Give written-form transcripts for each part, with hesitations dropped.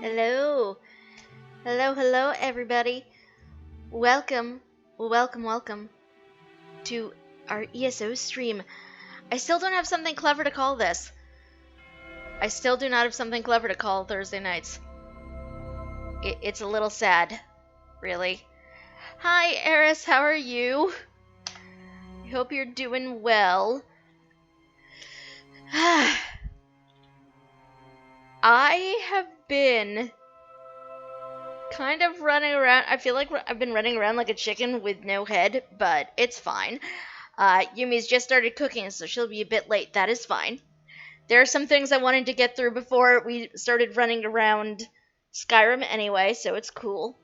Hello. Hello, everybody. Welcome to our ESO stream. I still don't have something clever to call this. I still do not have something clever to call Thursday nights. It's a little sad, really. Hi, Eris, how are you? I hope you're doing well. I have been kind of running around. I feel like I've been running around like a chicken with no head, but it's fine. Yumi's just started cooking, so she'll be a bit late. That is fine. There are some things I wanted to get through before we started running around Skyrim anyway, so it's cool.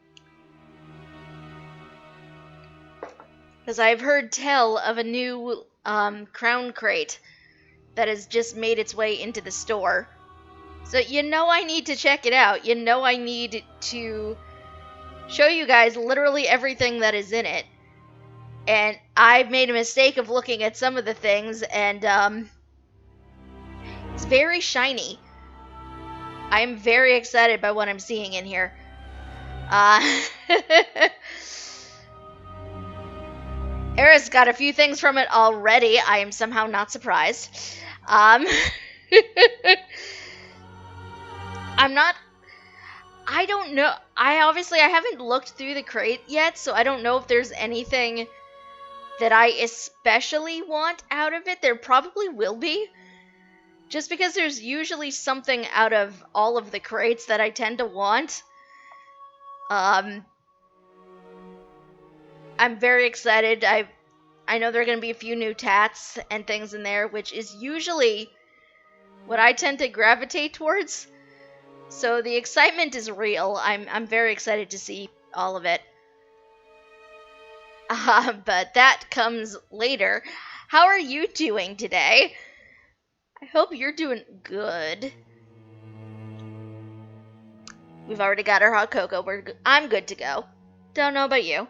Because I've heard tell of a new crown crate that has just made its way into the store. So you know I need to check it out. You know I need to show you guys literally everything that is in it. And I've made a mistake of looking at some of the things, and it's very shiny. I am very excited by what I'm seeing in here. Era's got a few things from it already. I am somehow not surprised. I don't know. I haven't looked through the crate yet, so I don't know if there's anything that I especially want out of it. There probably will be. Just because there's usually something out of all of the crates that I tend to want. I'm very excited. I know there are going to be a few new tats and things in there, which is usually what I tend to gravitate towards. So the excitement is real. I'm very excited to see all of it. But that comes later. How are you doing today? I hope you're doing good. We've already got our hot cocoa. I'm good to go. Don't know about you.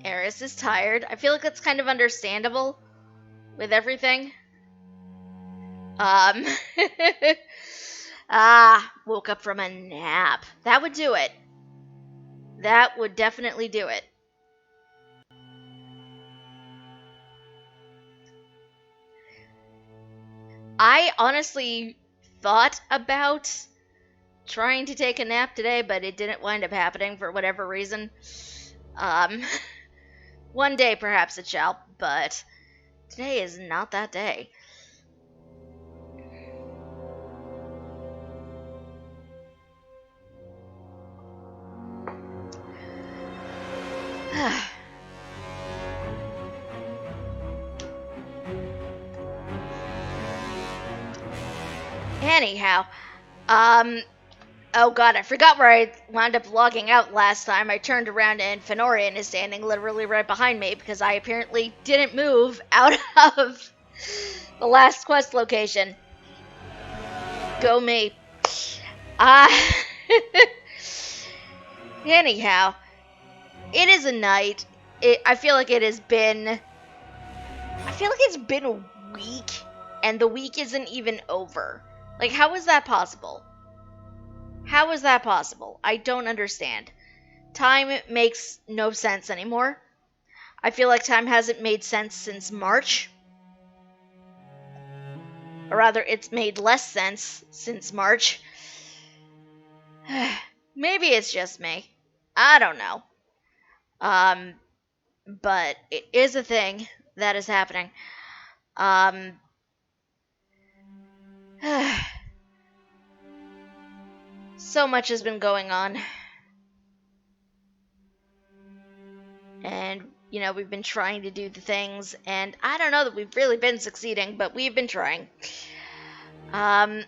Eris is tired. I feel like that's kind of understandable with everything. Woke up from a nap. That would do it. That would definitely do it. I honestly thought about trying to take a nap today, but it didn't wind up happening for whatever reason. One day perhaps it shall, but today is not that day. Anyhow, oh god, I forgot where I wound up logging out last time. I turned around and Fenorian is standing literally right behind me because I apparently didn't move out of the last quest location. Go me. Anyhow, it is a night. I feel like it's been a week, and the week isn't even over. Like, how is that possible? How is that possible? I don't understand. Time makes no sense anymore. I feel like time hasn't made sense since March. Or rather, it's made less sense since March. Maybe it's just me. I don't know. But it is a thing that is happening. So much has been going on. And, you know, we've been trying to do the things, and I don't know that we've really been succeeding, but we've been trying. Occurs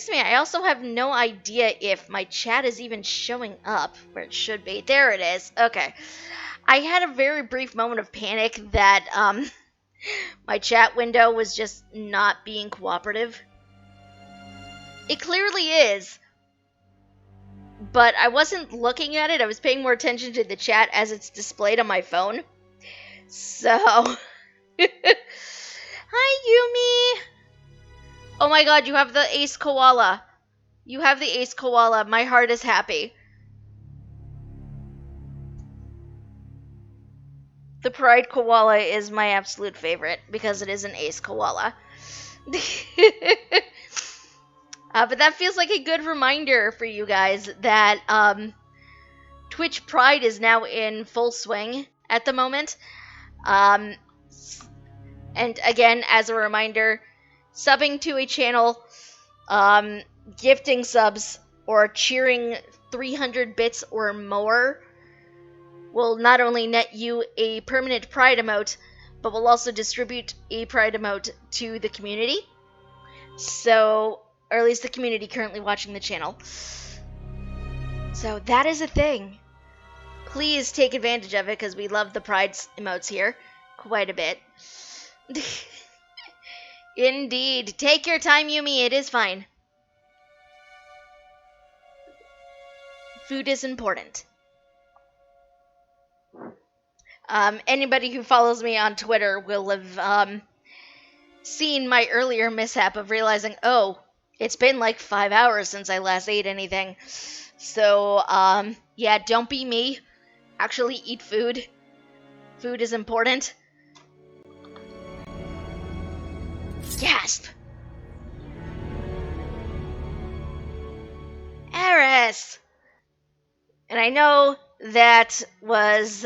to me, I also have no idea if my chat is even showing up where it should be. There it is. Okay. I had a very brief moment of panic that, my chat window was just not being cooperative. It clearly is. but I wasn't looking at it. I was paying more attention to the chat as it's displayed on my phone. So, hi Yumi! Oh my god, you have the ace koala. You have the ace koala. My heart is happy. The pride koala is my absolute favorite because it is an ace koala. But that feels like a good reminder for you guys that Twitch Pride is now in full swing at the moment. And again, as a reminder, subbing to a channel, gifting subs, or cheering 300 bits or more will not only net you a permanent Pride emote, but will also distribute a Pride emote to the community. So, or at least the community currently watching the channel. So that is a thing. Please take advantage of it because we love the Pride emotes here quite a bit. Indeed. Take your time, Yumi. It is fine. Food is important. Anybody who follows me on Twitter will have seen my earlier mishap of realizing, oh, it's been like 5 hours since I last ate anything. So, yeah, don't be me. Actually eat food. Food is important. Gasp! Eris! And I know that was,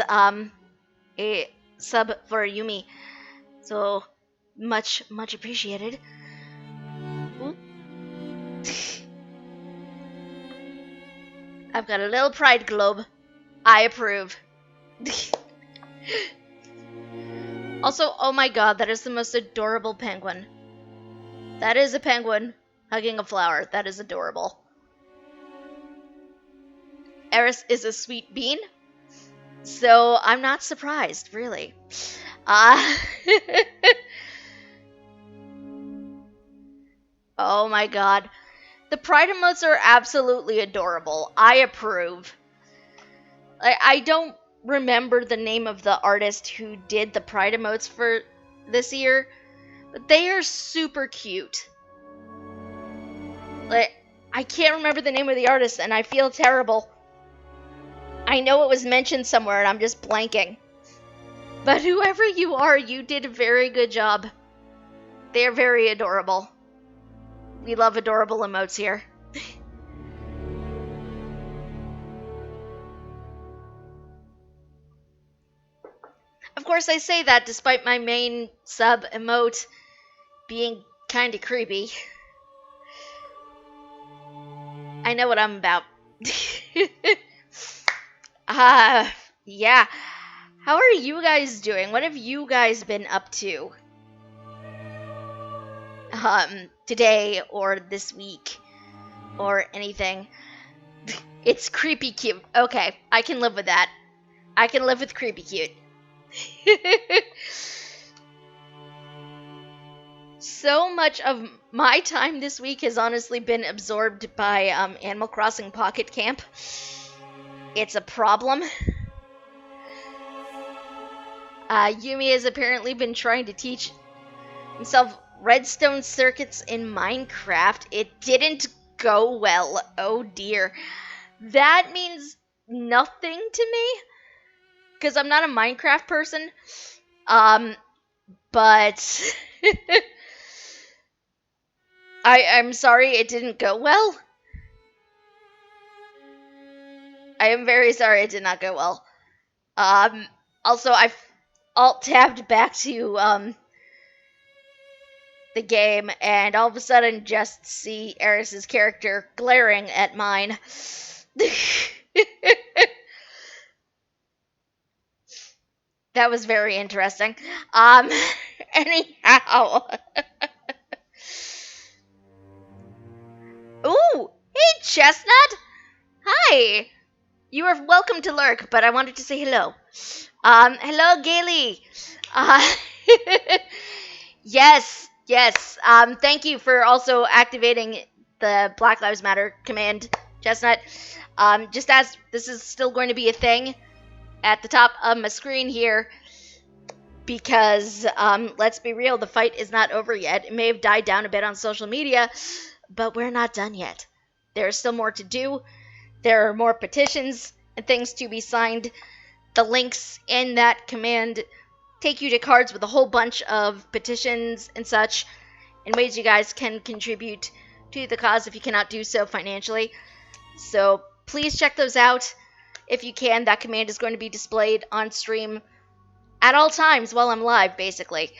a sub for Yumi. So, much appreciated. I've got a little pride globe. I approve. Also, oh my god, that is the most adorable penguin. That is a penguin hugging a flower. That is adorable. Eris is a sweet bean, so I'm not surprised, really. Oh my god. The Pride emotes are absolutely adorable. I approve. I don't remember the name of the artist who did the Pride emotes for this year, but they are super cute. Like, I can't remember the name of the artist, and I feel terrible. I know it was mentioned somewhere, and I'm just blanking. But whoever you are, you did a very good job. They're very adorable. We love adorable emotes here. Of course, I say that despite my main sub emote being kinda creepy. I know what I'm about. Yeah. How are you guys doing? What have you guys been up to? Today or this week or anything. It's creepy cute. Okay, I can live with that. I can live with creepy cute. So much of my time this week has honestly been absorbed by Animal Crossing Pocket Camp. It's a problem. Yumi has apparently been trying to teach himself redstone circuits in Minecraft. It didn't go well. Oh dear. That means nothing to me, because I'm not a Minecraft person. But I'm sorry it didn't go well. I am very sorry it did not go well. Also, I've alt-tabbed back to, the game, and all of a sudden just see Eris's character glaring at mine. That was very interesting. Anyhow. Ooh, hey, Chestnut! Hi! You are welcome to lurk, but I wanted to say hello. Hello, Gaily! Yes. Thank you for also activating the Black Lives Matter command Chestnut. Just as this is still going to be a thing at the top of my screen here, because let's be real, the fight is not over yet. It may have died down a bit on social media, but we're not done yet. There's still more to do. There are more petitions and things to be signed. The links in that command take you to cards with a whole bunch of petitions and such, and ways you guys can contribute to the cause if you cannot do so financially. So please check those out if you can. That command is going to be displayed on stream at all times while I'm live, basically.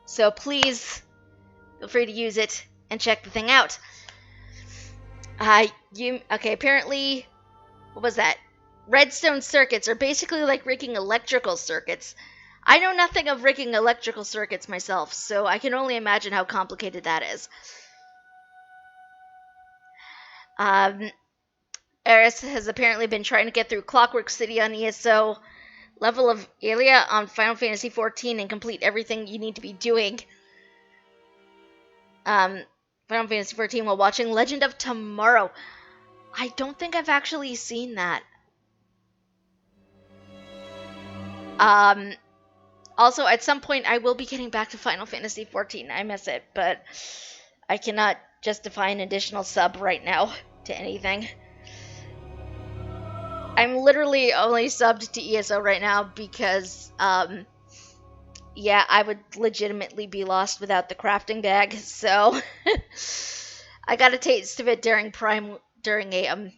So please feel free to use it and check the thing out. Okay, apparently, what was that? Redstone circuits are basically like rigging electrical circuits. I know nothing of rigging electrical circuits myself, so I can only imagine how complicated that is. Eris has apparently been trying to get through Clockwork City on ESO level of Aelia on Final Fantasy XIV and complete everything you need to be doing. Final Fantasy XIV while watching Legend of Tomorrow. I don't think I've actually seen that. Also, at some point, I will be getting back to Final Fantasy XIV. I miss it, but I cannot justify an additional sub right now to anything. I'm literally only subbed to ESO right now because, yeah, I would legitimately be lost without the crafting bag, so I got a taste of it during a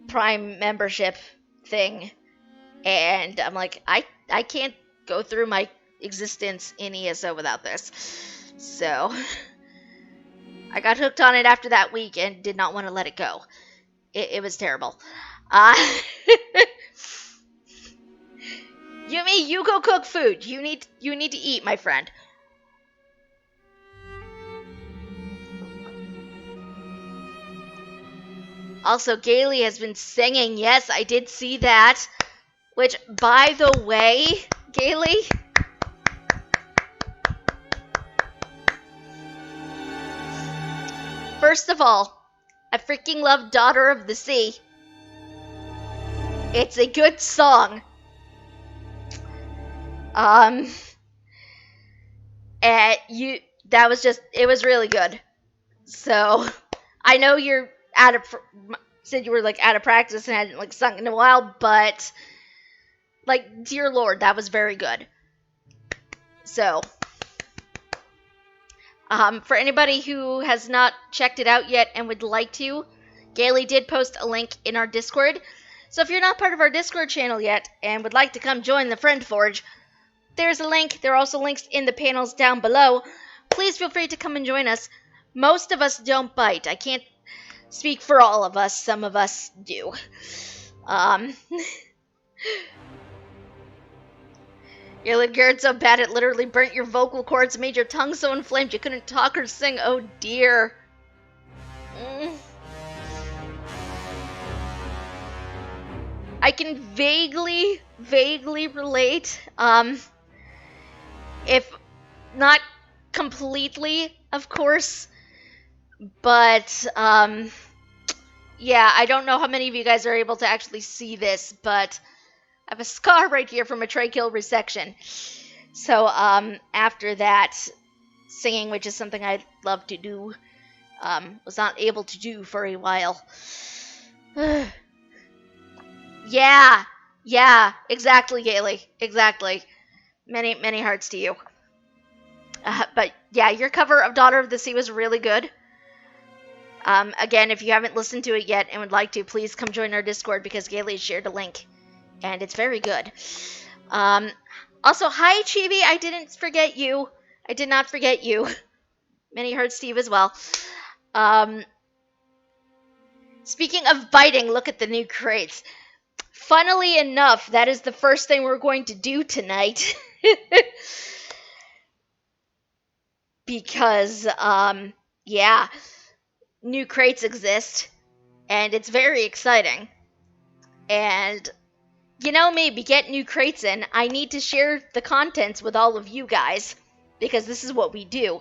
Prime membership thing, and I'm like, I can't go through my existence in ESO without this. So I got hooked on it after that week and did not want to let it go. It was terrible. Yumi, you go cook food. You need to eat, my friend. Also, Gailey has been singing. Yes, I did see that. Which, by the way, Gailey, first of all, I freaking love Daughter of the Sea. It's a good song. And it was really good. So, I know you're said you were like out of practice and hadn't like sung in a while, but like, dear Lord, that was very good. So, for anybody who has not checked it out yet and would like to, Gailey did post a link in our Discord. So if you're not part of our Discord channel yet and would like to come join the Friend Forge, there's a link. There are also links in the panels down below. Please feel free to come and join us. Most of us don't bite. I can't speak for all of us. Some of us do. Your lid geared so bad it literally burnt your vocal cords, made your tongue so inflamed you couldn't talk or sing. Oh dear. I can vaguely relate. If not completely, of course. But, yeah, I don't know how many of you guys are able to actually see this, but I have a scar right here from a tracheal resection. So, after that, singing, which is something I love to do, was not able to do for a while. Yeah, exactly, Gailey. Exactly. Many hearts to you. But, yeah, your cover of Daughter of the Sea was really good. Again, if you haven't listened to it yet and would like to, please come join our Discord because Gailey shared a link. And it's very good. Also, hi, Chibi. I didn't forget you. I did not forget you. Many hearts to you as well. Speaking of biting, look at the new crates. Funnily enough, that is the first thing we're going to do tonight. Because, yeah, new crates exist. And it's very exciting. And you know me, get new crates in. I need to share the contents with all of you guys, because this is what we do.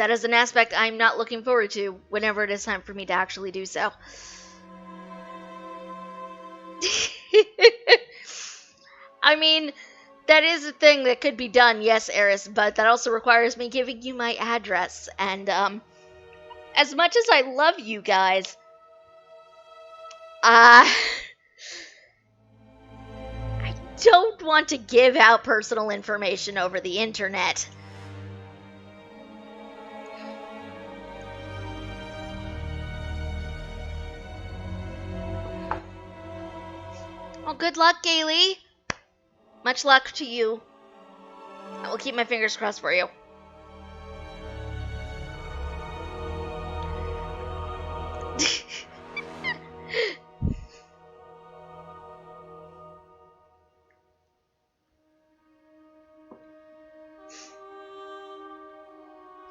that is an aspect I'm not looking forward to whenever it is time for me to actually do so. I mean, that is a thing that could be done, yes, Eris, but that also requires me giving you my address. And, as much as I love you guys, I don't want to give out personal information over the internet. Well, good luck, Gailey. Much luck to you. I will keep my fingers crossed for you.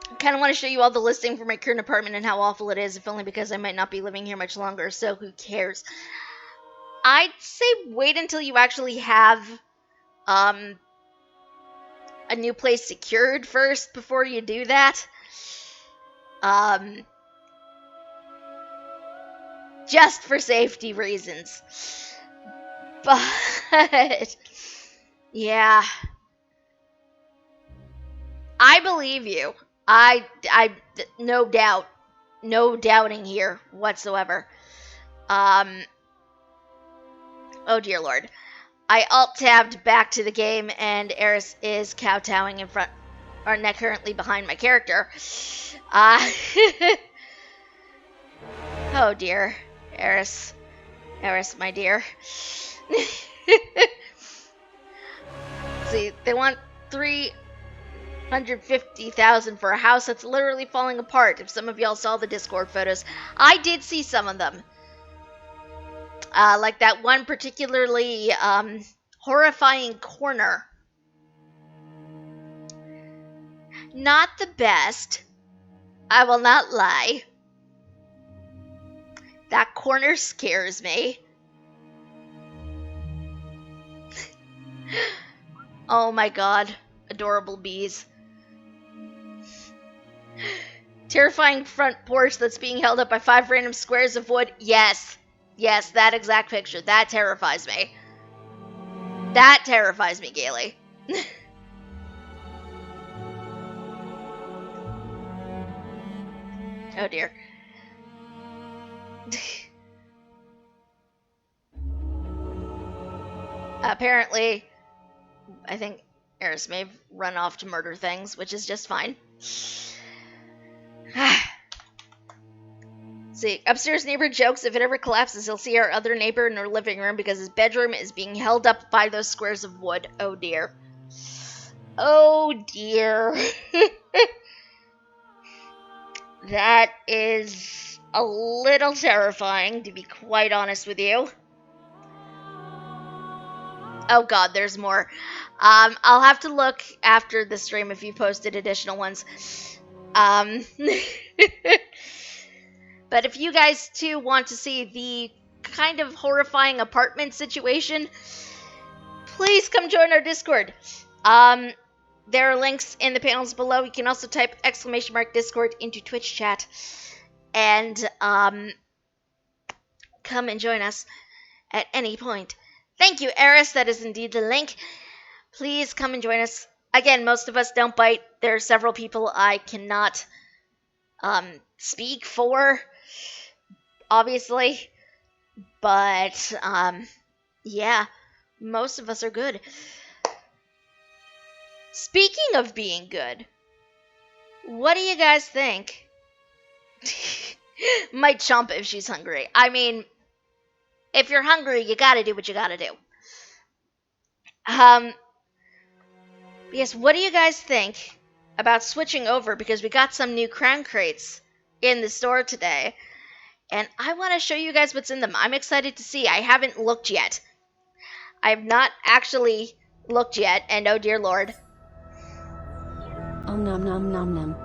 I kind of want to show you all the listing for my current apartment and how awful it is, if only because I might not be living here much longer, so who cares? I'd say wait until you actually have a new place secured first before you do that. Just for safety reasons. But yeah. I believe you. I no doubt. No doubting here whatsoever. Oh dear lord. I alt-tabbed back to the game, and Eris is kowtowing in front, or not currently behind my character. Oh dear. Eris, my dear. See, they want 350,000 for a house that's literally falling apart. If some of y'all saw the Discord photos, I did see some of them. Like that one particularly horrifying corner. Not the best. I will not lie. That corner scares me. Oh my god. Adorable bees. Terrifying front porch that's being held up by 5 random squares of wood. Yes. Yes, that exact picture. That terrifies me. That terrifies me, Gailey. Oh dear. Apparently, I think Eris may have run off to murder things, which is just fine. See, upstairs neighbor jokes if it ever collapses, he'll see our other neighbor in her living room because his bedroom is being held up by those squares of wood. Oh dear. Oh dear. That is a little terrifying, to be quite honest with you. Oh god, there's more. I'll have to look after the stream if you posted additional ones. But if you guys too want to see the kind of horrifying apartment situation, please come join our Discord. There are links in the panels below. You can also type !Discord into Twitch chat and come and join us at any point. Thank you, Eris. That is indeed the link. Please come and join us. Again, most of us don't bite. There are several people I cannot speak for, obviously. But, yeah, most of us are good. Speaking of being good, what do you guys think? Might chomp if she's hungry. I mean, if you're hungry, you gotta do what you gotta do. Yes, what do you guys think about switching over? Because we got some new crown crates in the store today. And I want to show you guys what's in them. I'm excited to see. I haven't looked yet. I have not actually looked yet. And oh dear lord. Oh, nom nom nom nom.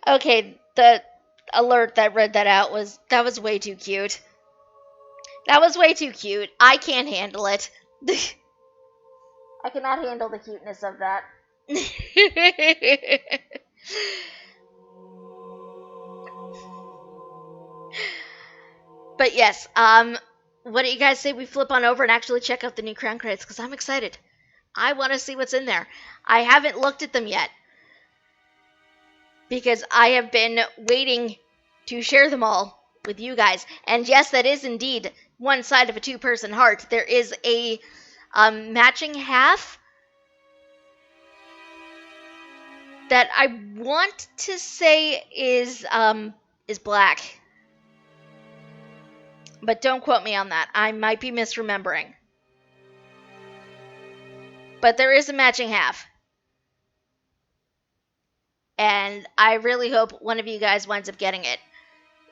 Okay, the alert that read that out was way too cute. That was way too cute. I can't handle it. I cannot handle the cuteness of that. But yes, what do you guys say we flip on over and actually check out the new crown crates? Because I'm excited. I want to see what's in there. I haven't looked at them yet because I have been waiting to share them all with you guys. And yes, that is indeed one side of a two-person heart. There is a matching half that I want to say is black. But don't quote me on that. I might be misremembering. But there is a matching half. And I really hope one of you guys winds up getting it.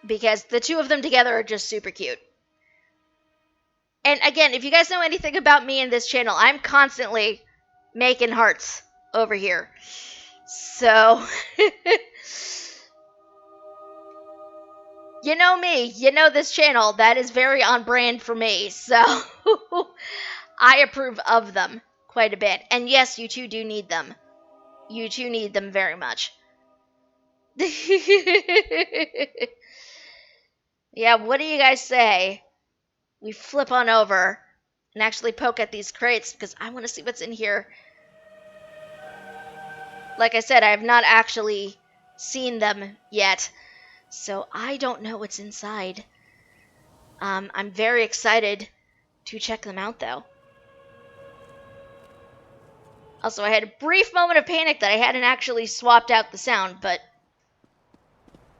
Because the two of them together are just super cute. And again, if you guys know anything about me and this channel, I'm constantly making hearts over here. So, you know me, you know this channel, that is very on brand for me. So, I approve of them quite a bit. And yes, you two do need them. You two need them very much. Yeah, what do you guys say? We flip on over and actually poke at these crates because I want to see what's in here. Like I said, I have not actually seen them yet, so I don't know what's inside. I'm very excited to check them out, though. Also, I had a brief moment of panic that I hadn't actually swapped out the sound, but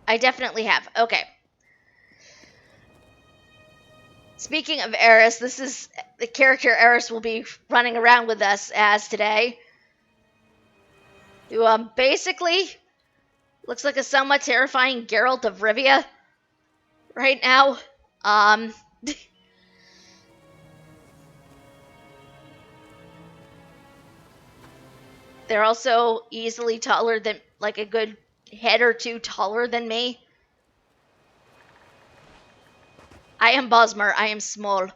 I definitely have. Okay. Speaking of Eris, this is the character Eris will be running around with us as today. Who, basically looks like a somewhat terrifying Geralt of Rivia right now. They're also easily taller than, like a good head or two taller than me. I am Bosmer. I am small.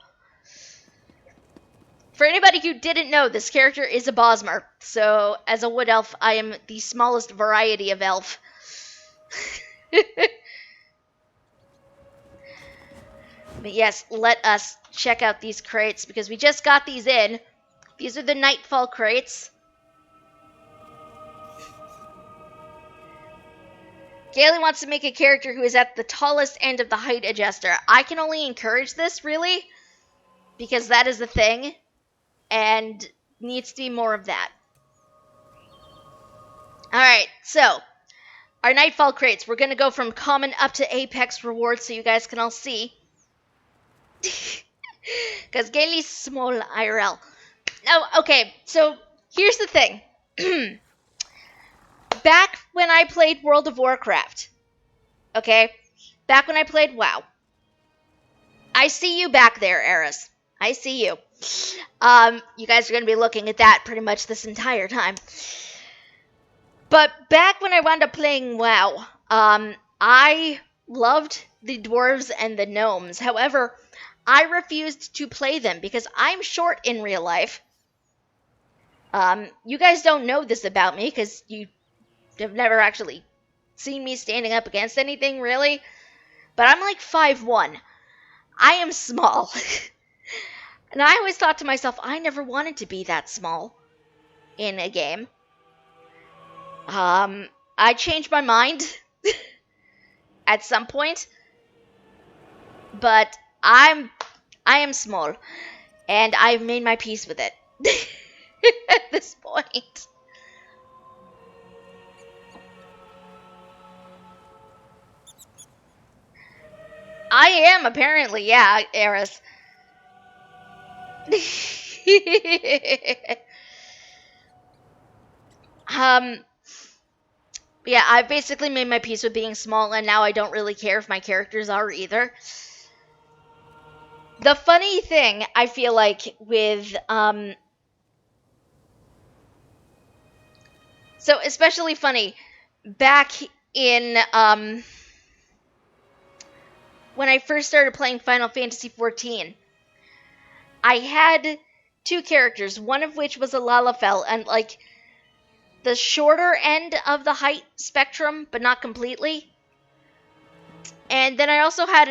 For anybody who didn't know, this character is a Bosmer. So, as a wood elf, I am the smallest variety of elf. But yes, let us check out these crates because we just got these in. These are the Nightfall crates. Gailey wants to make a character who is at the tallest end of the height adjuster. I can only encourage this, really, because that is the thing, and needs to be more of that. Alright, so, our Nightfall crates. We're going to go from common up to Apex rewards so you guys can all see. Because Gailey's small IRL. Oh, okay, so here's the thing. Back when I played World of Warcraft, okay? Back when I played WoW. I see you back there, Eris. I see you. You guys are going to be looking at that pretty much this entire time. But back when I wound up playing WoW, I loved the dwarves and the gnomes. However, I refused to play them because I'm short in real life. You guys don't know this about me because you have never actually seen me standing up against anything, really. But I'm like 5'1". I am small. And I always thought to myself, I never wanted to be that small in a game. I changed my mind at some point. But I am small. And I've made my peace with it. At this point. I am, apparently, yeah, Eris. Yeah, I've basically made my peace with being small, and now I don't really care if my characters are either. The funny thing, I feel like, with, so especially funny, back in, when I first started playing Final Fantasy XIV, I had two characters, one of which was a Lalafell, and, like, the shorter end of the height spectrum, but not completely. And then I also had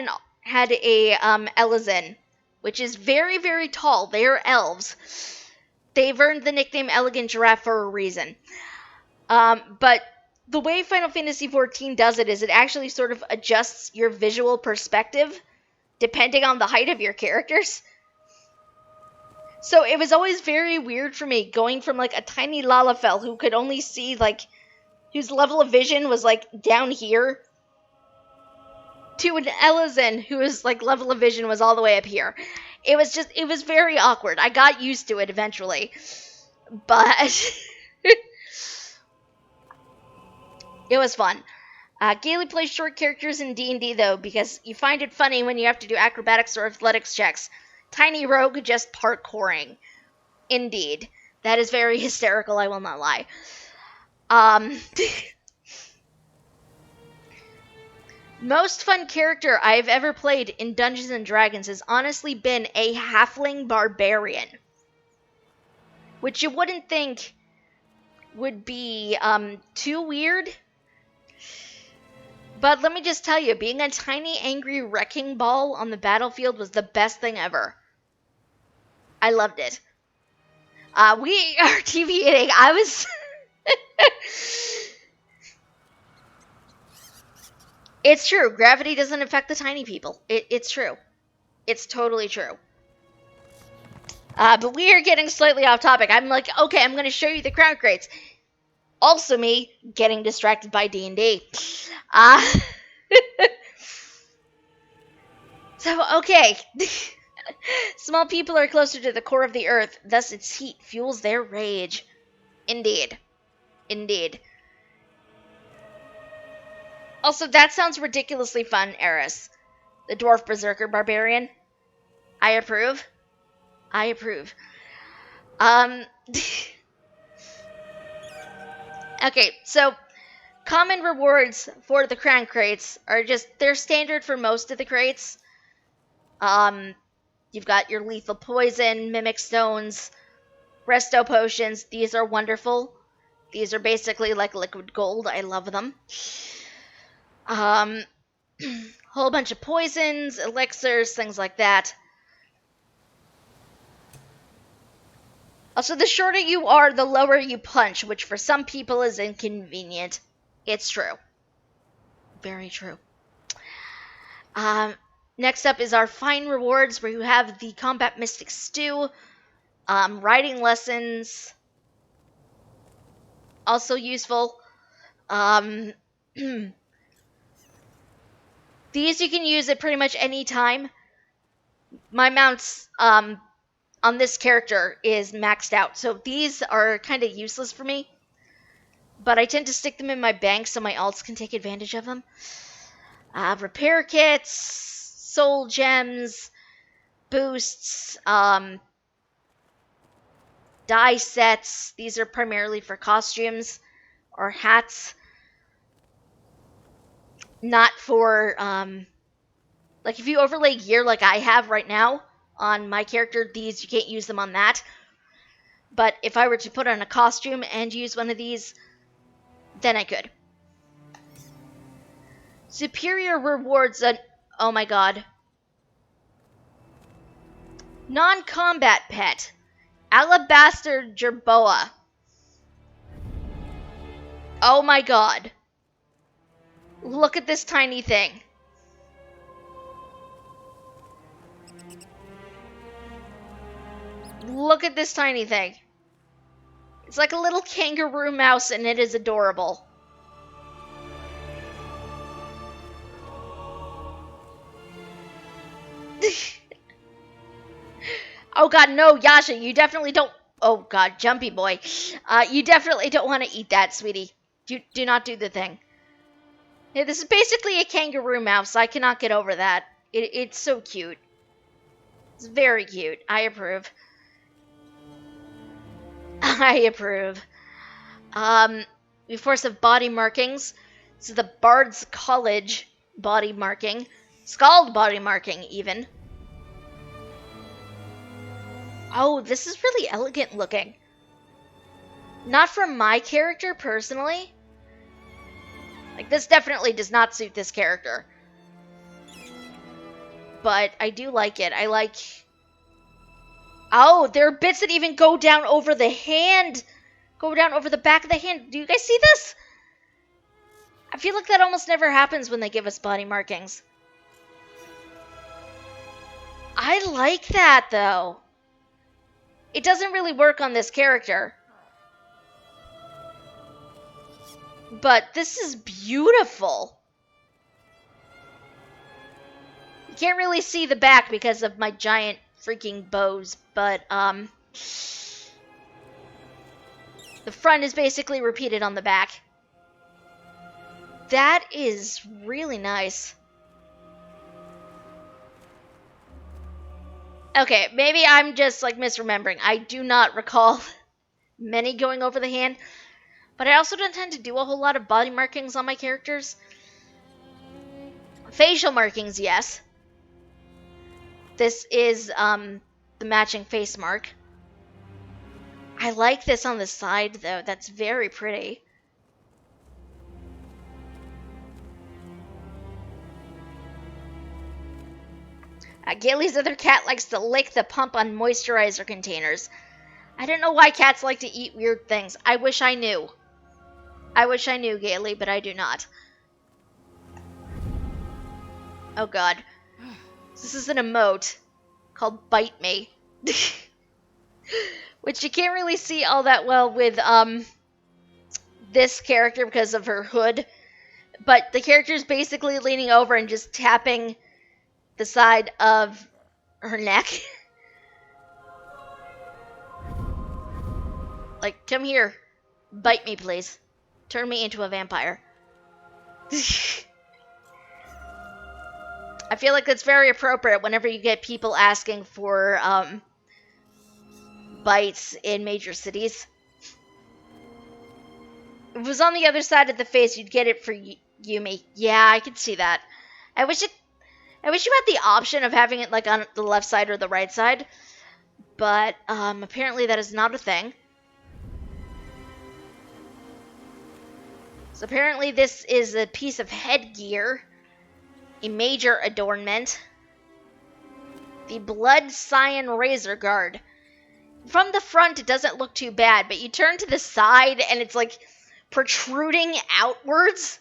a Elizin, which is very, very tall. They are elves. They've earned the nickname Elegant Giraffe for a reason. But the way Final Fantasy XIV does it is it actually sort of adjusts your visual perspective depending on the height of your characters. So it was always very weird for me going from like a tiny Lalafell who could only see like, whose level of vision was like down here, to an Elizin whose like level of vision was all the way up here. It was very awkward. I got used to it eventually. But it was fun. Gaily plays short characters in D&D though, because you find it funny when you have to do acrobatics or athletics checks. Tiny Rogue just parkouring. Indeed. That is very hysterical, I will not lie. Most fun character I've ever played in Dungeons & Dragons has honestly been a halfling barbarian. Which you wouldn't think would be too weird. But let me just tell you, being a tiny, angry wrecking ball on the battlefield was the best thing ever. I loved it. We are deviating. I was... It's true. Gravity doesn't affect the tiny people. It's true. It's totally true. But we are getting slightly off topic. I'm like, okay, I'm going to show you the crown crates. Also me getting distracted by D&D. So, okay. Small people are closer to the core of the earth, thus its heat fuels their rage. Indeed. Indeed. Also, that sounds ridiculously fun, Eris. The dwarf berserker barbarian. I approve. I approve. Okay, so common rewards for the crown crates are just, they're standard for most of the crates. You've got your lethal poison, mimic stones, resto potions. These are wonderful. These are basically like liquid gold. I love them. Whole bunch of poisons, elixirs, things like that. Also, the shorter you are, the lower you punch, which for some people is inconvenient. It's true. Very true. Next up is our fine rewards, where you have the Combat Mystic Stew, riding lessons, also useful. These you can use at pretty much any time. My mounts on this character is maxed out, so these are kind of useless for me. But I tend to stick them in my bank so my alts can take advantage of them. Repair kits, soul gems, boosts, dye sets. These are primarily for costumes or hats. Not for, like if you overlay gear like I have right now on my character, these, you can't use them on that. But if I were to put on a costume and use one of these, then I could. Superior rewards, oh my god. Non-combat pet. Alabaster Jerboa. Oh my god. Look at this tiny thing. Look at this tiny thing. It's like a little kangaroo mouse and it is adorable. Oh god, no, Yasha, you definitely don't... Oh god, Jumpy Boy. You definitely don't want to eat that, sweetie. Do not do the thing. Yeah, this is basically a kangaroo mouse. I cannot get over that. It's so cute. It's very cute. I approve. I approve. We of course have body markings. This is the Bard's College body marking. Scald body marking, even. Oh, this is really elegant looking. Not from my character, personally. Like, this definitely does not suit this character. But I do like it. I like... Oh, there are bits that even go down over the hand. Go down over the back of the hand. Do you guys see this? I feel like that almost never happens when they give us body markings. I like that, though. It doesn't really work on this character. But this is beautiful. You can't really see the back because of my giant freaking bows, but, the front is basically repeated on the back. That is really nice. Okay, maybe I'm just, like, misremembering. I do not recall many going over the hand, but I also don't tend to do a whole lot of body markings on my characters. Facial markings, yes. This is, the matching face mark. I like this on the side, though. That's very pretty. Gailey's other cat likes to lick the pump on moisturizer containers. I don't know why cats like to eat weird things. I wish I knew. I wish I knew, Gailey, but I do not. Oh god. This is an emote called Bite Me. Which you can't really see all that well with, this character because of her hood. But the character is basically leaning over and just tapping the side of her neck. Like, come here. Bite me, please. Turn me into a vampire. I feel like that's very appropriate whenever you get people asking for, bites in major cities. If it was on the other side of the face, you'd get it for Yumi. Yeah, I could see that. I wish you had the option of having it, like, on the left side or the right side. But, apparently that is not a thing. So apparently this is a piece of headgear. A major adornment. The Blood Cyan Razor Guard. From the front, it doesn't look too bad, but you turn to the side and it's, like, protruding outwards.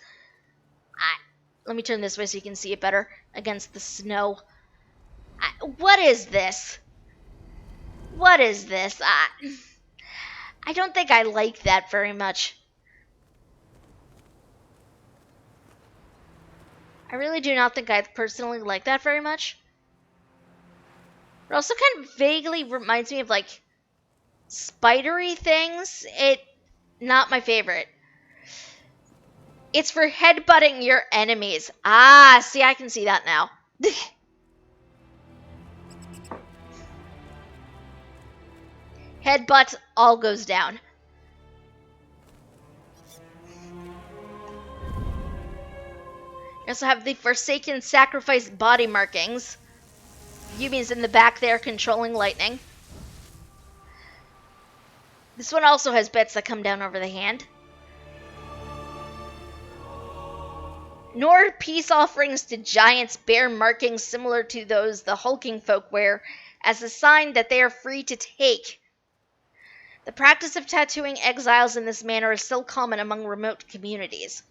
Let me turn this way so you can see it better against the snow. What is this? What is this? I don't think I like that very much. I really do not think I personally like that very much. It also kind of vaguely reminds me of, like, spidery things. Not my favorite. It's for headbutting your enemies. Ah, see, I can see that now. Headbutt, all goes down. You also have the Forsaken Sacrifice body markings. Yumi's in the back there controlling lightning. This one also has bits that come down over the hand. Nor peace offerings to giants bear markings similar to those the hulking folk wear as a sign that they are free to take. The practice of tattooing exiles in this manner is still common among remote communities.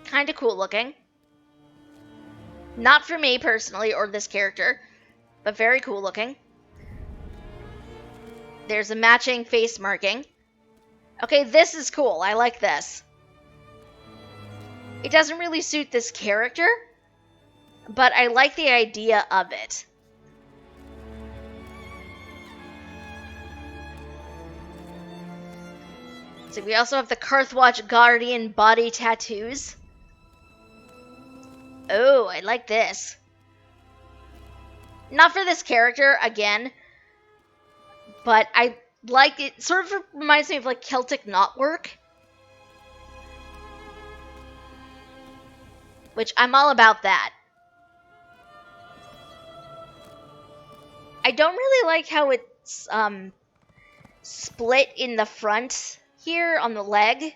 Kinda cool looking. Not for me personally or this character, but very cool looking. There's a matching face marking. Okay, this is cool. I like this. It doesn't really suit this character, but I like the idea of it. So we also have the Karthwatch Guardian body tattoos. Oh, I like this. Not for this character, again, but I like it. Sort of reminds me of, like, Celtic knotwork, which I'm all about that. I don't really like how it's split in the front here on the leg.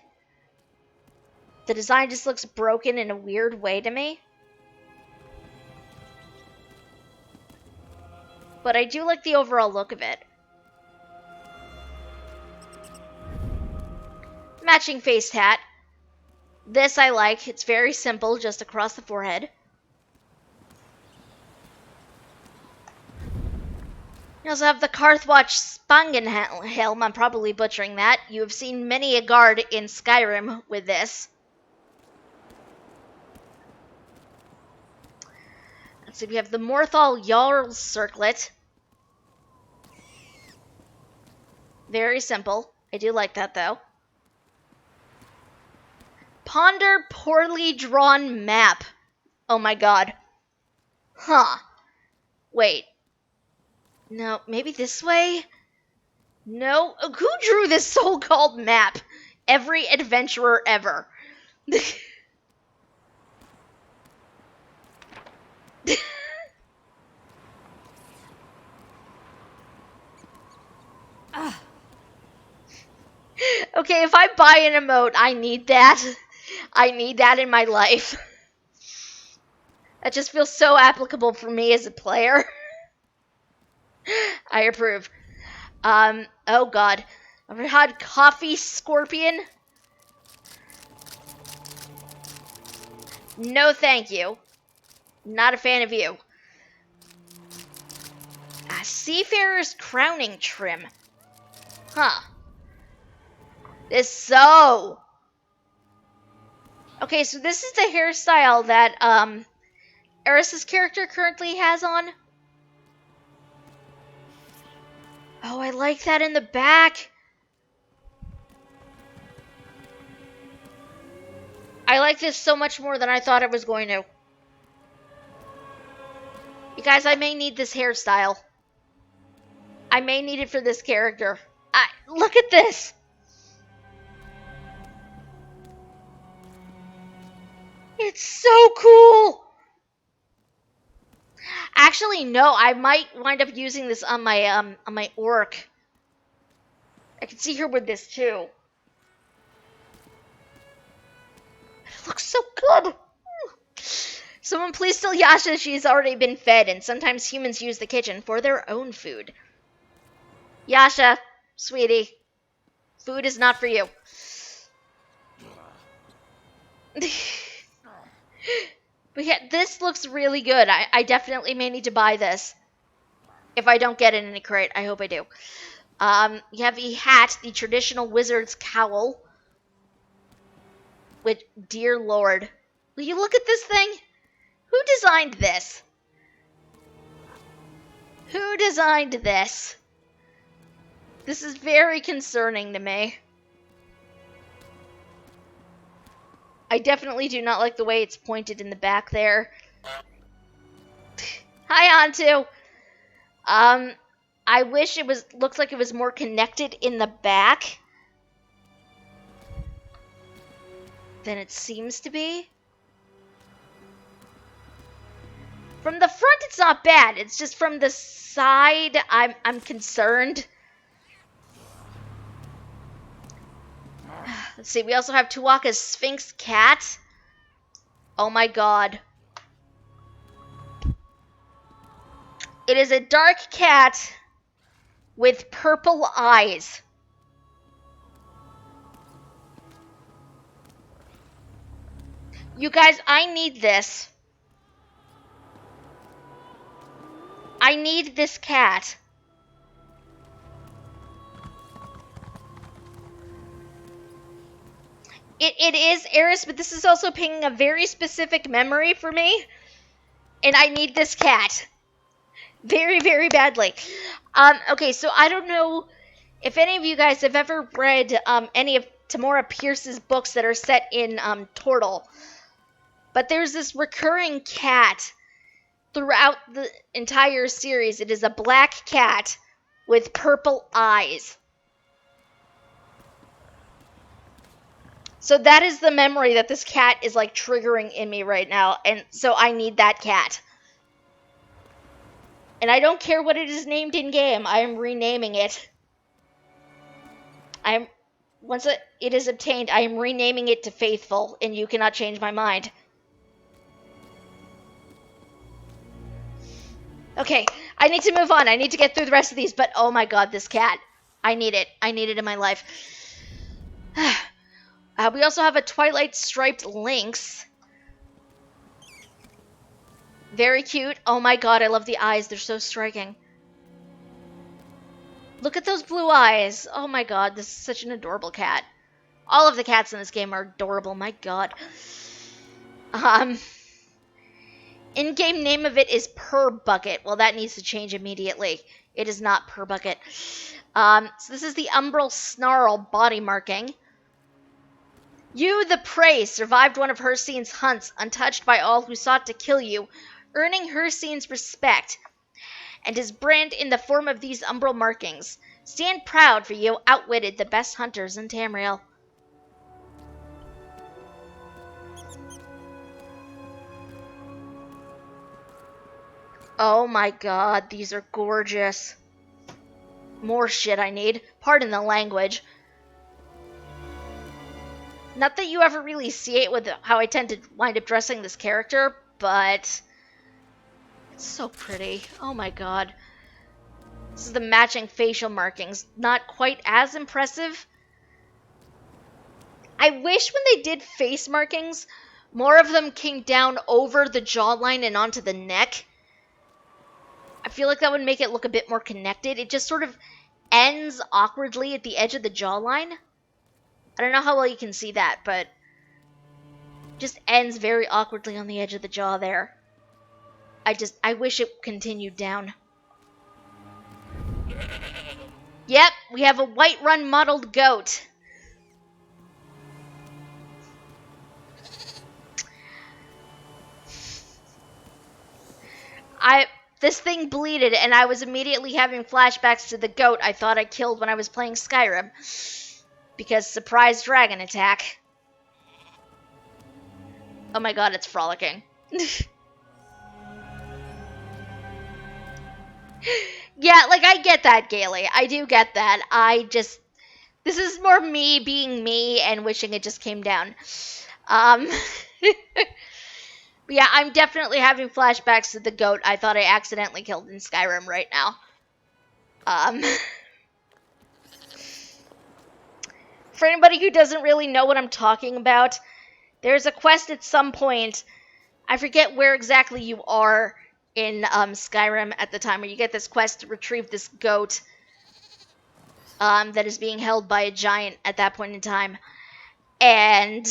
The design just looks broken in a weird way to me. But I do like the overall look of it. Matching face hat. This I like. It's very simple, just across the forehead. You also have the Karthwatch Spangenhelm. I'm probably butchering that. You have seen many a guard in Skyrim with this. Let's see, we have the Morthal Jarl's Circlet. Very simple. I do like that, though. Ponder Poorly Drawn Map. Oh my god. Huh. Wait. No, maybe this way? No. Who drew this so-called map? Every adventurer ever. Okay, if I buy an emote, I need that. I need that in my life. That just feels so applicable for me as a player. I approve. Oh god. I've had Coffee Scorpion. No thank you. Not a fan of you. Seafarer's Crowning Trim. Huh. Okay, so this is the hairstyle that, Eris's character currently has on. Oh, I like that in the back. I like this so much more than I thought it was going to. You guys, I may need this hairstyle. I may need it for this character. Look at this. It's so cool. Actually, no, I might wind up using this on my orc. I can see her with this too. It looks so good. Someone please tell Yasha she's already been fed, and sometimes humans use the kitchen for their own food. Yasha, sweetie, food is not for you. But yeah, this looks really good. I definitely may need to buy this. If I don't get it in a crate, I hope I do. You have a hat, the traditional wizard's cowl. With, dear lord. Will you look at this thing? Who designed this? Who designed this? This is very concerning to me. I definitely do not like the way it's pointed in the back there. Hi, Antu. I wish it looked like it was more connected in the back than it seems to be. From the front, it's not bad. It's just from the side, I'm concerned. Let's see, we also have Tuwaka's Sphinx Cat. Oh my god. It is a dark cat with purple eyes. You guys, I need this. I need this cat. It is Eris, but this is also pinging a very specific memory for me. And I need this cat. Very, very badly. Okay, so I don't know if any of you guys have ever read any of Tamora Pierce's books that are set in Tortle. But there's this recurring cat throughout the entire series. It is a black cat with purple eyes. So that is the memory that this cat is like triggering in me right now. And so I need that cat. And I don't care what it is named in game. I am renaming it. Once it is obtained, I am renaming it to Faithful, and you cannot change my mind. Okay, I need to move on. I need to get through the rest of these, but oh my god, this cat. I need it. I need it in my life. We also have a Twilight Striped Lynx. Very cute. Oh my god, I love the eyes. They're so striking. Look at those blue eyes. Oh my god, this is such an adorable cat. All of the cats in this game are adorable, my god. In-game name of it is Per Bucket. Well, that needs to change immediately. It is not Per Bucket. So this is the Umbral Snarl body marking. You, the prey, survived one of Hircine's hunts, untouched by all who sought to kill you, earning Hircine's respect, and his brand in the form of these umbral markings. Stand proud, for you outwitted the best hunters in Tamriel. Oh my god, these are gorgeous. More shit I need. Pardon the language. Not that you ever really see it with how I tend to wind up dressing this character, but it's so pretty. Oh my god. This is the matching facial markings. Not quite as impressive. I wish when they did face markings, more of them came down over the jawline and onto the neck. I feel like that would make it look a bit more connected. It just sort of ends awkwardly at the edge of the jawline. I don't know how well you can see that, but just ends very awkwardly on the edge of the jaw there. I wish it continued down. Yep, we have a Whiterun mottled goat. This thing bleeded, and I was immediately having flashbacks to the goat I thought I killed when I was playing Skyrim. Because surprise dragon attack. Oh my god, it's frolicking. Yeah, like, I get that, Gaily. I do get that. This is more me being me and wishing it just came down. But yeah, I'm definitely having flashbacks to the goat I thought I accidentally killed in Skyrim right now. For anybody who doesn't really know what I'm talking about, there's a quest at some point, I forget where exactly you are in Skyrim at the time, where you get this quest to retrieve this goat that is being held by a giant at that point in time. And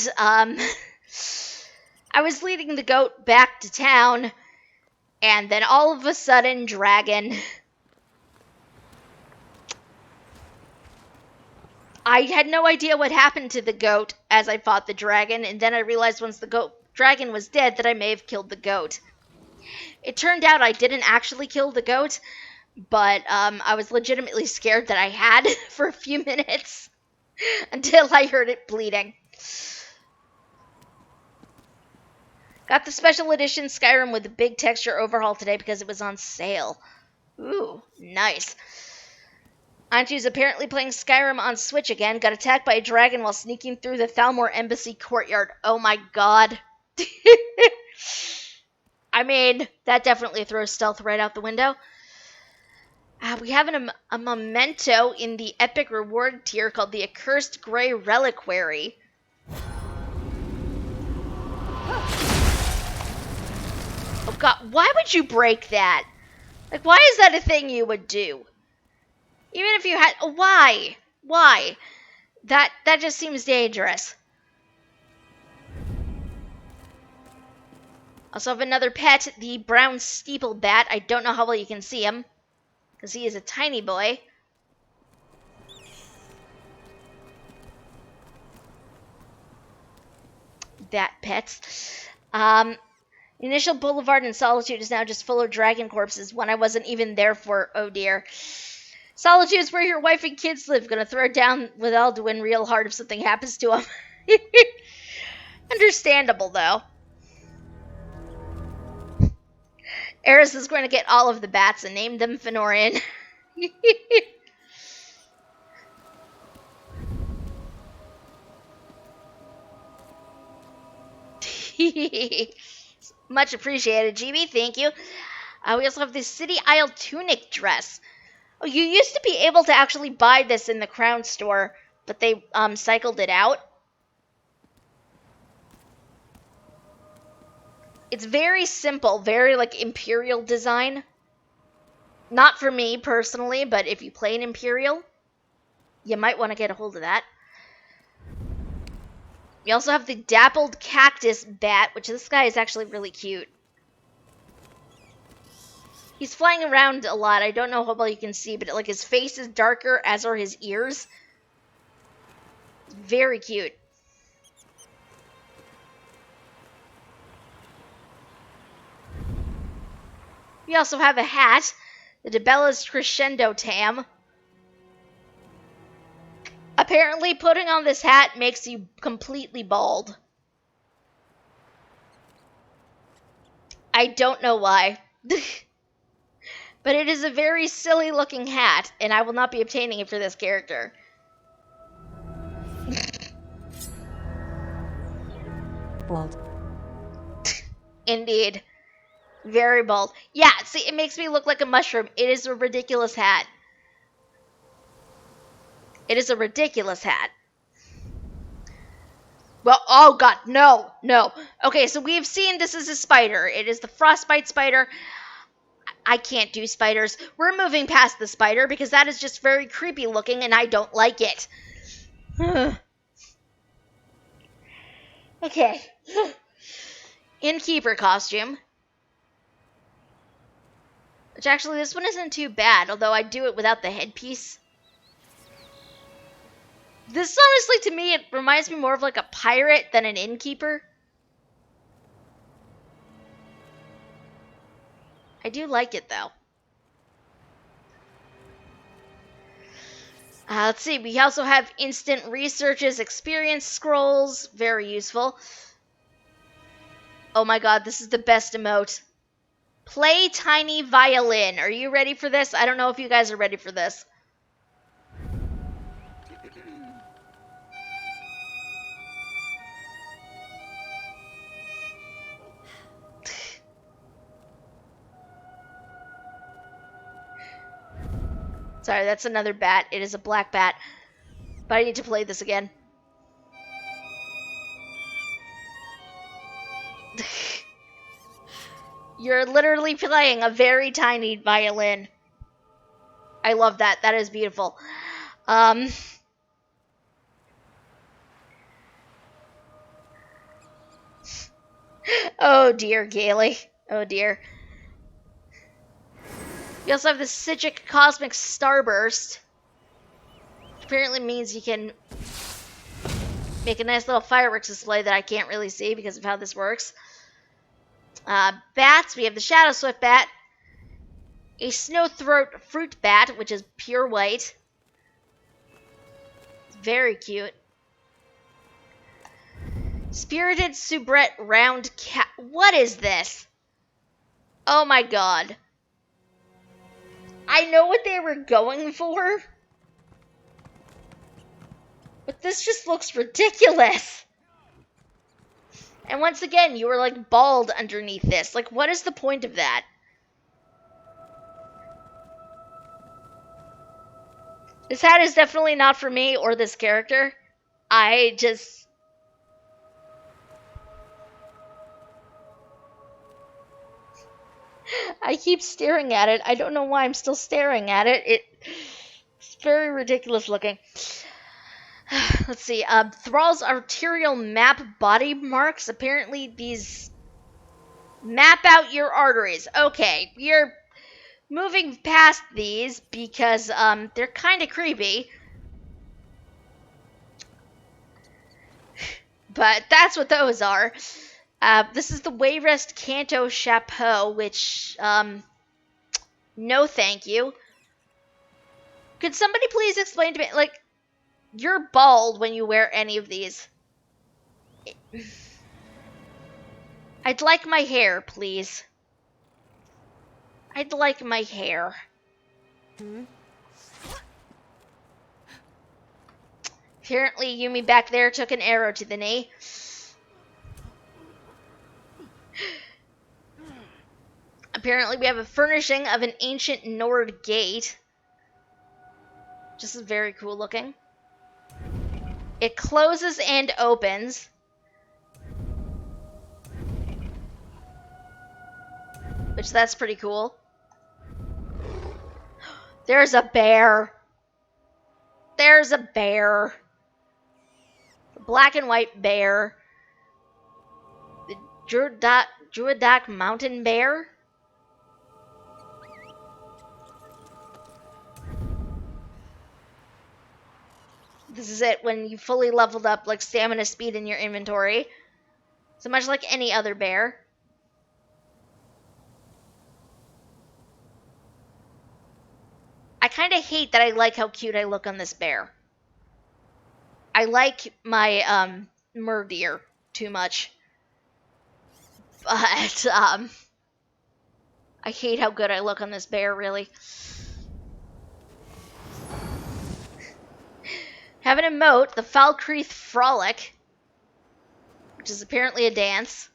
I was leading the goat back to town, and then all of a sudden, dragon. I had no idea what happened to the goat as I fought the dragon, and then I realized once the dragon was dead that I may have killed the goat. It turned out I didn't actually kill the goat, but I was legitimately scared that I had for a few minutes until I heard it bleeding. Got the special edition Skyrim with the big texture overhaul today because it was on sale. Ooh, nice. Antu's apparently playing Skyrim on Switch again. Got attacked by a dragon while sneaking through the Thalmor Embassy courtyard. Oh my god. I mean, that definitely throws stealth right out the window. We have a memento in the epic reward tier called the Accursed Grey Reliquary. Oh god, why would you break that? Like, why is that a thing you would do? Even if you had... Why? Why? That just seems dangerous. Also have another pet, the brown steeple bat. I don't know how well you can see him, because he is a tiny boy. Bat pets. Initial Boulevard in Solitude is now just full of dragon corpses, one I wasn't even there for. Oh dear. Solitude is where your wife and kids live. Gonna throw it down with Alduin real hard if something happens to him. Understandable, though. Eris is going to get all of the bats and name them Fenorian. Much appreciated, GB. Thank you. We also have this City Isle tunic dress. Oh, you used to be able to actually buy this in the Crown store, but they cycled it out. It's very simple, very like Imperial design. Not for me personally, but if you play an Imperial, you might want to get a hold of that. We also have the dappled cactus bat, which this guy is actually really cute. He's flying around a lot. I don't know how well you can see, but like his face is darker, as are his ears. Very cute. We also have a hat, the DeBella's Crescendo Tam. Apparently, putting on this hat makes you completely bald. I don't know why. But it is a very silly looking hat, and I will not be obtaining it for this character. Bald. Indeed. Very bald. Yeah, see, it makes me look like a mushroom. It is a ridiculous hat. It is a ridiculous hat. Well, oh god, no, no. Okay, so we've seen this is a spider. It is the frostbite spider. I can't do spiders. We're moving past the spider because that is just very creepy looking and I don't like it. Okay. Innkeeper costume. Which actually, this one isn't too bad, although I do it without the headpiece. This, honestly, to me, it reminds me more of like a pirate than an innkeeper. I do like it, though. Let's see, we also have instant researches, experience scrolls, very useful. Oh my god, this is the best emote. Play tiny violin. Are you ready for this? I don't know if you guys are ready for this. Sorry, that's another bat. It is a black bat. But I need to play this again. You're literally playing a very tiny violin. I love that. That is beautiful. Oh dear, Gailey. Oh dear. We also have the Sigic Cosmic Starburst. Which apparently means you can make a nice little fireworks display that I can't really see because of how this works. Bats, we have the Shadow Swift Bat. A Snowthroat Fruit Bat, which is pure white. Very cute. Spirited Soubrette Round Cat. What is this? Oh my god. I know what they were going for, but this just looks ridiculous. And once again, you were like bald underneath this. Like, what is the point of that? This hat is definitely not for me or this character. I keep staring at it. I don't know why I'm still staring at it. It's very ridiculous looking. Let's see. Thrall's arterial map body marks. Apparently these map out your arteries. Okay, we're moving past these because they're kind of creepy. But that's what those are. This is the Wayrest Canto Chapeau, which, no thank you. Could somebody please explain to me, like, you're bald when you wear any of these. I'd like my hair, please. I'd like my hair. Apparently, Yumi back there took an arrow to the knee. Apparently, we have a furnishing of an ancient Nord gate. Just is very cool looking. It closes and opens. Which, that's pretty cool. There's a bear. There's a bear. A black and white bear. The Druidak mountain bear. This is it when you fully leveled up like stamina speed in your inventory. So much like any other bear. I kind of hate that I like how cute I look on this bear. I like my Murdeer too much. But I hate how good I look on this bear, really. Have an emote, the Falkreath Frolic, which is apparently a dance.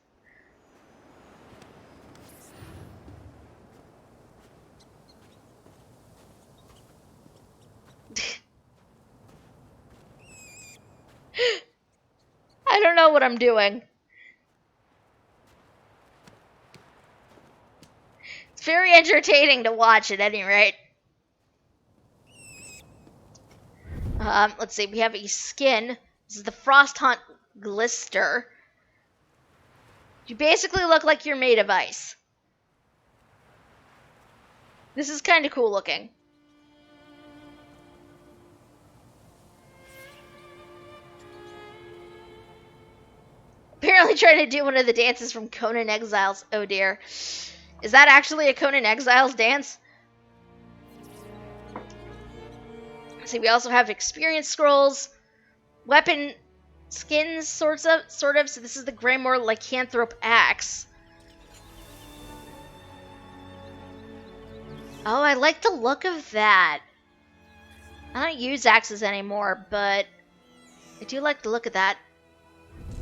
I don't know what I'm doing. It's very entertaining to watch at any rate. Let's see, we have a skin. This is the Frost Hunt Glister. You basically look like you're made of ice. This is kind of cool looking. Apparently trying to do one of the dances from Conan Exiles. Oh dear. Is that actually a Conan Exiles dance? See, we also have experience scrolls, weapon skins, sort of. So this is the Greymoor Lycanthrope Axe. Oh, I like the look of that. I don't use axes anymore, but I do like the look of that.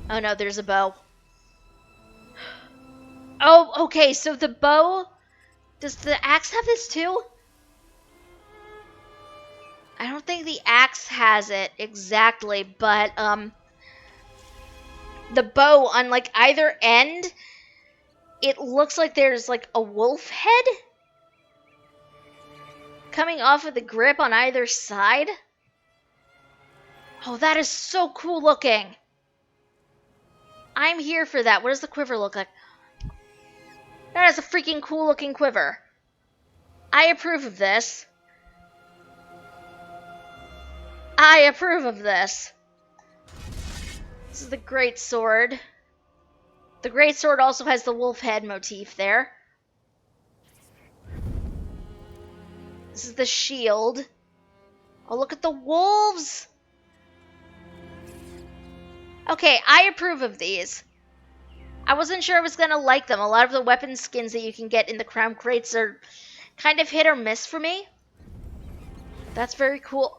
Oh no, there's a bow. Oh, okay, so the bow... Does the axe have this too? I don't think the axe has it exactly, but the bow on like either end, it looks like there's like a wolf head coming off of the grip on either side. Oh, that is so cool looking. I'm here for that. What does the quiver look like? That is a freaking cool looking quiver. I approve of this. I approve of this. This is the great sword. The great sword also has the wolf head motif there. This is the shield. Oh, look at the wolves. Okay, I approve of these. I wasn't sure I was gonna like them. A lot of the weapon skins that you can get in the crown crates are kind of hit or miss for me. That's very cool.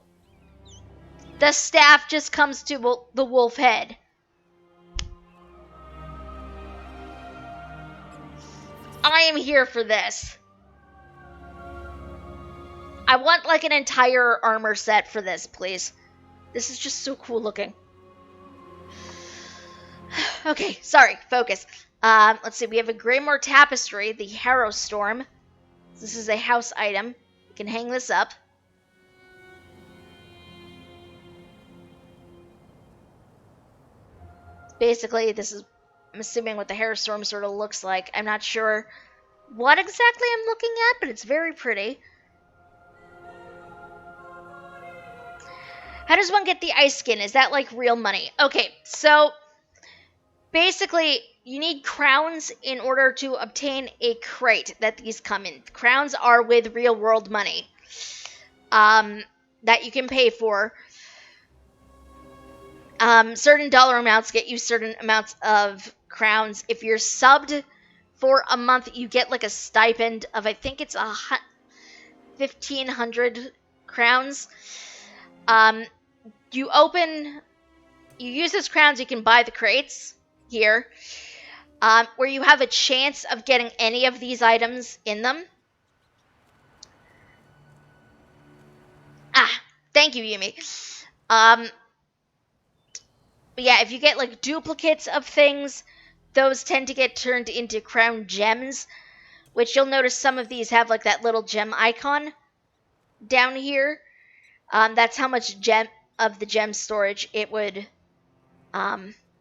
The staff just comes to the wolf head. I am here for this. I want like an entire armor set for this, please. This is just so cool looking. Okay, sorry, focus. Let's see, we have a Greymoor tapestry, the Harrow Storm. This is a house item. You can hang this up. Basically, this is, I'm assuming, what the Harrow Storm sort of looks like. I'm not sure what exactly I'm looking at, but it's very pretty. How does one get the ice skin? Is that like real money? Okay, so basically, you need crowns in order to obtain a crate that these come in. Crowns are with real world money that you can pay for. Certain dollar amounts get you certain amounts of crowns. If you're subbed for a month, you get like a stipend of, I think it's 1,500 crowns. You use those crowns, you can buy the crates here, where you have a chance of getting any of these items in them. Thank you, Yumi. But yeah, if you get like duplicates of things, those tend to get turned into crown gems, which you'll notice some of these have like that little gem icon down here. That's how much of the gem storage it would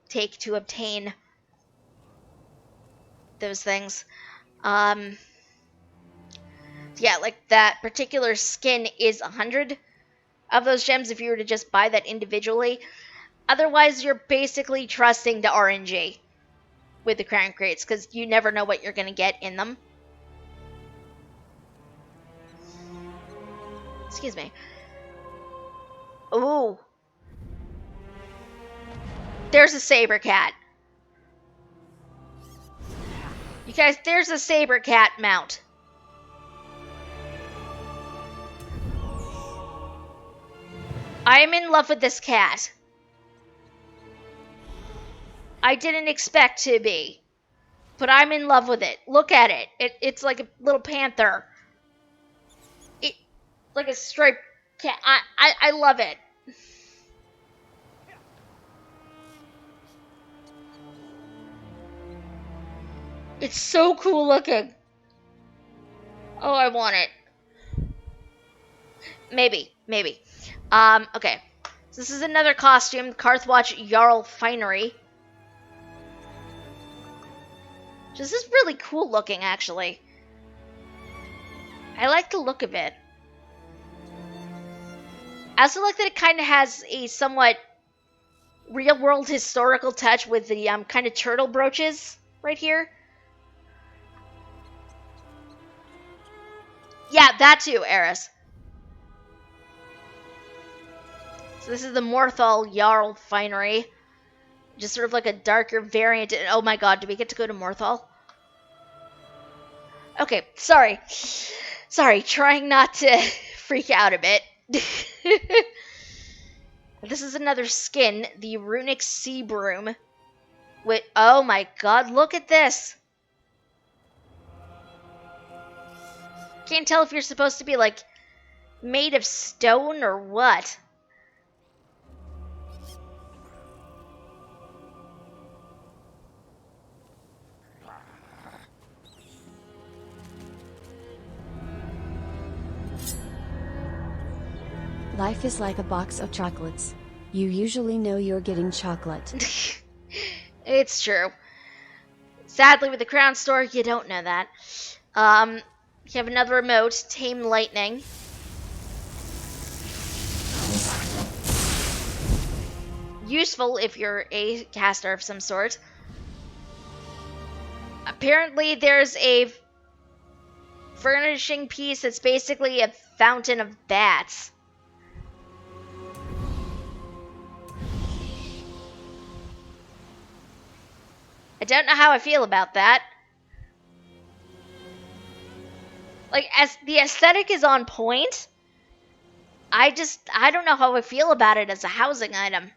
take to obtain those things. Yeah, like that particular skin is 100 of those gems if you were to just buy that individually. Otherwise, you're basically trusting to RNG with the crown crates, because you never know what you're going to get in them. Excuse me. Ooh. There's a saber cat. You guys, there's a saber cat mount. I am in love with this cat. I didn't expect to be, but I'm in love with it. Look at it. It's like a little panther. Like a striped cat. I love it. It's so cool looking. Oh, I want it. Maybe. Okay. So this is another costume, Karthwatch Jarl Finery. This is really cool looking, actually. I like the look of it. I also like that it kind of has a somewhat real-world historical touch with the kind of turtle brooches right here. Yeah, that too, Eris. So this is the Morthal Jarl Finery. Just sort of like a darker variant. Oh my god, do we get to go to Morthal? Okay, sorry. Sorry, trying not to freak out a bit. This is another skin, the Runic Sea Broom. With, oh my god, look at this. Can't tell if you're supposed to be, like, made of stone or what. Life is like a box of chocolates. You usually know you're getting chocolate. It's true. Sadly, with the Crown Store, you don't know that. You have another remote, Tame Lightning. Useful if you're a caster of some sort. Apparently, there's a furnishing piece that's basically a fountain of bats. I don't know how I feel about that. Like, as the aesthetic is on point, I don't know how I feel about it as a housing item.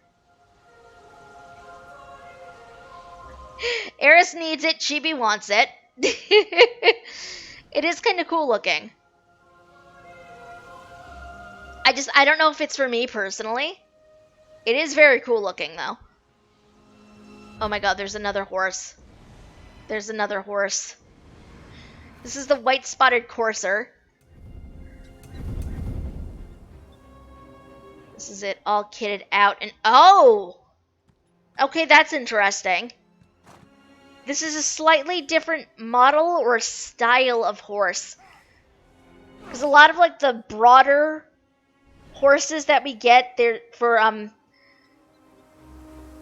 Eris needs it, Chibi wants it. It is kind of cool looking. I don't know if it's for me personally. It is very cool looking though. Oh my god, there's another horse. There's another horse. This is the white-spotted courser. This is it all kitted out and oh! Okay, that's interesting. This is a slightly different model or style of horse. Because a lot of like the broader horses that we get, they're for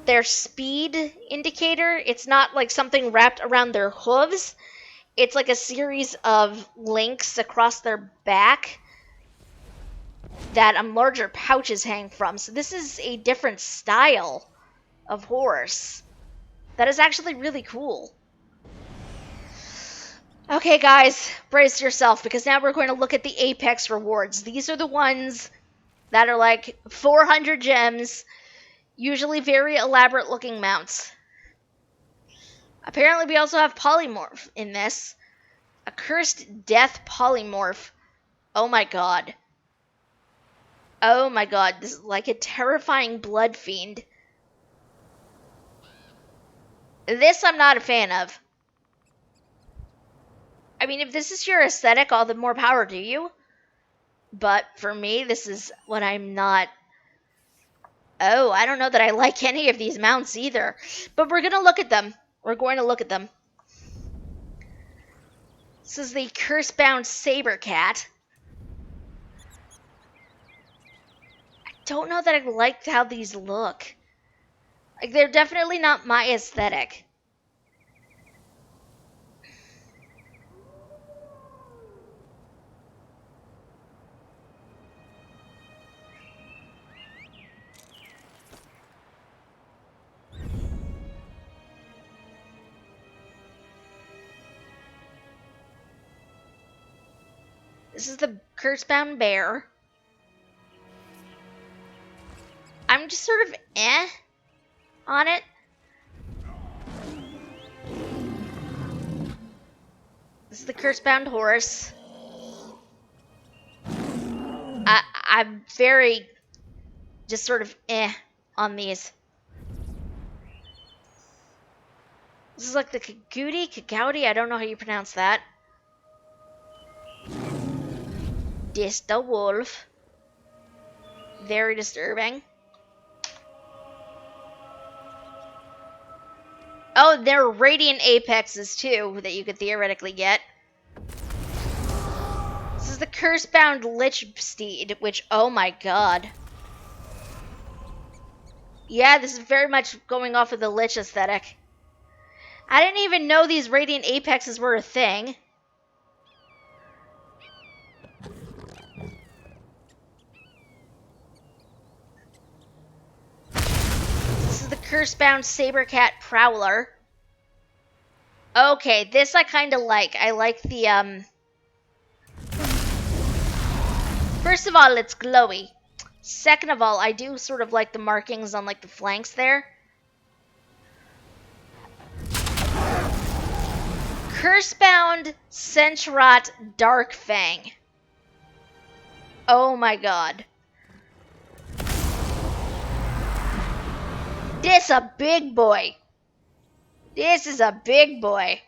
their speed indicator, it's not like something wrapped around their hooves. It's like a series of links across their back that larger pouches hang from. So this is a different style of horse. That is actually really cool. Okay, guys, brace yourself because now we're going to look at the Apex rewards. These are the ones that are like 400 gems, usually very elaborate looking mounts. Apparently, we also have polymorph in this. A cursed death polymorph. Oh my god. Oh my god, this is like a terrifying blood fiend. This I'm not a fan of. I mean, if this is your aesthetic, all the more power to you. But for me, this is what I'm not. Oh, I don't know that I like any of these mounts either. But we're going to look at them. We're going to look at them. This is the Curse-bound Saber Cat. I don't know that I like how these look. Like, they're definitely not my aesthetic. This is the Curse-bound Bear. I'm just sort of on it. This is the Curse-bound Horse. I'm very just sort of on these. This is like the Kagouti, I don't know how you pronounce that. This the wolf. Very disturbing. Oh, there are radiant apexes too that you could theoretically get. This is the curse-bound lich steed, which, oh my god. Yeah, this is very much going off of the lich aesthetic. I didn't even know these radiant apexes were a thing. This is the curse-bound saber-cat prowler. Okay, this I kind of like. I like the, First of all, it's glowy. Second of all, I do sort of like the markings on, like, the flanks there. Curse-bound Sentrat Dark Fang. Oh my god. This a big boy. This is a big boy.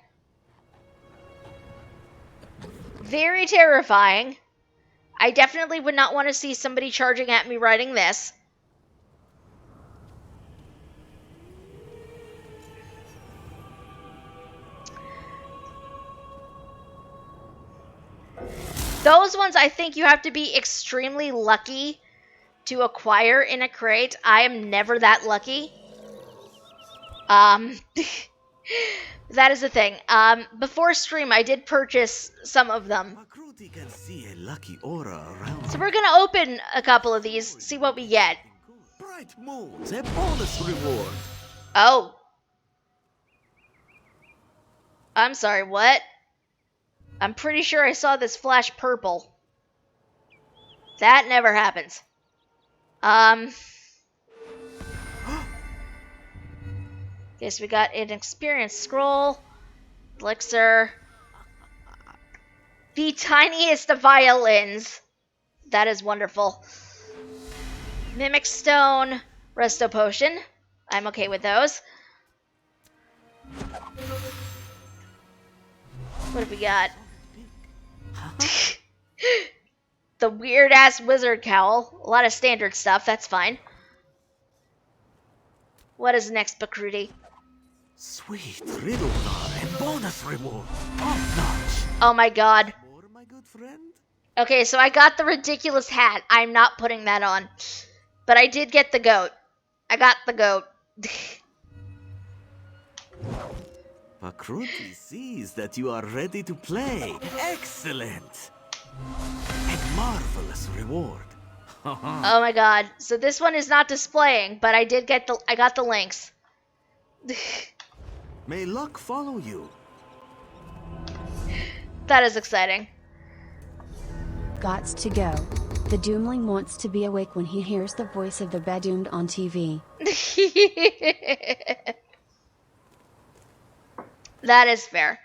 Very terrifying. I definitely would not want to see somebody charging at me riding this. Those ones I think you have to be extremely lucky to acquire in a crate. I am never that lucky. That is the thing. Before stream, I did purchase some of them. Can see a lucky aura around. So we're gonna open a couple of these, see what we get. Bright moons, a bonus reward. Oh. I'm sorry, what? I'm pretty sure I saw this flash purple. That never happens. Guess we got an experience scroll, elixir, the tiniest of violins. That is wonderful. Mimic stone, resto potion. I'm okay with those. What have we got? The weird ass wizard cowl. A lot of standard stuff, that's fine. What is next, Bakruti? Sweet riddle and bonus reward. Top notch. Oh my god. More, my good friend. Okay, so I got the ridiculous hat. I'm not putting that on. But I did get the goat. I got the goat. Pakruti sees that you are ready to play. Excellent. A marvelous reward. Oh my god. So this one is not displaying, but I got the links. May luck follow you. That is exciting. Gots to go. The Doomling wants to be awake when he hears the voice of the Badoomed on TV. That is fair.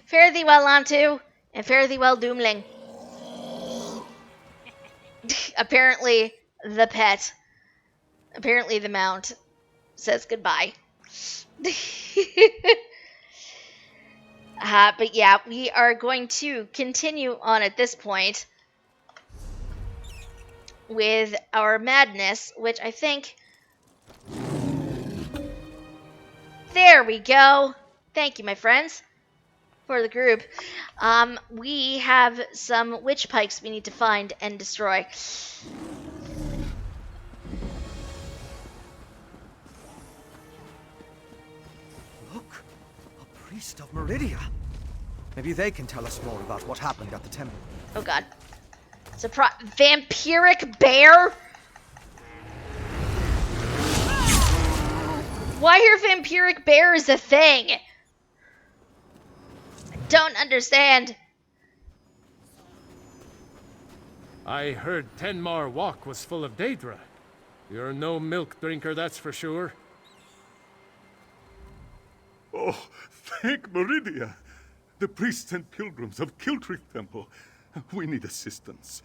Fare thee well, Lantu, and fare thee well, Doomling. Apparently, the pet, apparently the mount, says goodbye. But yeah, we are going to continue on at this point with our madness, which I think... There we go. Thank you, my friends, for the group. We have some witch pikes we need to find and destroy. Look, a priest of Meridia. Maybe they can tell us more about what happened at the temple. Oh god. Surprise. Vampiric bear? Why are vampiric bears a thing? I don't understand. I heard Tenmar Walk was full of Daedra. You're no milk drinker, that's for sure. Oh, thank Meridia. The priests and pilgrims of Kiltrith Temple. We need assistance.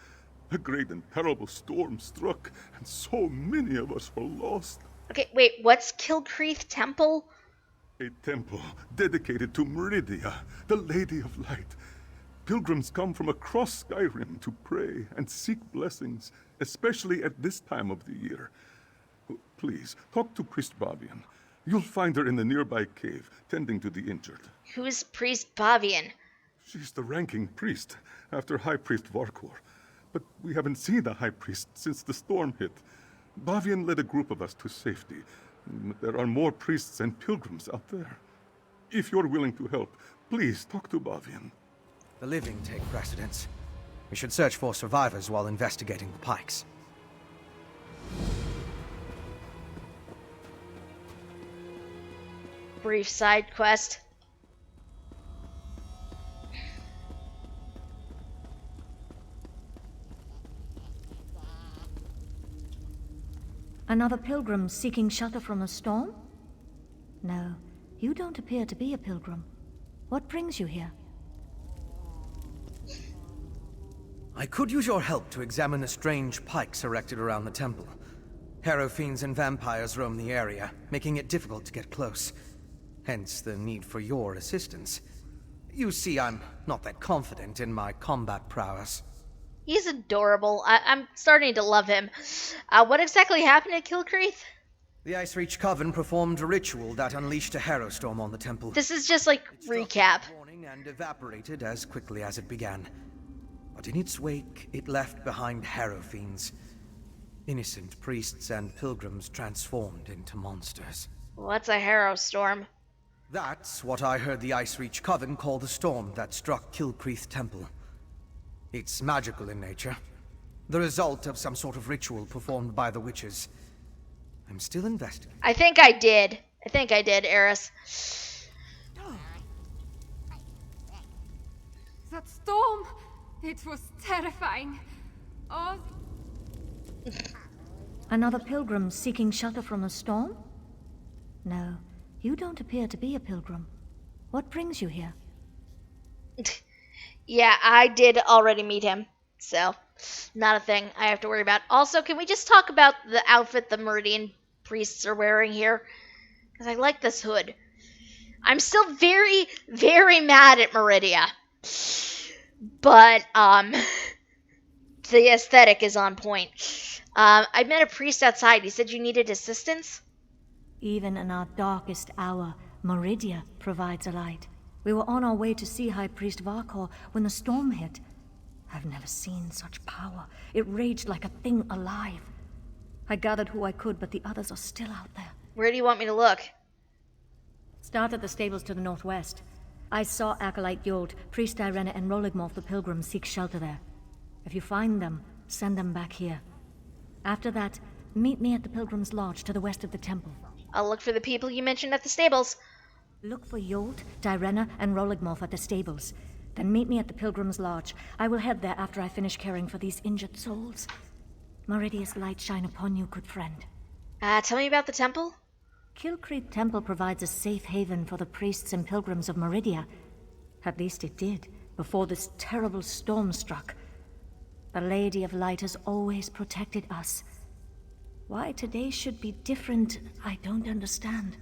A great and terrible storm struck, and so many of us were lost. Okay, wait, what's Kilcreath Temple? A temple dedicated to Meridia, the Lady of Light. Pilgrims come from across Skyrim to pray and seek blessings, especially at this time of the year. Please, talk to Priest Bavian. You'll find her in the nearby cave, tending to the injured. Who's Priest Bavian? She's the ranking priest, after High Priest Varkor. But we haven't seen the High Priest since the storm hit. Bavian led a group of us to safety. There are more priests and pilgrims out there. If you're willing to help, please talk to Bavian. The living take precedence. We should search for survivors while investigating the pikes. Brief side quest. Another pilgrim seeking shelter from a storm? No, you don't appear to be a pilgrim. What brings you here? I could use your help to examine the strange pikes erected around the temple. Harrow fiends and vampires roam the area, making it difficult to get close. Hence the need for your assistance. You see, I'm not that confident in my combat prowess. He's adorable. I'm starting to love him. What exactly happened at Kilcreath? The Icereach Coven performed a ritual that unleashed a harrow storm on the temple. This is just like It struck recap. in the morning and evaporated as quickly as it began. But in its wake, it left behind harrow fiends. Innocent priests and pilgrims transformed into monsters. What's a harrow storm? That's what I heard the Icereach Coven call the storm that struck Kilcreath Temple. It's magical in nature. The result of some sort of ritual performed by the witches. I'm still investigating. I think I did, Eris. That storm! It was terrifying. Oh, Another pilgrim seeking shelter from a storm? No, you don't appear to be a pilgrim. What brings you here? Yeah, I did already meet him, so not a thing I have to worry about. Also, can we just talk about the outfit the Meridian priests are wearing here? Because I like this hood. I'm still very, very mad at Meridia. But, the aesthetic is on point. I met a priest outside. He said you needed assistance? Even in our darkest hour, Meridia provides a light. We were on our way to see High Priest Varkor when the storm hit. I've never seen such power. It raged like a thing alive. I gathered who I could, but the others are still out there. Where do you want me to look? Start at the stables to the northwest. I saw Acolyte Yolt, Priest Irena, and Roligmorth the Pilgrim seek shelter there. If you find them, send them back here. After that, meet me at the Pilgrim's Lodge to the west of the temple. I'll look for the people you mentioned at the stables. Look for Yolt, Direna, and Roligmorth at the stables. Then meet me at the Pilgrim's Lodge. I will head there after I finish caring for these injured souls. Meridia's light shine upon you, good friend. Tell me about the temple? Kilcreed Temple provides a safe haven for the priests and pilgrims of Meridia. At least it did, before this terrible storm struck. The Lady of Light has always protected us. Why today should be different, I don't understand.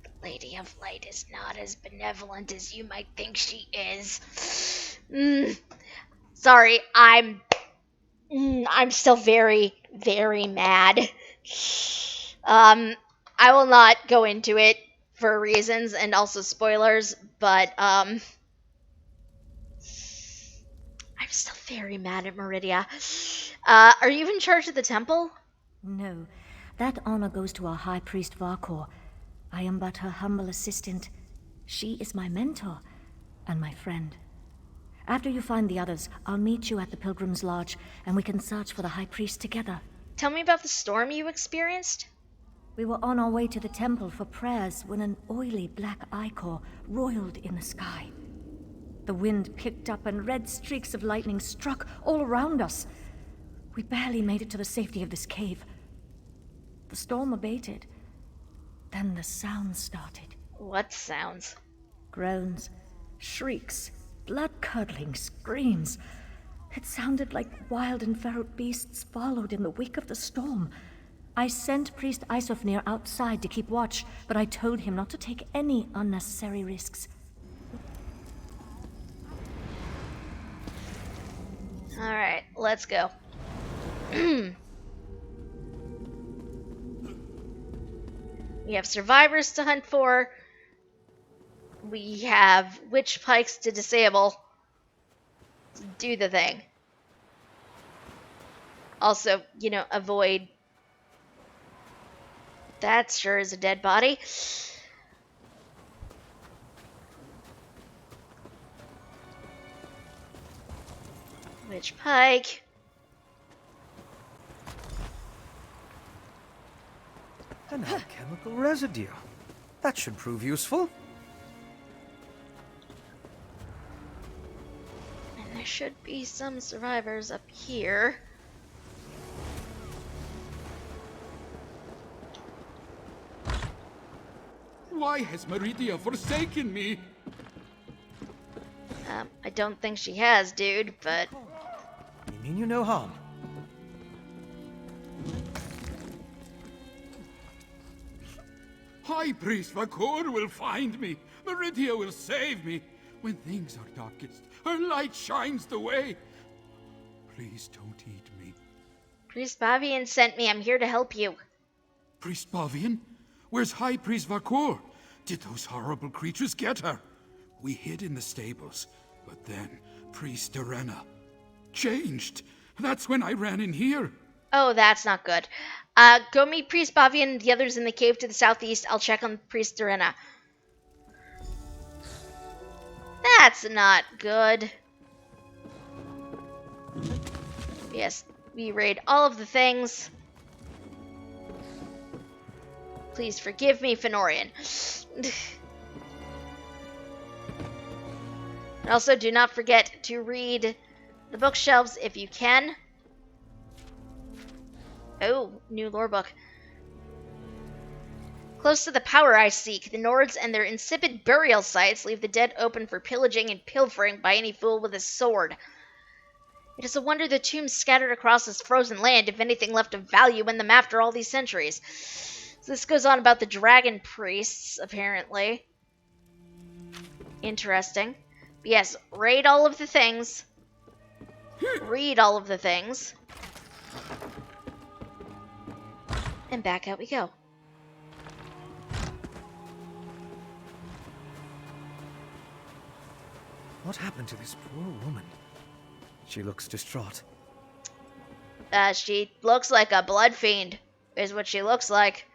The Lady of Light is not as benevolent as you might think she is. Sorry, I'm still very, very mad. I will not go into it for reasons and also spoilers, but I'm still very mad at Meridia. Are you in charge of the temple? No, that honor goes to our High Priest Varkor. I am but her humble assistant. She is my mentor and my friend. After you find the others, I'll meet you at the Pilgrim's Lodge, and we can search for the High Priest together. Tell me about the storm you experienced. We were on our way to the temple for prayers when an oily black ichor roiled in the sky. The wind picked up and red streaks of lightning struck all around us. We barely made it to the safety of this cave. The storm abated. Then the sounds started. What sounds? Groans, shrieks, blood-curdling screams. It sounded like wild and feral beasts followed in the wake of the storm. I sent Priest Isofnir outside to keep watch, but I told him not to take any unnecessary risks. Alright, let's go. We have survivors to hunt for. We have witch pikes to disable. Do the thing. Also, avoid. That sure is a dead body. Witch pike. An alchemical residue. That should prove useful. And there should be some survivors up here. Why has Meridia forsaken me? I don't think she has, dude, but... You mean you no harm? High Priest Vakor will find me. Meridia will save me. When things are darkest, her light shines the way. Please don't eat me. Priest Bavian sent me. I'm here to help you. Priest Bavian? Where's High Priest Vakor? Did those horrible creatures get her? We hid in the stables, but then Priest Arena changed. That's when I ran in here. Oh, that's not good. Go meet Priest Bavian and the others in the cave to the southeast. I'll check on Priest Arena. That's not good. Yes, we raid all of the things. Please forgive me, Fenorian. And also, do not forget to read the bookshelves if you can. Oh, new lore book. Close to the power I seek, the Nords and their insipid burial sites leave the dead open for pillaging and pilfering by any fool with a sword. It is a wonder the tombs scattered across this frozen land, if anything left of value in them after all these centuries. So this goes on about the dragon priests, apparently. Interesting. But yes, raid all of the things. Read all of the things. And back out we go. What happened to this poor woman? She looks distraught. She looks like a blood fiend, is what she looks like.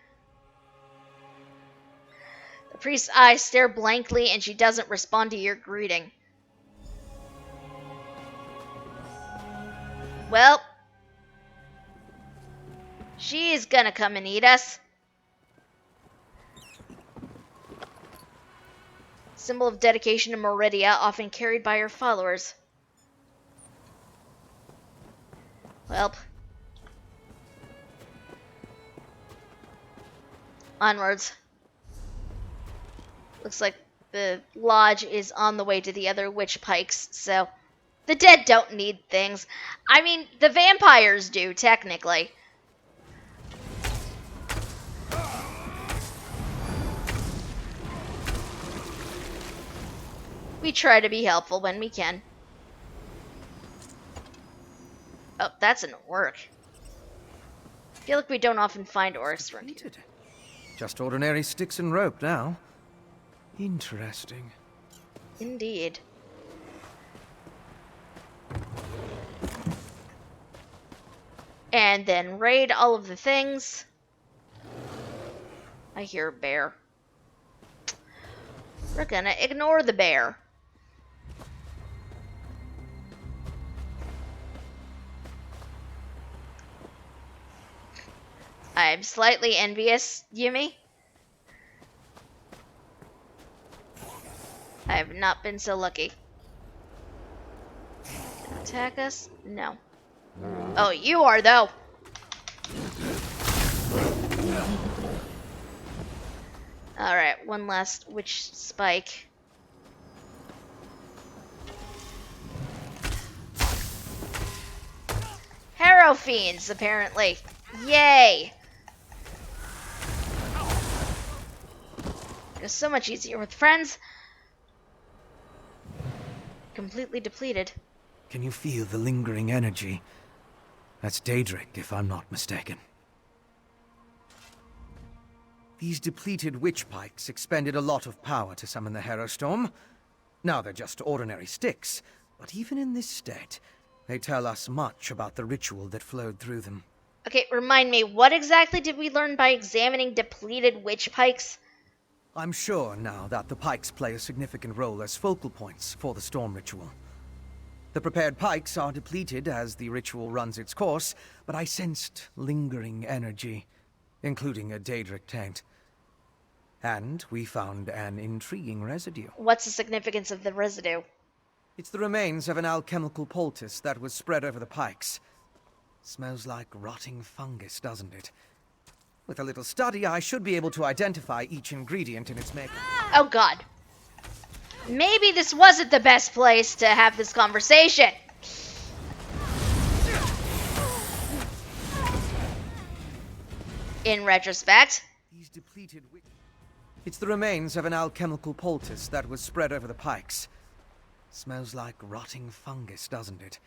The priest's eyes stare blankly, and she doesn't respond to your greeting. Well, she is gonna come and eat us. symbol of dedication to Meridia, often carried by her followers. Well, onwards. Looks like the lodge is on the way to the other witch pikes, so the dead don't need things. I mean, the vampires do, technically. We try to be helpful when we can. Oh, that's an orc. I feel like we don't often find orcs around here. Just ordinary sticks and rope now. Interesting. Indeed. And then raid all of the things. I hear a bear. We're gonna ignore the bear. I'm slightly envious, Yumi. I have not been so lucky. Can it attack us? No. Oh, you are, though. Alright, one last witch spike. Harrow fiends, apparently. Yay! It was so much easier with friends. Completely depleted. Can you feel the lingering energy? That's Daedric, if I'm not mistaken. These depleted witch pikes expended a lot of power to summon the Harrow Storm. Now they're just ordinary sticks, but even in this state, they tell us much about the ritual that flowed through them. Okay, remind me, what exactly did we learn by examining depleted witch pikes? I'm sure now that the pikes play a significant role as focal points for the storm ritual. The prepared pikes are depleted as the ritual runs its course, but I sensed lingering energy, including a Daedric taint. And we found an intriguing residue. What's the significance of the residue? It's the remains of an alchemical poultice that was spread over the pikes. Smells like rotting fungus, doesn't it? With a little study, I should be able to identify each ingredient in its makeup. Oh god. Maybe this wasn't the best place to have this conversation. In retrospect. These depleted... It's the remains of an alchemical poultice that was spread over the pikes. Smells like rotting fungus, doesn't it?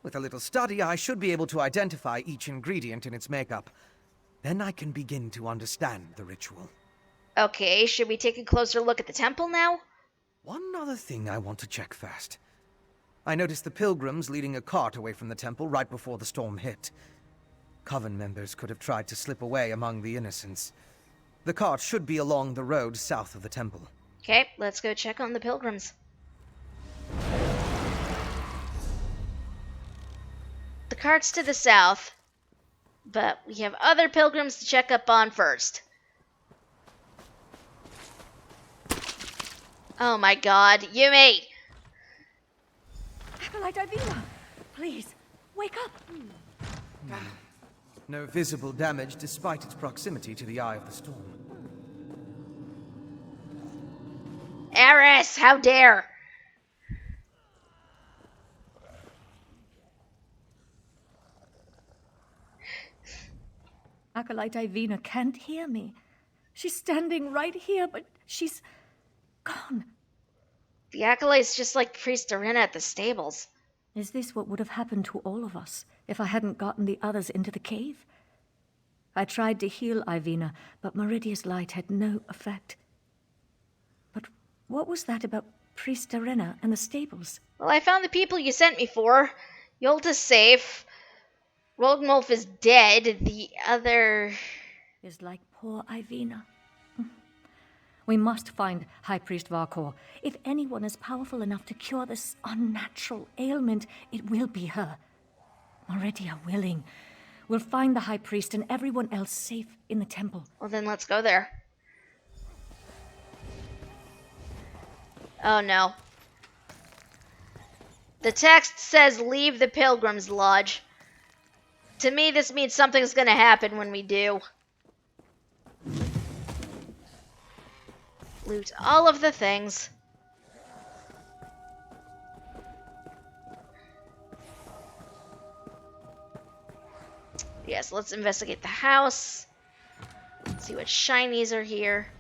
With a little study, I should be able to identify each ingredient in its makeup. Then I can begin to understand the ritual. Okay, should we take a closer look at the temple now? One other thing I want to check first. I noticed the pilgrims leading a cart away from the temple right before the storm hit. Coven members could have tried to slip away among the innocents. The cart should be along the road south of the temple. Okay, let's go check on the pilgrims. The cart's to the south, but we have other pilgrims to check up on first. Oh my god, Yumi! Acolyte Ivina, please, wake up. No visible damage despite its proximity to the eye of the storm. Eris, how dare! Acolyte Ivina can't hear me. She's standing right here, but she's gone. The Acolyte's just like Priest Arena at the stables. Is this what would have happened to all of us if I hadn't gotten the others into the cave? I tried to heal Ivina, but Meridia's light had no effect. But what was that about Priest Arena and the stables? Well, I found the people you sent me for. Yolta's safe. Rognwolf is dead. The other... is like poor Ivina. We must find High Priest Varkor. If anyone is powerful enough to cure this unnatural ailment, it will be her. Meridia willing. We'll find the High Priest and everyone else safe in the temple. Well, then let's go there. Oh no. The text says leave the Pilgrim's Lodge. To me, this means something's gonna happen when we do. Loot all of the things. Yes, let's investigate the house. See what shinies are here.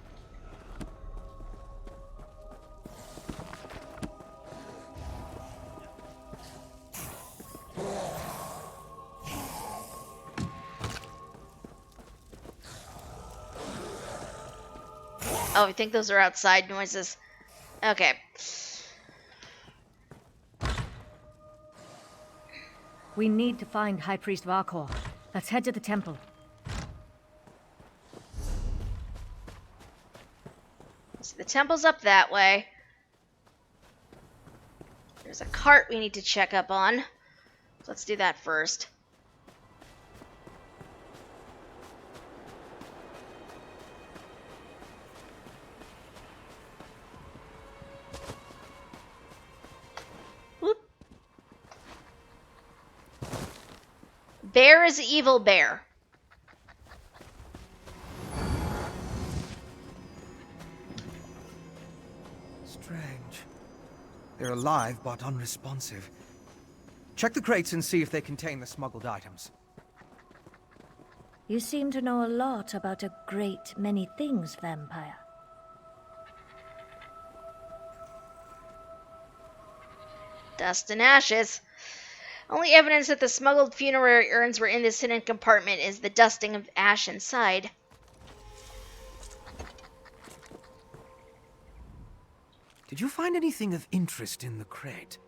Oh, I think those are outside noises. Okay. We need to find High Priest Varkor. Let's head to the temple. So the temple's up that way. There's a cart we need to check up on. So let's do that first. Whoop. Bear is evil bear. Strange. They're alive, but unresponsive. Check the crates and see if they contain the smuggled items. You seem to know a lot about a great many things, vampire. Dust and ashes. Only evidence that the smuggled funerary urns were in this hidden compartment is the dusting of ash inside. Did you find anything of interest in the crate?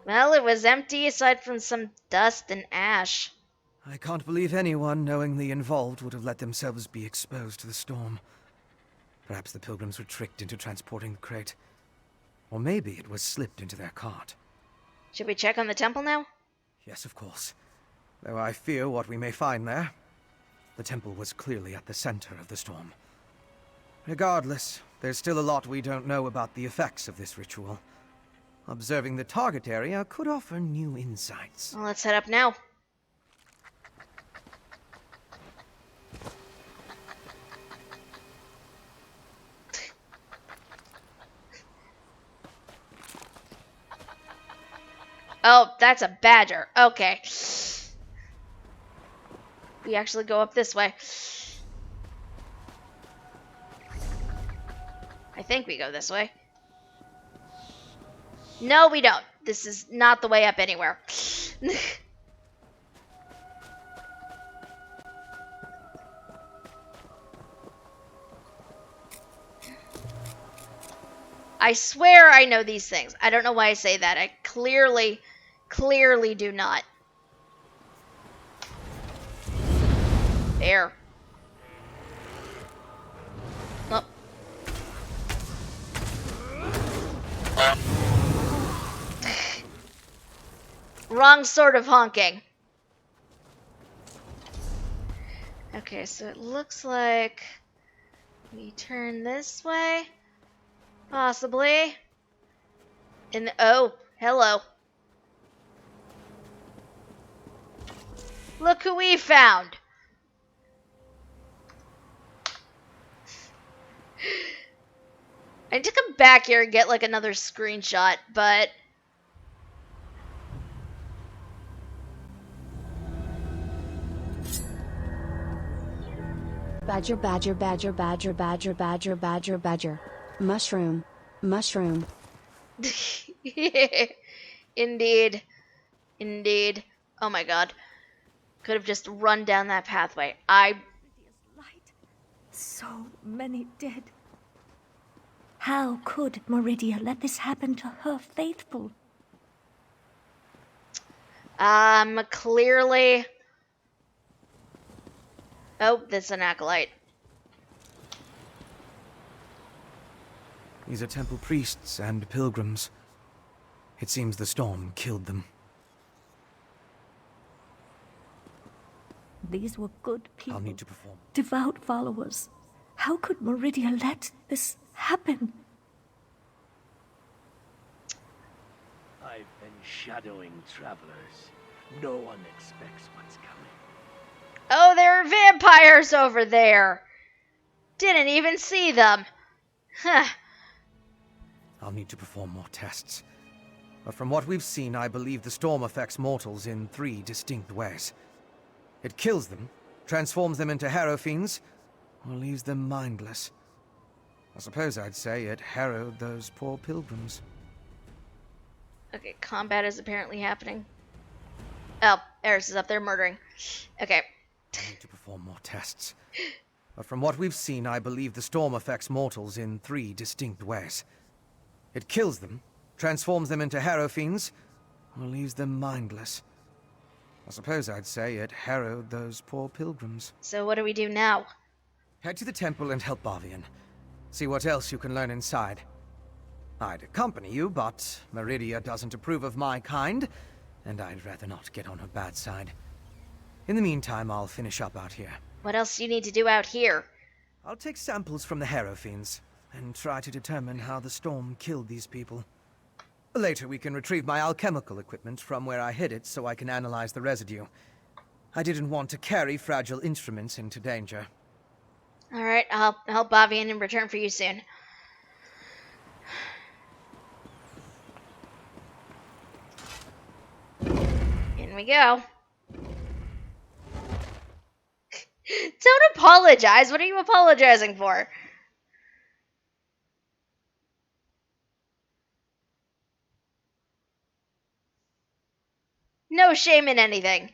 Well, it was empty aside from some dust and ash. I can't believe anyone knowingly involved would have let themselves be exposed to the storm. Perhaps the pilgrims were tricked into transporting the crate. Or maybe it was slipped into their cart. Should we check on the temple now? Yes, of course. Though I fear what we may find there. The temple was clearly at the center of the storm. Regardless, there's still a lot we don't know about the effects of this ritual. Observing the target area could offer new insights. Well, let's head up now. Oh, that's a badger. Okay. We actually go up this way. I think we go this way. No, we don't. This is not the way up anywhere. I swear I know these things. I don't know why I say that. I clearly do not. There. Oh. Wrong sort of honking. Okay, so it looks like we turn this way. Possibly. And oh, hello. Look who we found. I need to come back here and get like another screenshot, but Badger, badger, badger, badger, badger, badger, badger, badger. Mushroom, mushroom. Indeed. Indeed. Oh my god. Could have just run down that pathway. Light. So many dead. How could Meridia let this happen to her faithful? Clearly. Oh, that's an acolyte. These are temple priests and pilgrims. It seems the storm killed them. These were good people. I'll need to perform. Devout followers. How could Meridia let this happen? I've been shadowing travelers. No one expects what's coming. Oh, there are vampires over there. Didn't even see them. Huh. I'll need to perform more tests. But from what we've seen, I believe the storm affects mortals in 3 distinct ways. It kills them, transforms them into harrow fiends, or leaves them mindless. I suppose I'd say it harrowed those poor pilgrims. Okay, combat is apparently happening. Oh, Eris is up there murdering. Okay. I need to perform more tests. But from what we've seen, I believe the storm affects mortals in 3 distinct ways. It kills them, transforms them into harrow fiends, or leaves them mindless. I suppose I'd say it harrowed those poor pilgrims. So what do we do now? Head to the temple and help Bavian. See what else you can learn inside. I'd accompany you, but Meridia doesn't approve of my kind, and I'd rather not get on her bad side. In the meantime, I'll finish up out here. What else do you need to do out here? I'll take samples from the harrow fiends, and try to determine how the storm killed these people. Later, we can retrieve my alchemical equipment from where I hid it so I can analyze the residue. I didn't want to carry fragile instruments into danger. Alright, I'll help Bavian in return for you soon. In we go. Don't apologize. What are you apologizing for? No shame in anything.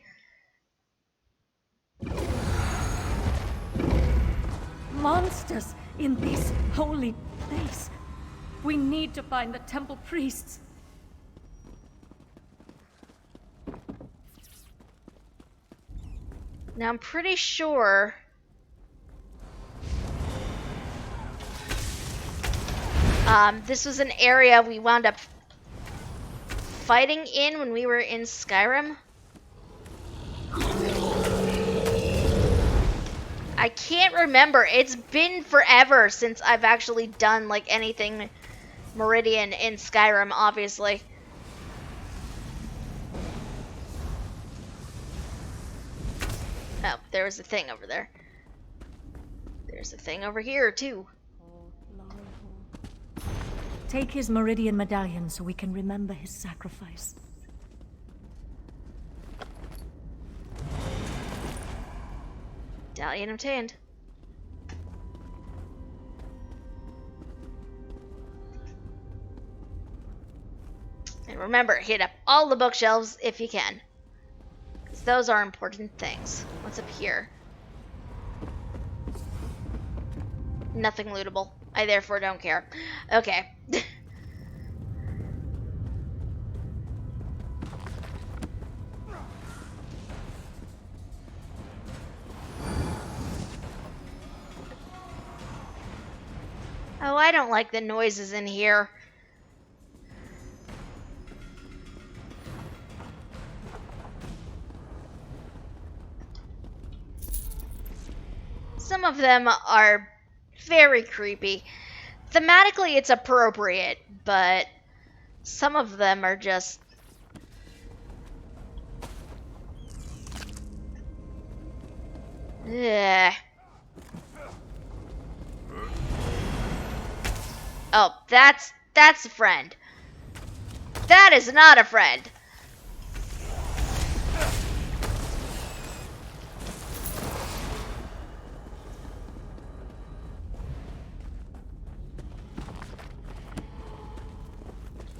Monsters in this holy place. We need to find the temple priests. Now I'm pretty sure this was an area we wound up fighting in when we were in Skyrim. I can't remember. It's been forever since I've actually done like anything Meridian in Skyrim, obviously. Oh, there was a thing over there. There's a thing over here, too. Take his Meridian medallion so we can remember his sacrifice. Medallion obtained. And remember, hit up all the bookshelves if you can. Because those are important things. What's up here? Nothing lootable. I therefore don't care. Okay. Oh, I don't like the noises in here. Some of them are very creepy. Thematically, it's appropriate, but some of them are just... Ugh. Oh, that's a friend. That is not a friend.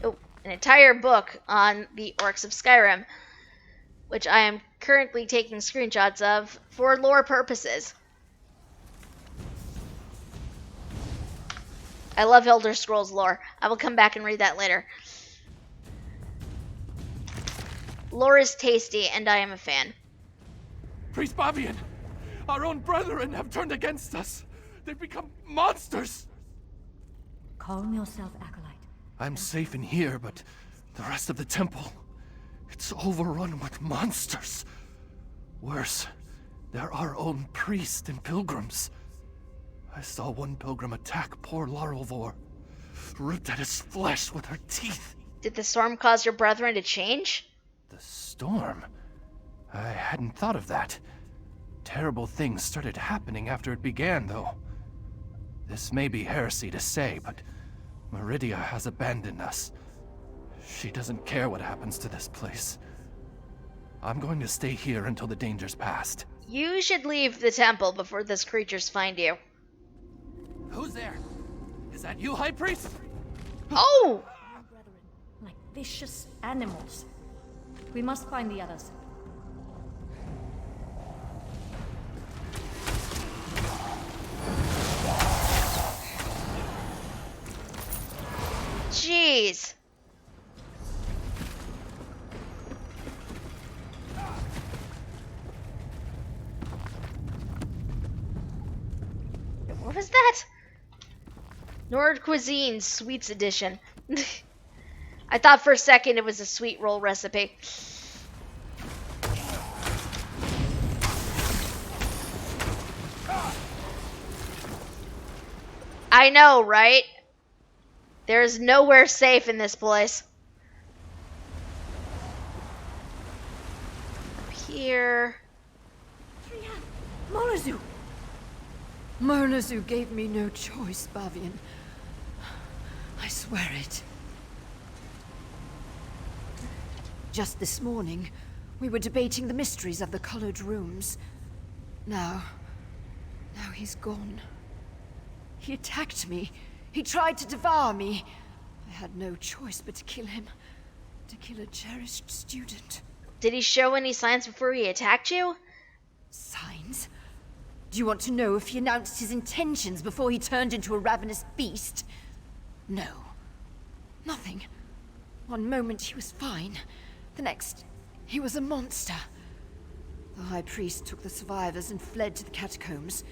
Oh, an entire book on the Orcs of Skyrim, which I am currently taking screenshots of for lore purposes. I love Elder Scrolls lore. I will come back and read that later. Lore is tasty, and I am a fan. Priest Bavian! Our own brethren have turned against us! They've become monsters! Calm yourself, Acolyte. I'm safe in here, but the rest of the temple... it's overrun with monsters. Worse, they're our own priests and pilgrims. I saw one pilgrim attack poor Larolvor, ripped at his flesh with her teeth. Did the storm cause your brethren to change? The storm? I hadn't thought of that. Terrible things started happening after it began, though. This may be heresy to say, but Meridia has abandoned us. She doesn't care what happens to this place. I'm going to stay here until the danger's past. You should leave the temple before those creatures find you. Who's there? Is that you, High Priest? Oh! Our brethren, like vicious animals. We must find the others. Jeez. What was that? Nord Cuisine Sweets Edition. I thought for a second it was a sweet roll recipe. I know, right? There's nowhere safe in this place. Up here. Molazu! Molazu gave me no choice, Bavian. I swear it. Just this morning, we were debating the mysteries of the colored rooms. Now he's gone. He attacked me. He tried to devour me. I had no choice but to kill him. To kill a cherished student. Did he show any signs before he attacked you? Signs? Do you want to know if he announced his intentions before he turned into a ravenous beast? No. Nothing. One moment he was fine. The next, he was a monster. The High Priest took the survivors and fled to the catacombs.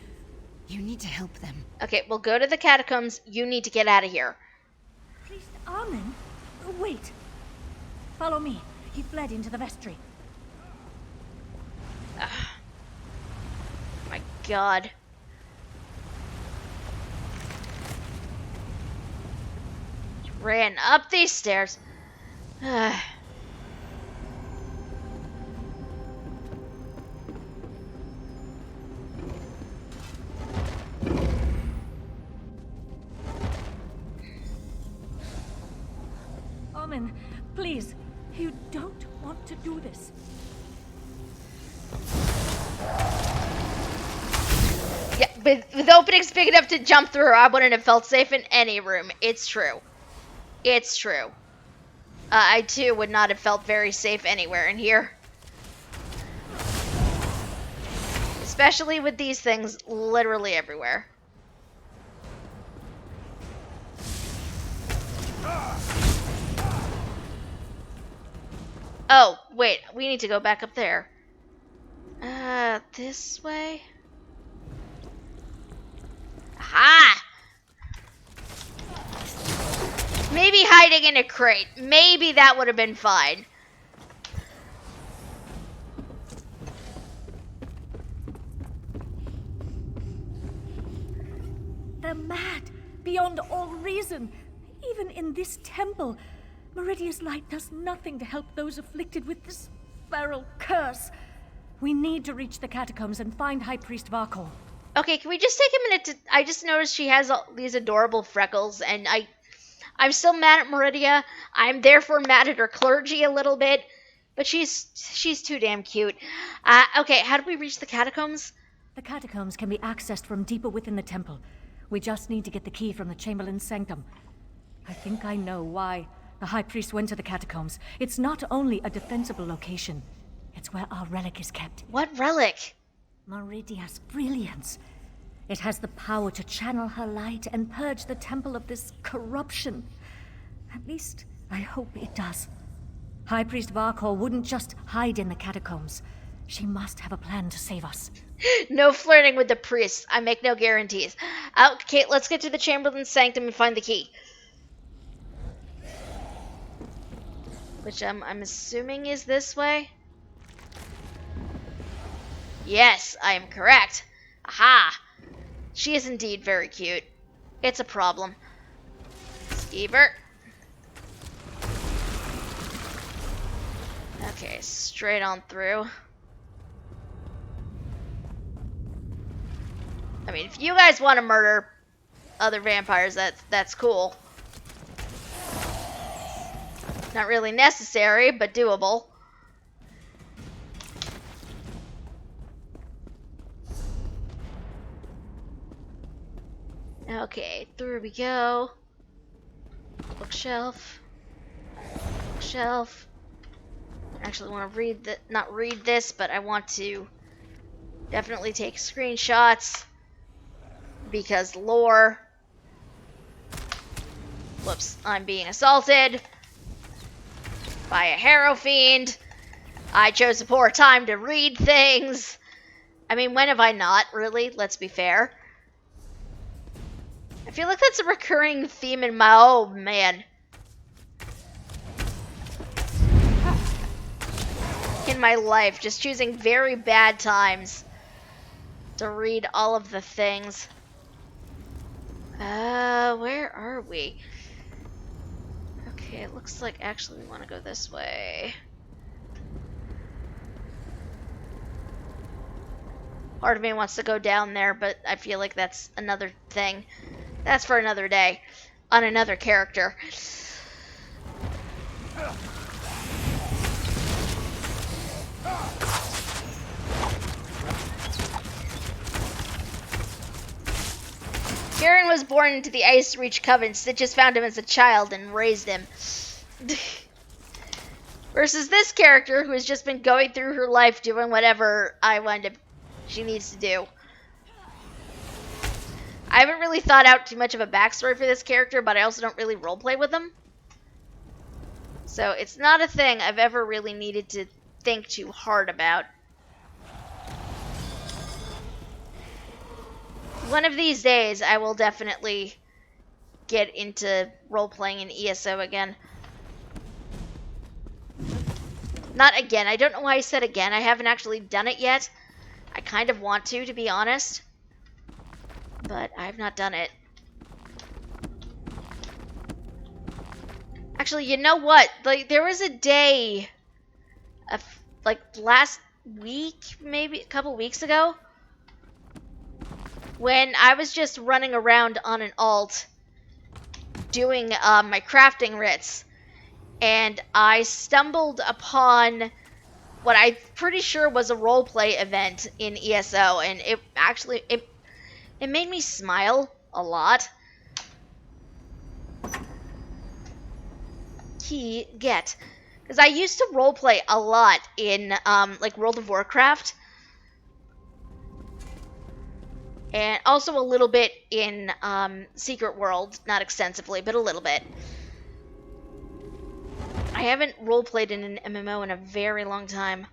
You need to help them. Okay, we'll go to the catacombs. You need to get out of here. Priest Armin? Wait. Follow me. He fled into the vestry. My God. Ran up these stairs. Armin, please. You don't want to do this. Yeah, but the opening's big enough to jump through. I wouldn't have felt safe in any room. It's true. It's true. I too would not have felt very safe anywhere in here. Especially with these things literally everywhere. Oh, wait. We need to go back up there. This way? Aha! Maybe hiding in a crate. Maybe that would have been fine. They're mad, beyond all reason. Even in this temple, Meridia's light does nothing to help those afflicted with this feral curse. We need to reach the catacombs and find High Priest Varkol. Okay, can we just take a minute to... I just noticed she has all these adorable freckles, and I'm still mad at Meridia. I'm therefore mad at her clergy a little bit, but she's too damn cute. Okay, how do we reach the catacombs? The catacombs can be accessed from deeper within the temple. We just need to get the key from the Chamberlain's sanctum. I think I know why the High Priest went to the catacombs. It's not only a defensible location, it's where our relic is kept. What relic? Meridia's brilliance. It has the power to channel her light and purge the temple of this corruption. At least, I hope it does. High Priest Varkol wouldn't just hide in the catacombs. She must have a plan to save us. No flirting with the priests. I make no guarantees. Okay, let's get to the Chamberlain's sanctum and find the key. Which I'm assuming is this way. Yes, I am correct. Aha! She is indeed very cute. It's a problem. Skeever. Okay, straight on through. I mean, if you guys want to murder other vampires, that's cool. Not really necessary, but doable. Okay, through we go. Bookshelf. Bookshelf. I actually want to not read this, but I want to definitely take screenshots because lore. Whoops, I'm being assaulted by a Harrow Fiend. I chose a poor time to read things. I mean, when have I not, really? Let's be fair. I feel like that's a recurring theme in my... Oh, man. In my life, just choosing very bad times to read all of the things. Where are we? Okay, it looks like actually we want to go this way. Part of me wants to go down there, but I feel like that's another thing. That's for another day. On another character. Garen was born into the Ice Reach Coven. Stitches found him as a child and raised him. Versus this character who has just been going through her life doing whatever she needs to do. I haven't really thought out too much of a backstory for this character, but I also don't really roleplay with them. So it's not a thing I've ever really needed to think too hard about. One of these days, I will definitely get into role-playing in ESO again. Not again. I don't know why I said again. I haven't actually done it yet. I kind of want to be honest. But I have not done it. Actually, you know what? Like, there was a day, like last week, maybe a couple weeks ago, when I was just running around on an alt doing my crafting writs, and I stumbled upon what I'm pretty sure was a roleplay event in ESO, and it actually it made me smile a lot. Key get, because I used to roleplay a lot in like World of Warcraft. And also a little bit in Secret World, not extensively, but a little bit. I haven't roleplayed in an MMO in a very long time.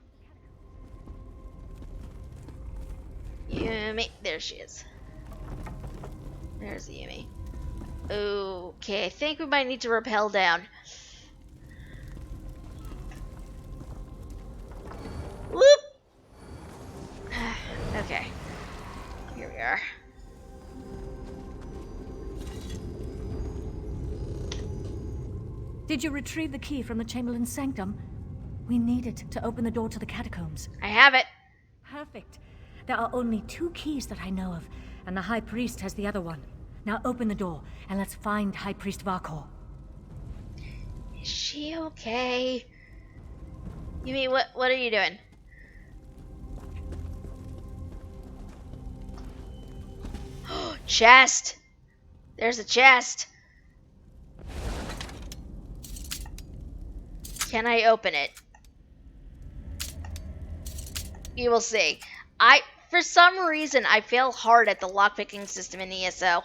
Yumi, there she is. There's Yumi. Okay, I think we might need to rappel down. Whoop! Okay. Here we are. Did you retrieve the key from the Chamberlain's sanctum? We need it to open the door to the catacombs. I have it. Perfect. There are only 2 keys that I know of, and the High Priest has the other one. Now open the door, and let's find High Priest Varkor. Is she okay? You mean, what are you doing? Chest! There's a chest. Can I open it? You will see. For some reason, I fail hard at the lockpicking system in ESO.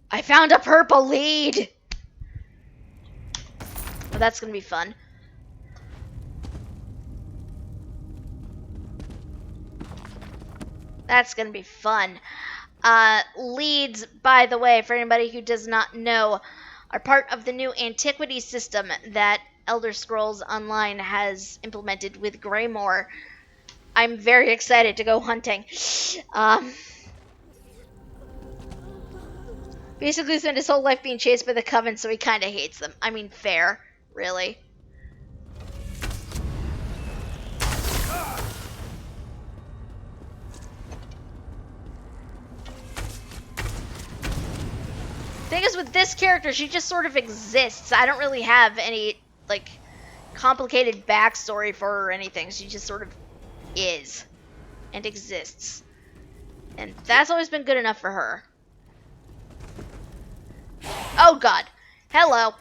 I found a purple lead! Oh, that's gonna be fun. That's gonna be fun. Leads, by the way, for anybody who does not know, are part of the new antiquity system that Elder Scrolls Online has implemented with Greymoor. I'm very excited to go hunting. Basically spent his whole life being chased by the Coven, so he kind of hates them. I mean, fair, Really? Thing is, with this character, she just sort of exists. I don't really have any, like, complicated backstory for her or anything. She just sort of is and exists. And that's always been good enough for her. Oh god. Hello.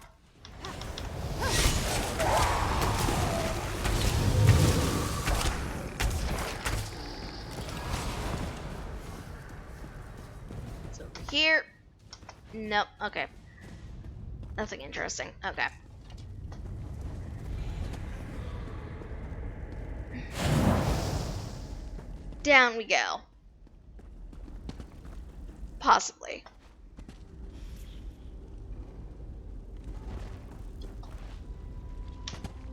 It's over here. Nope. Okay. Nothing interesting. Okay. Down we go. Possibly.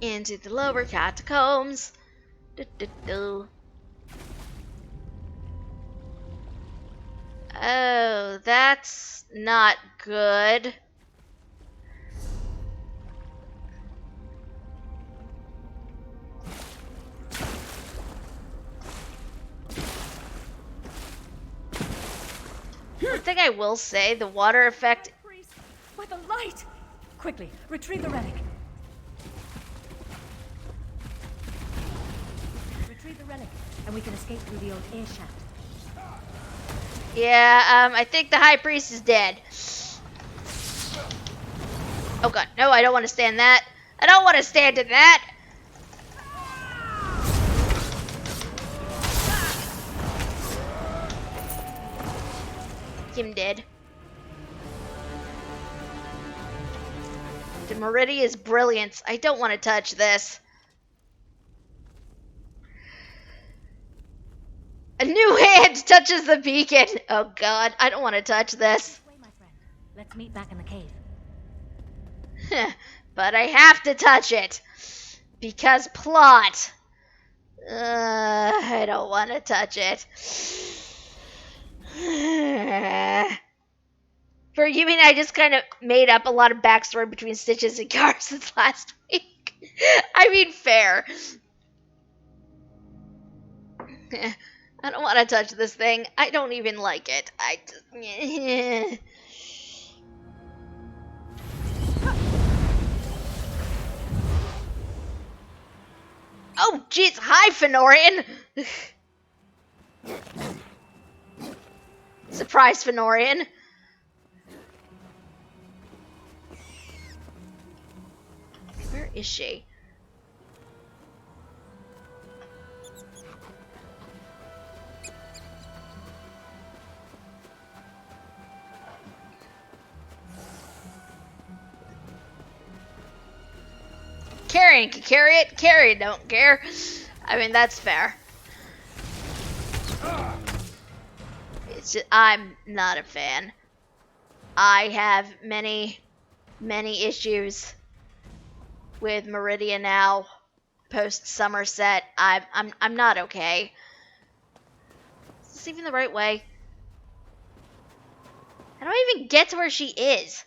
Into the lower catacombs. Oh, that's not good. One thing I will say, the water effect... By the light! Quickly, retrieve the relic. Retrieve the relic, and we can escape through the old air shaft. Yeah, I think the High Priest is dead. Oh god, no, I don't want to stand that. I don't want to stand in that! Him dead. The Meridia's brilliance. I don't want to touch this. A new hand touches the beacon. Oh god, I don't want to touch this. Wait, my friend. Let's meet back in the cave. But I have to touch it. Because plot. I don't want to touch it. For you mean I just kind of made up a lot of backstory between Stitches and Cars since last week? I mean, fair. I don't want to touch this thing. I don't even like it. I just... Oh, jeez. Hi, Fenorian. Surprise, Fenorian. Where is she? Carrion can carry it. Carrion don't care. I mean, that's fair. It's just, I'm not a fan. I have many issues with Meridia now. Post Somerset, I'm not okay. Is this even the right way? How do I even get to where she is?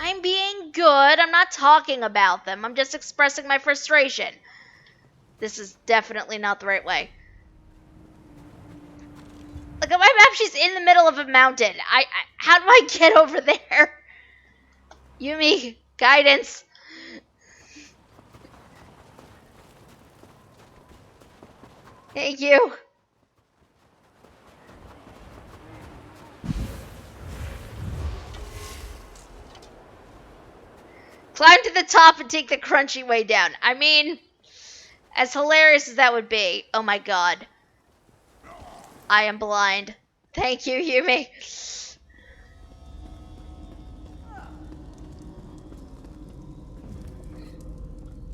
I'm being good. I'm not talking about them. I'm just expressing my frustration. This is definitely not the right way. Look at my map. She's in the middle of a mountain. How do I get over there? Yumi, guidance. Thank you. Climb to the top and take the crunchy way down. I mean, as hilarious as that would be, oh my god. I am blind. Thank you, Yumi.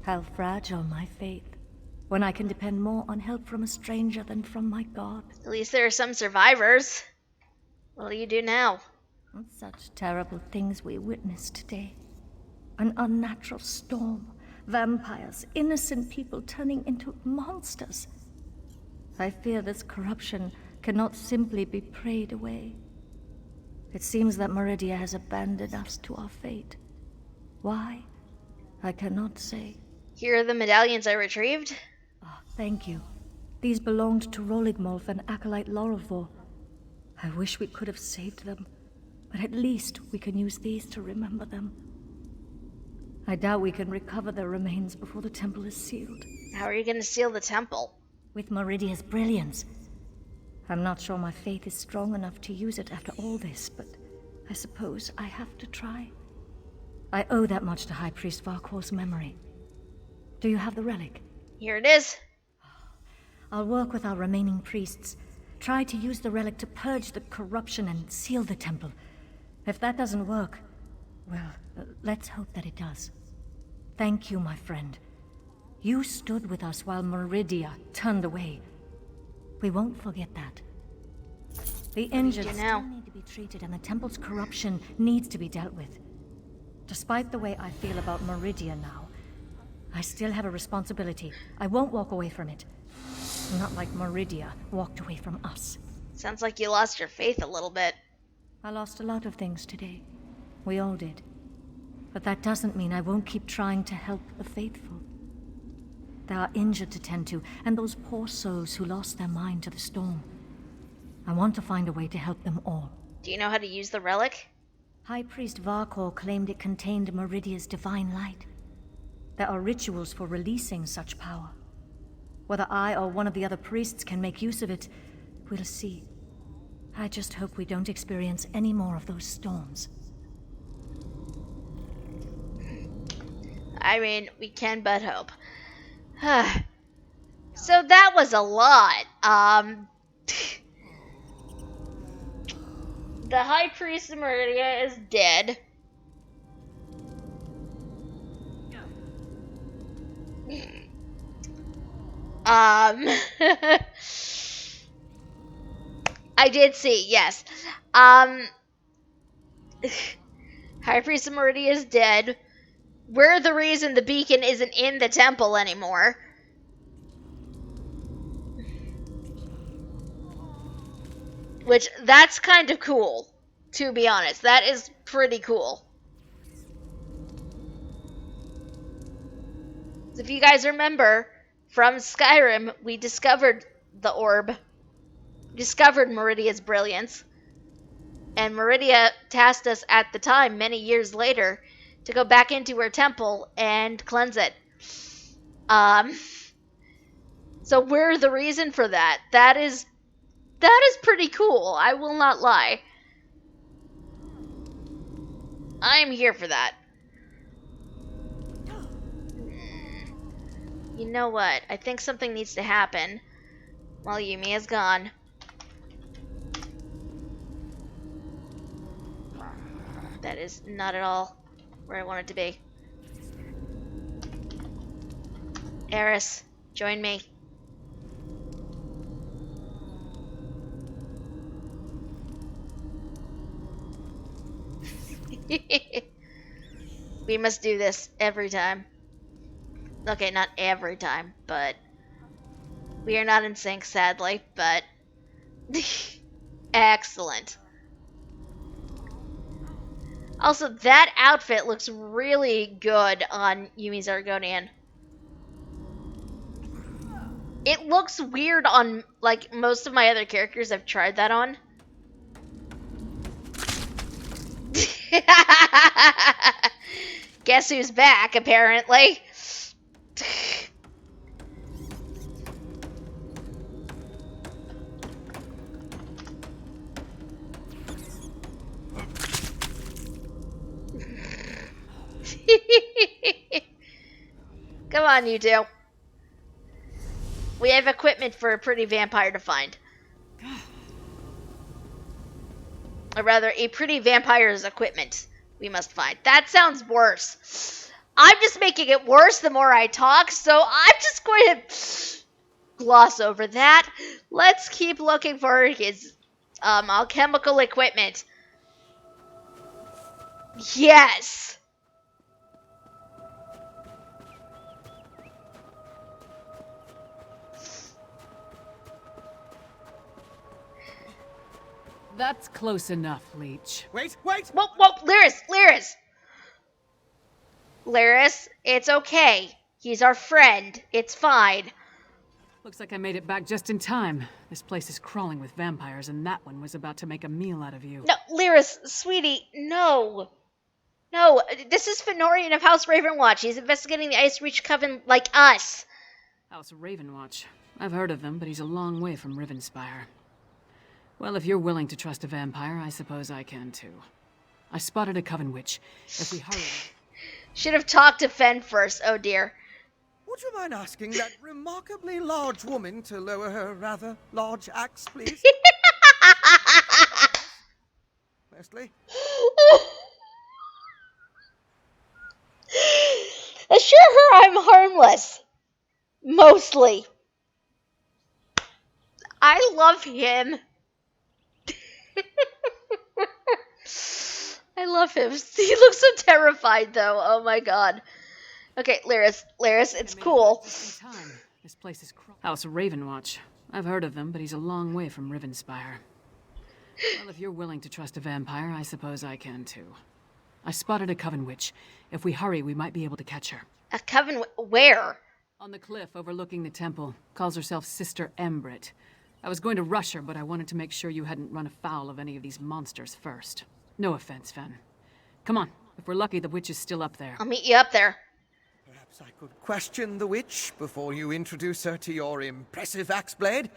How fragile my faith, when I can depend more on help from a stranger than from my God. At least there are some survivors. What do you do now? Such terrible things we witnessed today. An unnatural storm, vampires, innocent people turning into monsters. I fear this corruption cannot simply be prayed away. It seems that Meridia has abandoned us to our fate. Why? I cannot say. Here are the medallions I retrieved. Ah, thank you. These belonged to Roligmolf and Acolyte Lorivor. I wish we could have saved them, but at least we can use these to remember them. I doubt we can recover their remains before the temple is sealed. How are you going to seal the temple? With Meridia's brilliance. I'm not sure my faith is strong enough to use it after all this, but I suppose I have to try. I owe that much to High Priest Varkor's memory. Do you have the relic? Here it is. I'll work with our remaining priests. Try to use the relic to purge the corruption and seal the temple. If that doesn't work, well, let's hope that it does. Thank you, my friend. You stood with us while Meridia turned away. We won't forget that. The injured still need to be treated, and the temple's corruption needs to be dealt with. Despite the way I feel about Meridia now, I still have a responsibility. I won't walk away from it. Not like Meridia walked away from us. Sounds like you lost your faith a little bit. I lost a lot of things today. We all did. But that doesn't mean I won't keep trying to help the faithful. There are injured to tend to, and those poor souls who lost their mind to the storm. I want to find a way to help them all. Do you know how to use the relic? High Priest Varkor claimed it contained Meridia's divine light. There are rituals for releasing such power. Whether I or one of the other priests can make use of it, we'll see. I just hope we don't experience any more of those storms. I mean, we can but hope. So that was a lot. The High Priest of Meridia is dead. I did see, yes. High Priest of Meridia is dead. We're the reason the beacon isn't in the temple anymore. Which, that's kind of cool, to be honest. That is pretty cool. If you guys remember, from Skyrim, we discovered the orb. Discovered Meridia's brilliance. And Meridia tasked us at the time, many years later, to go back into her temple and cleanse it. So we're the reason for that. That is pretty cool, I will not lie. I am here for that. You know what? I think something needs to happen while Yumi is gone. That is not at all where I want it to be. Eris, join me. We must do this every time. Okay, not every time, but we are not in sync, sadly, but excellent. Also, that outfit looks really good on Yumi's Argonian. It looks weird on, like, most of my other characters I've tried that on. Guess who's back, apparently. Come on, you two. We have equipment for a pretty vampire to find. Or rather, a pretty vampire's equipment we must find. That sounds worse. I'm just making it worse the more I talk, so I'm just going to gloss over that. Let's keep looking for his alchemical equipment. Yes! That's close enough, Leech. Wait! Whoa, Lyris, it's okay. He's our friend. It's fine. Looks like I made it back just in time. This place is crawling with vampires, and that one was about to make a meal out of you. No, Lyris, sweetie, no. No, this is Fenorian of House Ravenwatch. He's investigating the Ice Reach Coven like us. House Ravenwatch. I've heard of them, but he's a long way from Rivenspire. Well, if you're willing to trust a vampire, I suppose I can too. I spotted a coven witch. If we hurry... Should have talked to Fen first, oh dear. Would you mind asking that remarkably large woman to lower her rather large axe, please? Mostly. Assure her I'm harmless. Mostly. I love him. I love him. He looks so terrified, though. Oh my god. Okay, Lyris, it's cool. This place is House Ravenwatch. I've heard of them, but he's a long way from Rivenspire. Well, if you're willing to trust a vampire, I suppose I can too. I spotted a coven witch. If we hurry, we might be able to catch her. A coven where? On the cliff overlooking the temple. Calls herself Sister Embrit. I was going to rush her, but I wanted to make sure you hadn't run afoul of any of these monsters first. No offense, Fen. Come on. If we're lucky, the witch is still up there. I'll meet you up there. Perhaps I could question the witch before you introduce her to your impressive axe blade?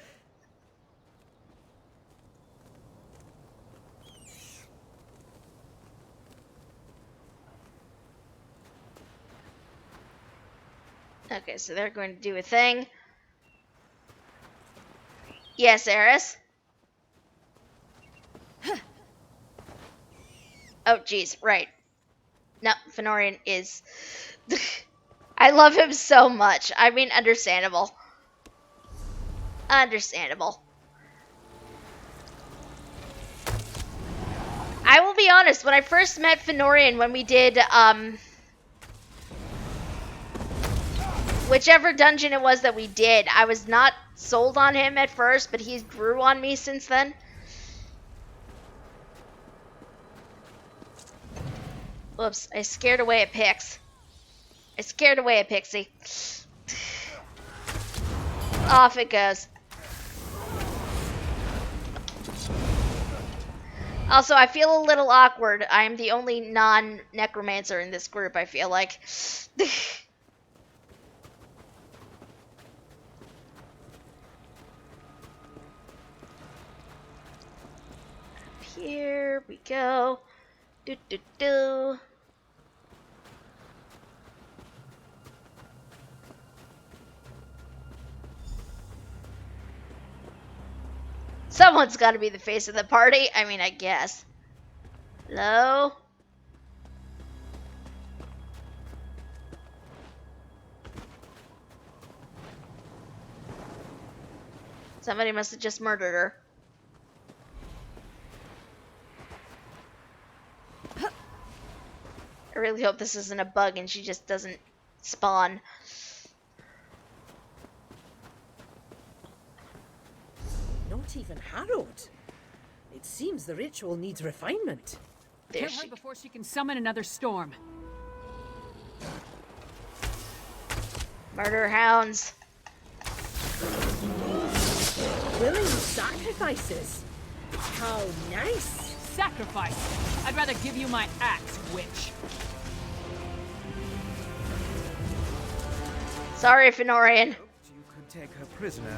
Okay, so they're going to do a thing. Yes, Eris? Oh, jeez, right. No, Fenorian is... I love him so much. I mean, understandable. Understandable. I will be honest, when I first met Fenorian, when we did, whichever dungeon it was that we did, I was not sold on him at first, but he's grew on me since then. Whoops, I scared away a Pix. I scared away a Pixie. Off it goes. Also, I feel a little awkward. I am the only non-necromancer in this group, I feel like. Here we go. Do do do. Someone's got to be the face of the party. I mean, I guess. Hello? Somebody must have just murdered her. I really hope this isn't a bug and she just doesn't spawn. Not even harrowed. It seems the ritual needs refinement. Kill her before she can summon another storm. Murder hounds. Willing sacrifices. How nice. Sacrifice? I'd rather give you my axe, witch. Sorry, Fenorian. You could take her prisoner.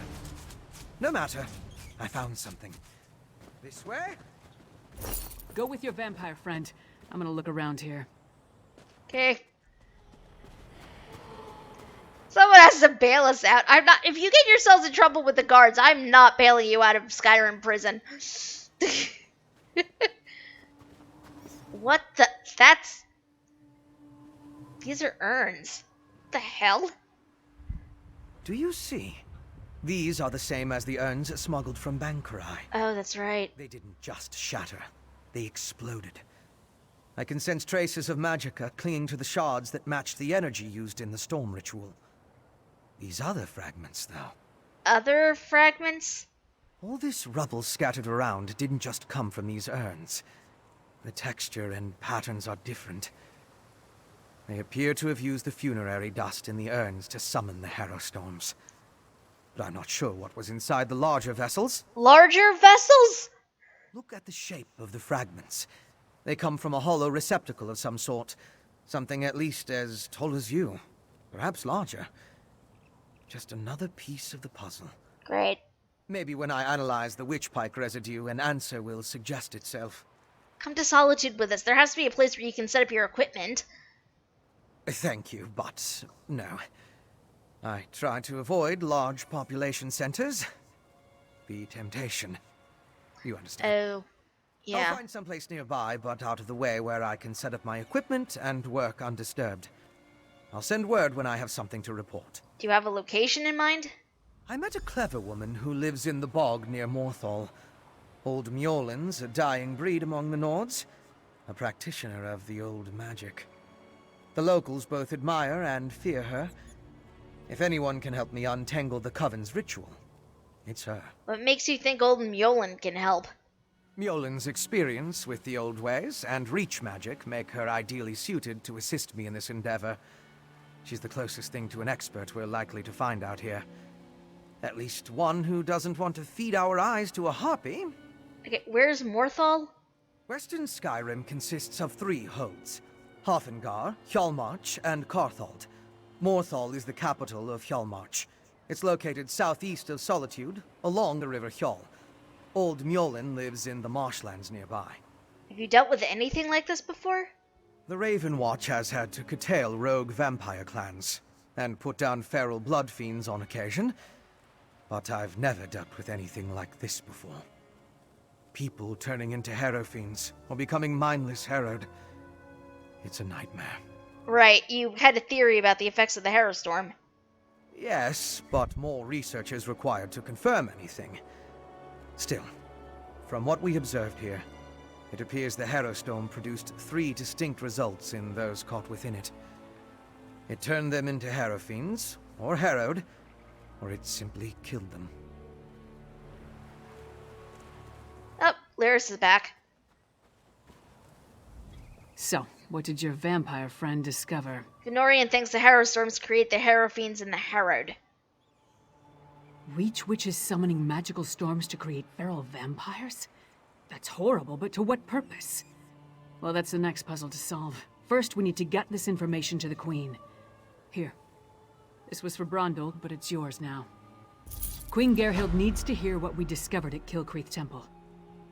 No matter. I found something. This way? Go with your vampire friend. I'm gonna look around here. Okay. Someone has to bail us out. I'm not. If you get yourselves in trouble with the guards, I'm not bailing you out of Skyrim prison. What the? That's. These are urns. What the hell? Do you see? These are the same as the urns smuggled from Bankarai. Oh, that's right. They didn't just shatter. They exploded. I can sense traces of magicka clinging to the shards that match the energy used in the storm ritual. These other fragments, though. Other fragments? All this rubble scattered around didn't just come from these urns. The texture and patterns are different. They appear to have used the funerary dust in the urns to summon the Harrow Storms. But I'm not sure what was inside the larger vessels. Larger vessels? Look at the shape of the fragments. They come from a hollow receptacle of some sort. Something at least as tall as you. Perhaps larger. Just another piece of the puzzle. Great. Maybe when I analyze the witch pike residue, an answer will suggest itself. Come to Solitude with us. There has to be a place where you can set up your equipment. Thank you, but no. I try to avoid large population centers. The temptation. You understand? Oh, yeah. I'll find someplace nearby, but out of the way where I can set up my equipment and work undisturbed. I'll send word when I have something to report. Do you have a location in mind? I met a clever woman who lives in the bog near Morthal. Old Mjolnir's a dying breed among the Nords, a practitioner of the old magic. The locals both admire and fear her. If anyone can help me untangle the Coven's ritual, it's her. What makes you think old Mjolnir can help? Mjolnir's experience with the old ways and reach magic make her ideally suited to assist me in this endeavor. She's the closest thing to an expert we're likely to find out here. At least one who doesn't want to feed our eyes to a harpy. Okay, where's Morthal? Western Skyrim consists of 3 holds: Hafengar, Hjalmarch, and Carthald. Morthal is the capital of Hjalmarch. It's located southeast of Solitude, along the River Hjal. Old Mjolnir lives in the marshlands nearby. Have you dealt with anything like this before? The Raven Watch has had to curtail rogue vampire clans, and put down feral blood fiends on occasion, but I've never dealt with anything like this before. People turning into Harrow fiends, or becoming mindless harrowed. It's a nightmare. Right, you had a theory about the effects of the Harrow Storm. Yes, but more research is required to confirm anything. Still, from what we observed here, it appears the Harrow Storm produced 3 distinct results in those caught within it. It turned them into Harrow fiends, or harrowed, or it simply killed them. Oh, Lyris is back. So, what did your vampire friend discover? Fenorian thinks the Harrow Storms create the Harrow Fiends and the Harrowed. Reach witches summoning magical storms to create feral vampires? That's horrible, but to what purpose? Well, that's the next puzzle to solve. First, we need to get this information to the Queen. Here. This was for Brondol, but it's yours now. Queen Gerhild needs to hear what we discovered at Kilcreath Temple.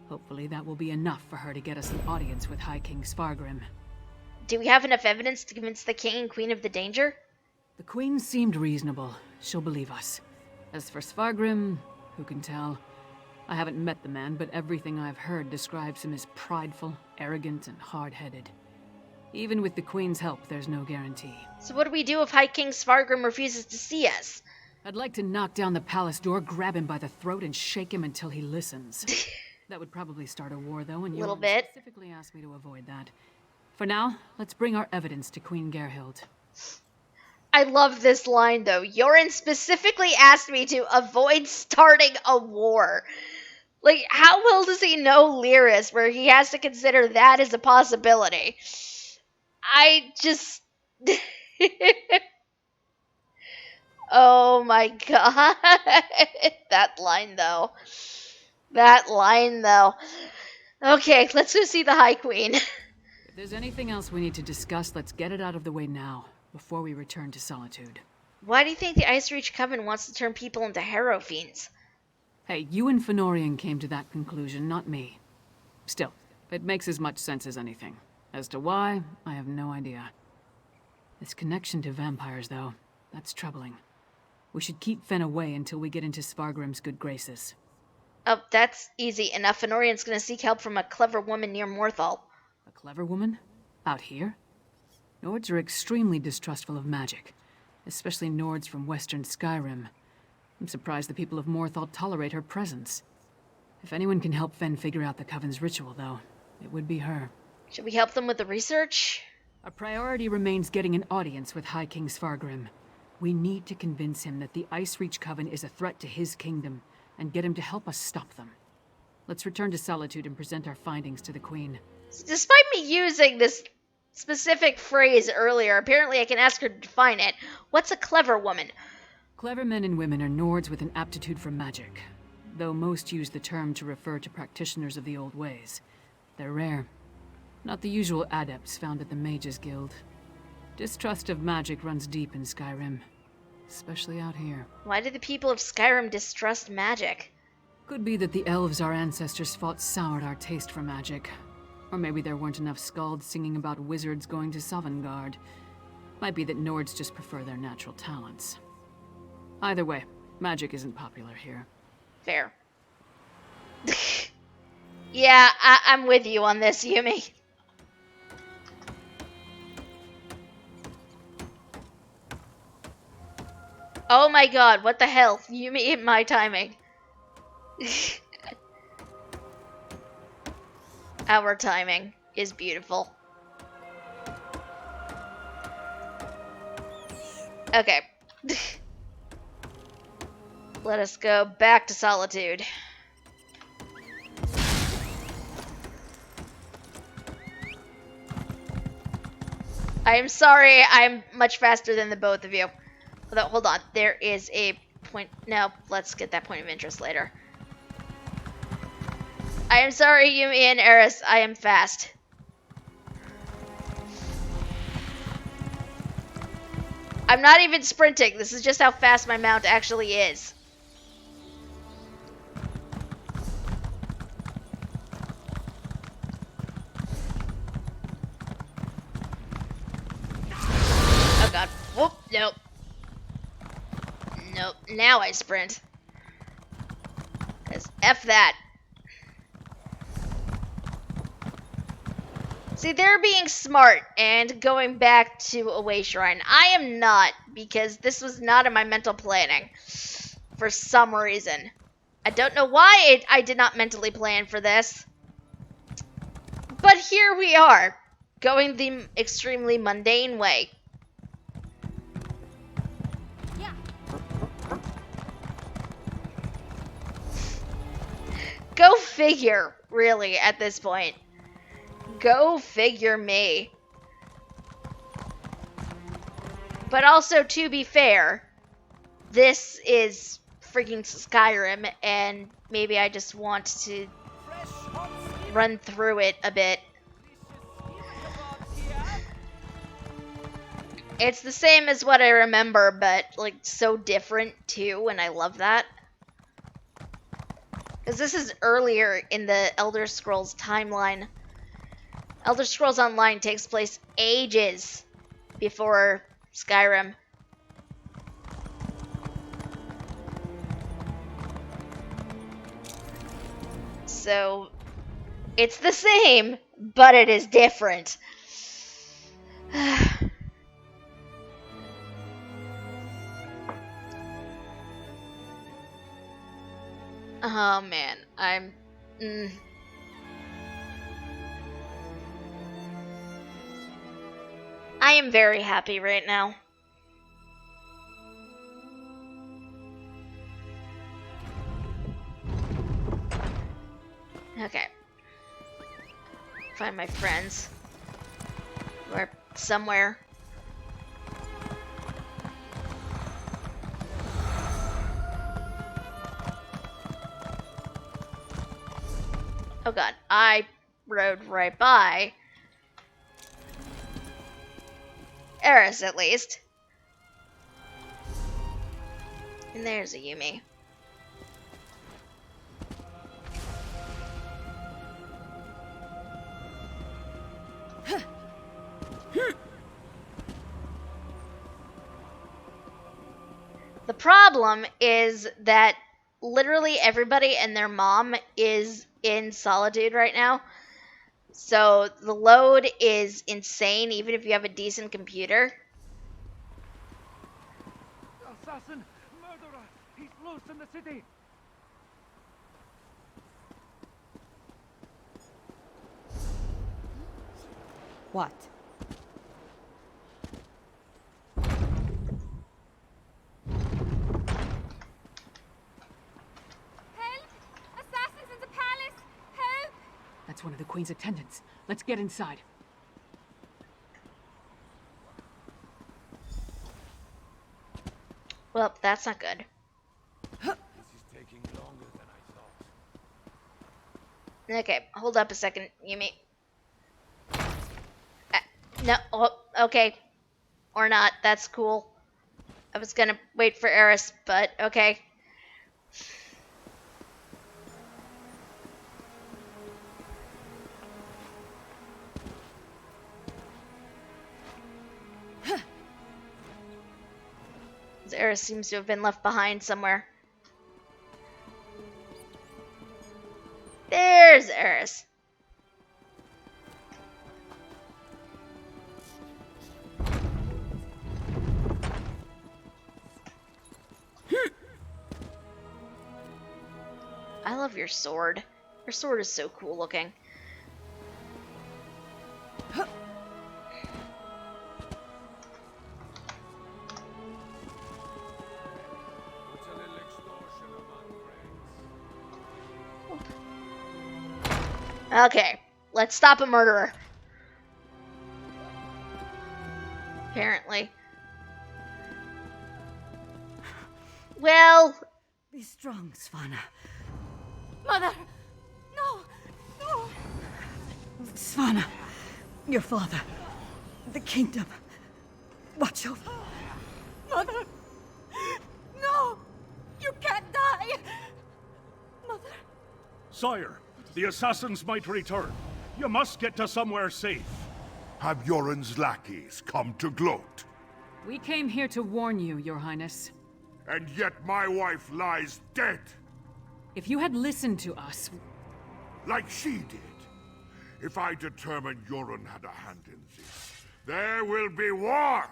Hopefully that will be enough for her to get us an audience with High King Svargrim. Do we have enough evidence to convince the King and Queen of the danger? The Queen seemed reasonable. She'll believe us. As for Svargrim, who can tell? I haven't met the man, but everything I've heard describes him as prideful, arrogant, and hard-headed. Even with the Queen's help, there's no guarantee. So what do we do if High King Svargrim refuses to see us? I'd like to knock down the palace door, grab him by the throat, and shake him until he listens. That would probably start a war, though, and you specifically asked me to avoid that. For now, let's bring our evidence to Queen Gerhild. I love this line, though. Yoren specifically asked me to avoid starting a war. Like, how well does he know Lyris, where he has to consider that as a possibility? I just... Oh my god. That line, though. Okay, let's go see the High Queen. If there's anything else we need to discuss, let's get it out of the way now, before we return to Solitude. Why do you think the Ice Reach Coven wants to turn people into Harrow Fiends? Hey, you and Fenorian came to that conclusion, not me. Still, it makes as much sense as anything. As to why, I have no idea. This connection to vampires, though, that's troubling. We should keep Fen away until we get into Svargrim's good graces. Oh, that's easy enough. Fenorian's gonna seek help from a clever woman near Morthal. A clever woman? Out here? Nords are extremely distrustful of magic, especially Nords from Western Skyrim. I'm surprised the people of Morthal tolerate her presence. If anyone can help Fen figure out the Coven's ritual, though, it would be her. Should we help them with the research? Our priority remains getting an audience with High King Svargrim. We need to convince him that the Ice Reach Coven is a threat to his kingdom, and get him to help us stop them. Let's return to Solitude and present our findings to the Queen. Despite me using this specific phrase earlier, apparently I can ask her to define it. What's a clever woman? Clever men and women are Nords with an aptitude for magic, though most use the term to refer to practitioners of the old ways. They're rare. Not the usual adepts found at the Mages Guild. Distrust of magic runs deep in Skyrim, especially out here. Why do the people of Skyrim distrust magic? Could be that the elves our ancestors fought soured our taste for magic. Or maybe there weren't enough skalds singing about wizards going to Sovngarde. Might be that Nords just prefer their natural talents. Either way, magic isn't popular here. Fair. Yeah, I'm with you on this, Yumi. Oh my god, what the hell? Yumi hit my timing. Our timing is beautiful. Okay. Let us go back to Solitude. I am sorry, I'm much faster than the both of you. Although, hold on, there is a point. No, let's get that point of interest later. I am sorry, Yumi and Eris, I am fast. I'm not even sprinting, this is just how fast my mount actually is. Oh god, whoop, nope. Nope, now I sprint. 'Cause F that. See, they're being smart and going back to Away Shrine. I am not, because this was not in my mental planning. For some reason. I don't know why I did not mentally plan for this. But here we are, going the extremely mundane way. Yeah. Go figure, really, at this point. Go figure me. But also, to be fair, this is freaking Skyrim, and maybe I just want to run through it a bit. It's the same as what I remember, but, like, so different, too, and I love that. Because this is earlier in the Elder Scrolls timeline. Elder Scrolls Online takes place ages before Skyrim. So, it's the same, but it is different. Oh man, I am very happy right now. Okay. Find my friends. Or somewhere. Oh god, I rode right by Eris, at least. And there's a Yumi. The problem is that literally everybody and their mom is in Solitude right now. So the load is insane, even if you have a decent computer. Assassin! Murderer! He's loose in the city! What? the Queen's attendants. Let's get inside. Well, that's not good. This is taking longer than I thought. Okay, hold up a second, Yumi. No, oh, okay. Or not, that's cool. I was gonna wait for Eris, but okay. Eris seems to have been left behind somewhere. There's Eris. I love your sword. Your sword is so cool looking. Okay, let's stop a murderer. Apparently. Well... Be strong, Svana. Mother! No! No! Svana, your father, the kingdom. Watch over. Mother! No! You can't die! Mother! Sire, the assassins might return. You must get to somewhere safe. Have Yoren's lackeys come to gloat? We came here to warn you, Your Highness. And yet my wife lies dead. If you had listened to us... Like she did. If I determine Yoren had a hand in this, there will be war!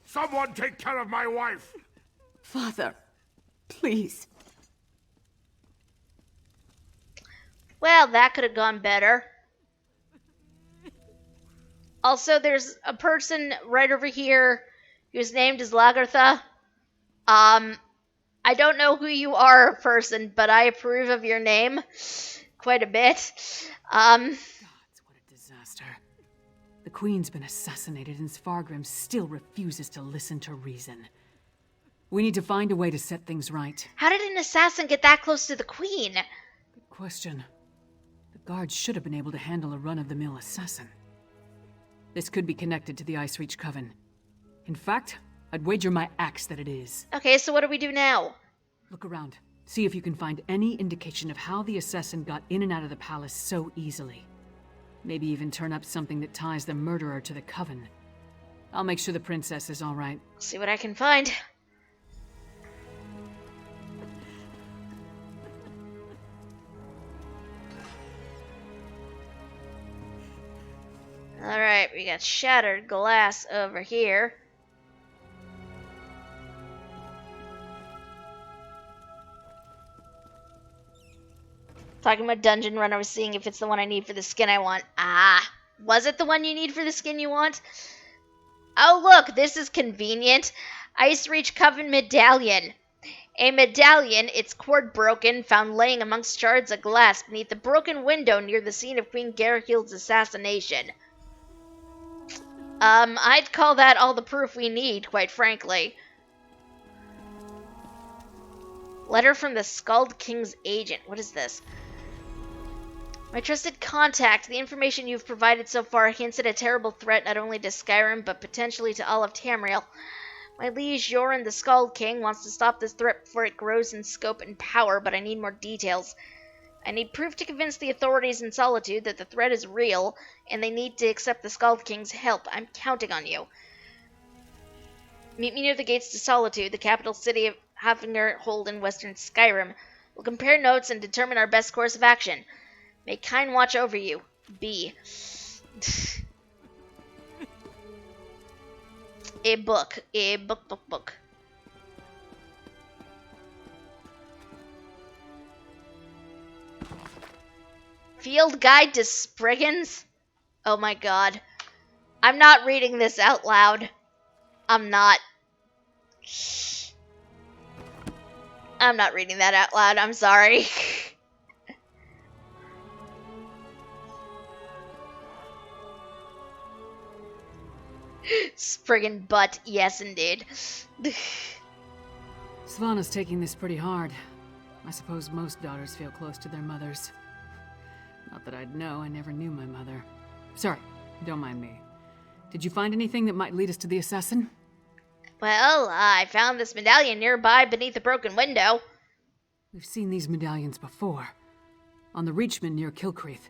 Someone take care of my wife! Father, please. Well, that could have gone better. Also, there's a person right over here whose name is Lagartha. I don't know who you are, person, but I approve of your name quite a bit. Gods, what a disaster. The Queen's been assassinated and Svargrim still refuses to listen to reason. We need to find a way to set things right. How did an assassin get that close to the Queen? Good question. The guards should have been able to handle a run-of-the-mill assassin. This could be connected to the Ice Reach Coven. In fact, I'd wager my axe that it is. Okay, so what do we do now? Look around. See if you can find any indication of how the assassin got in and out of the palace so easily. Maybe even turn up something that ties the murderer to the Coven. I'll make sure the princess is all right. See what I can find. Alright, we got shattered glass over here. Talking about Dungeon Run, I was seeing if it's the one I need for the skin I want. Ah, was it the one you need for the skin you want? Oh look, this is convenient. Ice Reach Coven Medallion. A medallion, its cord broken, found laying amongst shards of glass beneath the broken window near the scene of Queen Garahild's assassination. I'd call that all the proof we need, quite frankly. Letter from the Skald King's agent. What is this? My trusted contact, the information you've provided so far hints at a terrible threat not only to Skyrim, but potentially to all of Tamriel. My liege, Yoren the Skald King, wants to stop this threat before it grows in scope and power, but I need more details. I need proof to convince the authorities in Solitude that the threat is real, and they need to accept the Skald King's help. I'm counting on you. Meet me near the gates to Solitude, the capital city of Hafnir Hold in western Skyrim. We'll compare notes and determine our best course of action. May Kine watch over you. B. A book. A book. Field Guide to Spriggans? Oh my god. I'm not reading this out loud. I'm not reading that out loud. I'm sorry. Friggin' butt. Yes, indeed. Svana's taking this pretty hard. I suppose most daughters feel close to their mothers. Not that I'd know, I never knew my mother. Sorry, don't mind me. Did you find anything that might lead us to the assassin? Well, I found this medallion nearby beneath a broken window. We've seen these medallions before. On the Reachman near Kilcreath.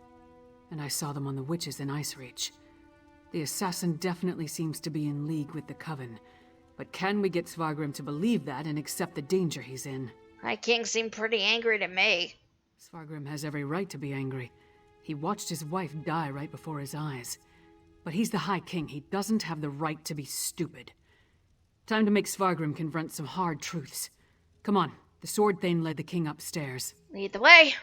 And I saw them on the witches in Icereach. The assassin definitely seems to be in league with the Coven. But can we get Svargrim to believe that and accept the danger he's in? My king seemed pretty angry to me. Svargrim has every right to be angry. He watched his wife die right before his eyes. But he's the High King. He doesn't have the right to be stupid. Time to make Svargrim confront some hard truths. Come on, the Sword Thane led the king upstairs. Lead the way.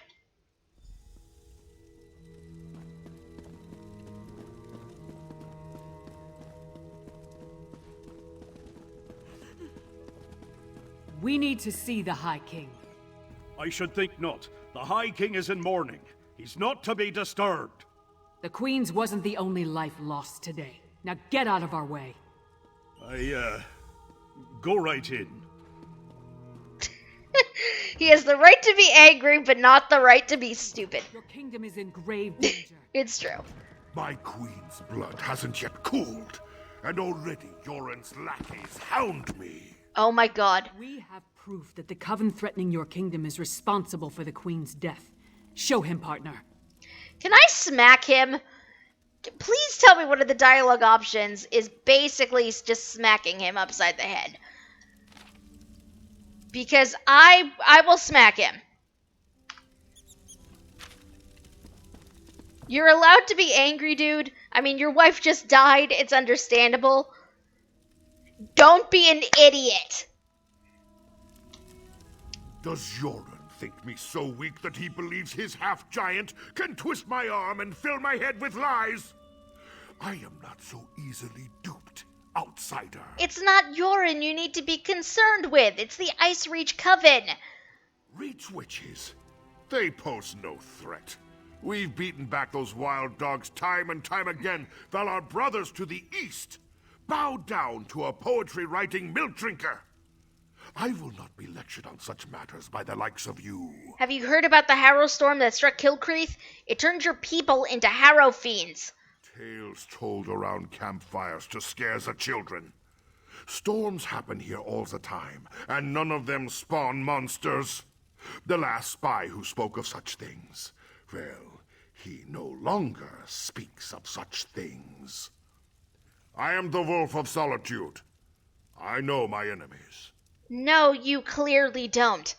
We need to see the High King. I should think not. The High King is in mourning. He's not to be disturbed. The Queen's wasn't the only life lost today. Now get out of our way. Go right in. He has the right to be angry, but not the right to be stupid. Your kingdom is in grave danger. It's true. My queen's blood hasn't yet cooled, and already Yoren's lackeys hound me. Oh my god. We have proof that the Coven threatening your kingdom is responsible for the Queen's death. Show him, partner. Can I smack him? Please tell me one of the dialogue options is basically just smacking him upside the head. Because I will smack him. You're allowed to be angry, dude. I mean, your wife just died. It's understandable. Don't be an idiot. Does Yoren think me so weak that he believes his half-giant can twist my arm and fill my head with lies? I am not so easily duped, outsider. It's not Yoren you need to be concerned with. It's the Icereach Coven. Reach witches? They pose no threat. We've beaten back those wild dogs time and time again, while our brothers to the east bow down to a poetry-writing milk drinker. I will not be lectured on such matters by the likes of you. Have you heard about the Harrow storm that struck Kilcreath? It turned your people into Harrow fiends. Tales told around campfires to scare the children. Storms happen here all the time, and none of them spawn monsters. The last spy who spoke of such things, well, he no longer speaks of such things. I am the Wolf of Solitude. I know my enemies. No, you clearly don't.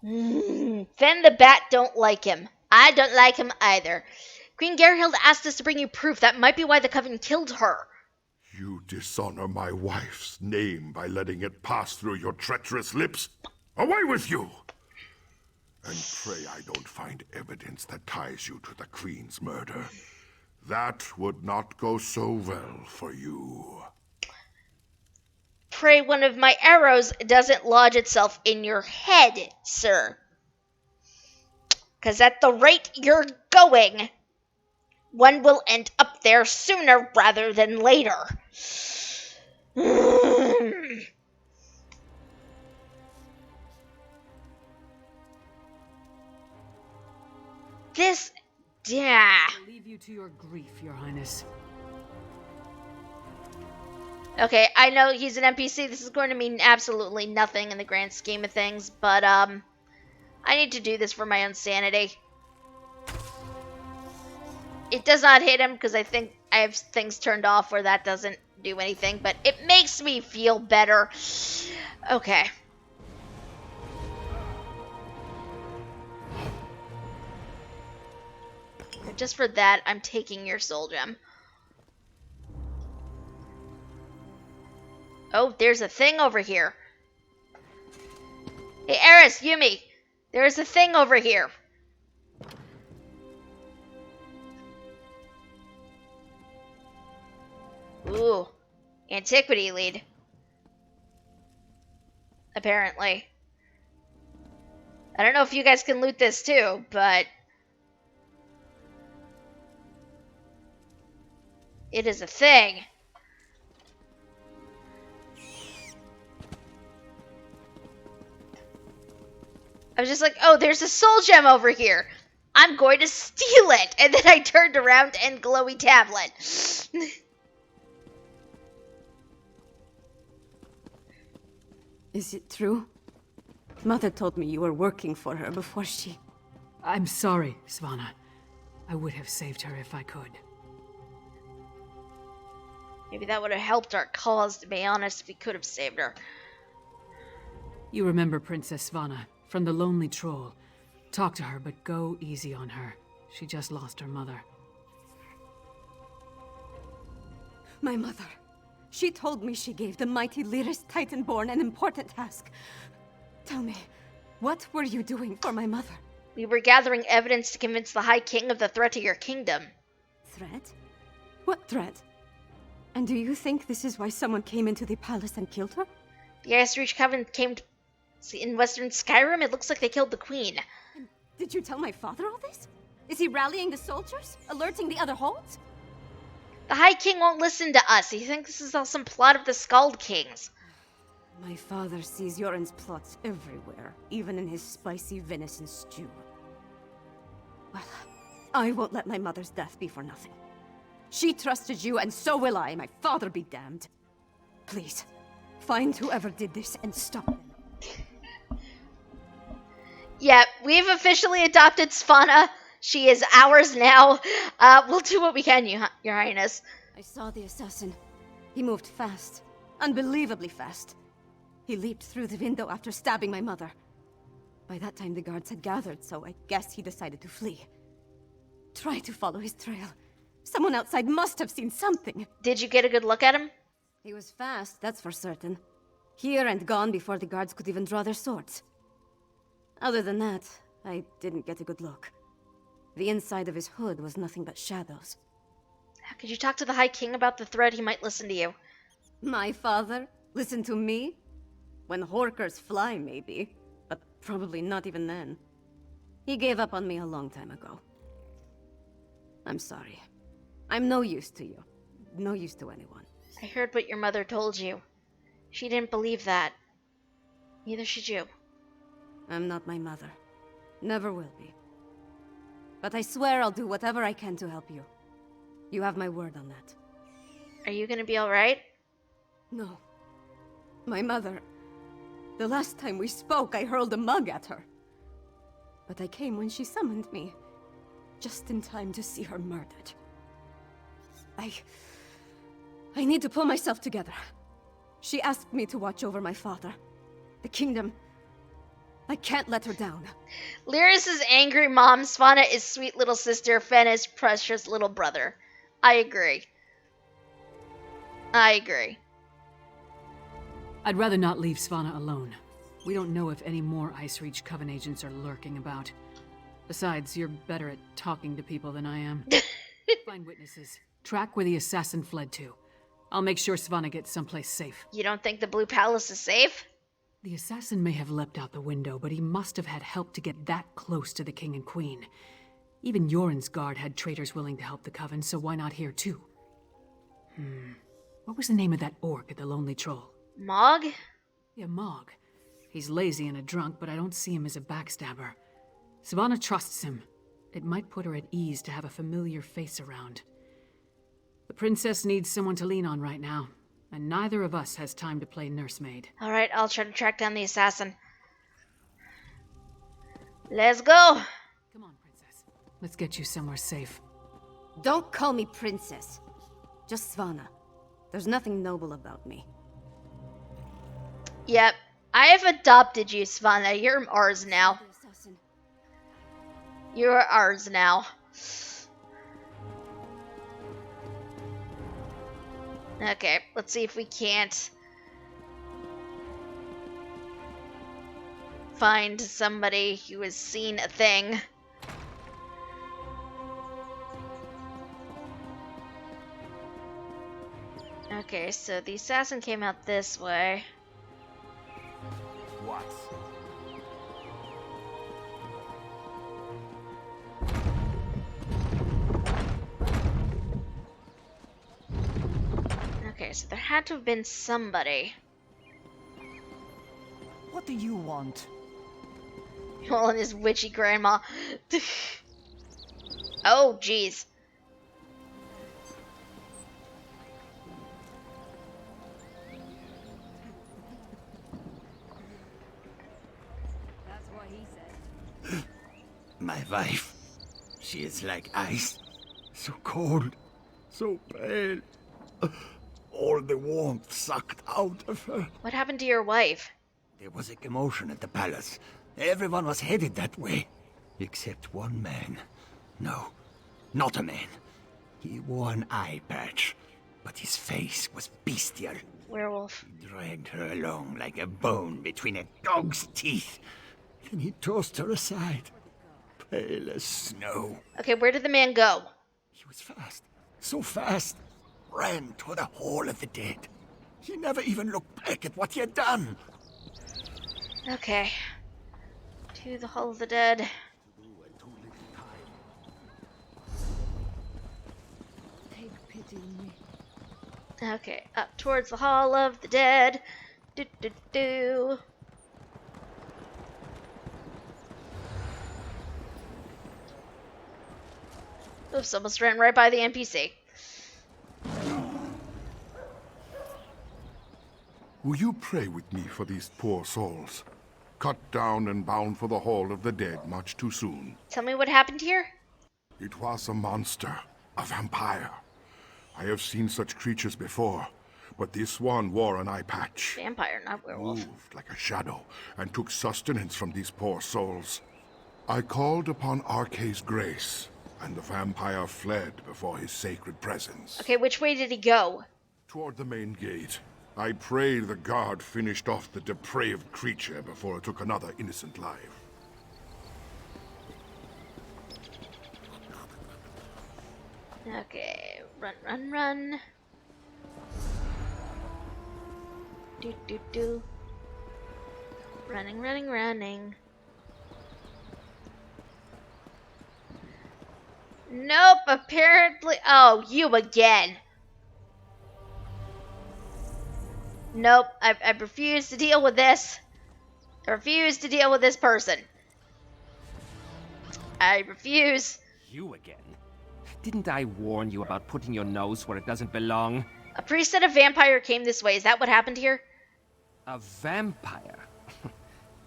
Fen the Bat don't like him. I don't like him either. Queen Gerhild asked us to bring you proof. That might be why the Coven killed her. You dishonor my wife's name by letting it pass through your treacherous lips. Away with you! And pray I don't find evidence that ties you to the Queen's murder. That would not go so well for you. Pray one of my arrows doesn't lodge itself in your head, sir. 'Cause at the rate you're going, one will end up there sooner rather than later. This... yeah. I'll leave you to your grief, Your Highness. Okay, I know he's an NPC. This is going to mean absolutely nothing in the grand scheme of things, but, I need to do this for my own sanity. It does not hit him, because I think I have things turned off where that doesn't do anything, but it makes me feel better. Okay. Just for that, I'm taking your soul gem. Oh, there's a thing over here. Hey, Eris, Yumi, there's a thing over here. Ooh, antiquity lead. Apparently. I don't know if you guys can loot this too, but... It is a thing. I was just like, oh, there's a soul gem over here. I'm going to steal it. And then I turned around and glowy tablet. Is it true? Mother told me you were working for her before she... I'm sorry, Svanna. I would have saved her if I could. Maybe that would have helped our cause, to be honest, if we could have saved her. You remember Princess Svanna from the Lonely Troll. Talk to her, but go easy on her. She just lost her mother. My mother. She told me she gave the mighty Lyris Titanborn an important task. Tell me, what were you doing for my mother? We were gathering evidence to convince the High King of the threat to your kingdom. Threat? What threat? And do you think this is why someone came into the palace and killed her? The Ice Reach Coven came in Western Skyrim. It looks like they killed the queen. Did you tell my father all this? Is he rallying the soldiers? Alerting the other holds? The High King won't listen to us. He thinks this is all some plot of the Skald Kings. My father sees Yoren's plots everywhere, even in his spicy venison stew. Well, I won't let my mother's death be for nothing. She trusted you, and so will I. My father be damned. Please, find whoever did this and stop them. Yeah, we've officially adopted Svanna. She is ours now. We'll do what we can, Your Highness. I saw the assassin. He moved fast. Unbelievably fast. He leaped through the window after stabbing my mother. By that time, the guards had gathered, so I guess he decided to flee. Try to follow his trail. Someone outside must have seen something. Did you get a good look at him? He was fast, that's for certain. Here and gone before the guards could even draw their swords. Other than that, I didn't get a good look. The inside of his hood was nothing but shadows. Could you talk to the High King about the threat? He might listen to you. My father? Listen to me? When horkers fly, maybe. But probably not even then. He gave up on me a long time ago. I'm sorry. I'm no use to you. No use to anyone. I heard what your mother told you. She didn't believe that. Neither should you. I'm not my mother. Never will be. But I swear I'll do whatever I can to help you. You have my word on that. Are you gonna be alright? No. My mother... The last time we spoke, I hurled a mug at her. But I came when she summoned me. Just in time to see her murdered. I need to pull myself together. She asked me to watch over my father. The kingdom... I can't let her down. Lyris' angry mom, Svanna is sweet little sister, Fenna's precious little brother. I agree. I agree. I'd rather not leave Svanna alone. We don't know if any more Ice Reach Coven agents are lurking about. Besides, you're better at talking to people than I am. Find witnesses. Track where the assassin fled to. I'll make sure Svanna gets someplace safe. You don't think the Blue Palace is safe? The assassin may have leapt out the window, but he must have had help to get that close to the king and queen. Even Yoren's guard had traitors willing to help the coven, so why not here too? What was the name of that orc at the Lonely Troll? Mog? Yeah, Mog. He's lazy and a drunk, but I don't see him as a backstabber. Svanna trusts him. It might put her at ease to have a familiar face around. The princess needs someone to lean on right now, and neither of us has time to play nursemaid. Alright, I'll try to track down the assassin. Let's go! Come on, princess. Let's get you somewhere safe. Don't call me princess. Just Svanna. There's nothing noble about me. Yep. I have adopted you, Svanna. You're ours now. You're ours now. Okay, let's see if we can't find somebody who has seen a thing. Okay, so the assassin came out this way. What? Okay, so there had to have been somebody. What do you want? Well, and his witchy grandma. Oh, jeez. That's what he said. My wife. She is like ice. So cold. So pale. All the warmth sucked out of her. What happened to your wife? There was a commotion at the palace. Everyone was headed that way. Except one man. No, not a man. He wore an eye patch, but his face was bestial. Werewolf. He dragged her along like a bone between a dog's teeth. Then he tossed her aside, pale as snow. Okay, where did the man go? He was fast, so fast. Ran toward the Hall of the Dead. He never even looked back at what he had done. Okay. To the Hall of the Dead. Take pity on me. Okay, up towards the Hall of the Dead. Do do do. Oops, almost ran right by the NPC. Will you pray with me for these poor souls? Cut down and bound for the Hall of the Dead much too soon. Tell me what happened here? It was a monster, a vampire. I have seen such creatures before, but this one wore an eye patch. Vampire, not werewolf. Moved like a shadow and took sustenance from these poor souls. I called upon Arce's grace, and the vampire fled before his sacred presence. Okay, which way did he go? Toward the main gate. I pray the guard finished off the depraved creature before it took another innocent life. Okay, run, run, run. Do, do, do. Running, running, running. Nope, apparently. Oh, you again. Nope, I refuse to deal with this. I refuse to deal with this person. I refuse. You again? Didn't I warn you about putting your nose where it doesn't belong? A priest and a vampire came this way. Is that what happened here? A vampire?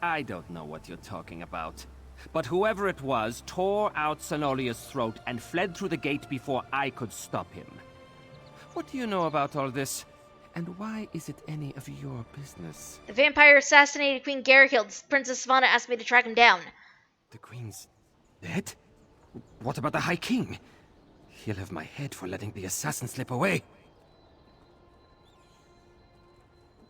I don't know what you're talking about. But whoever it was tore out Senolia's throat and fled through the gate before I could stop him. What do you know about all this? And why is it any of your business? The vampire assassinated Queen Garrihild. Princess Savannah asked me to track him down. The Queen's dead? What about the High King? He'll have my head for letting the assassin slip away.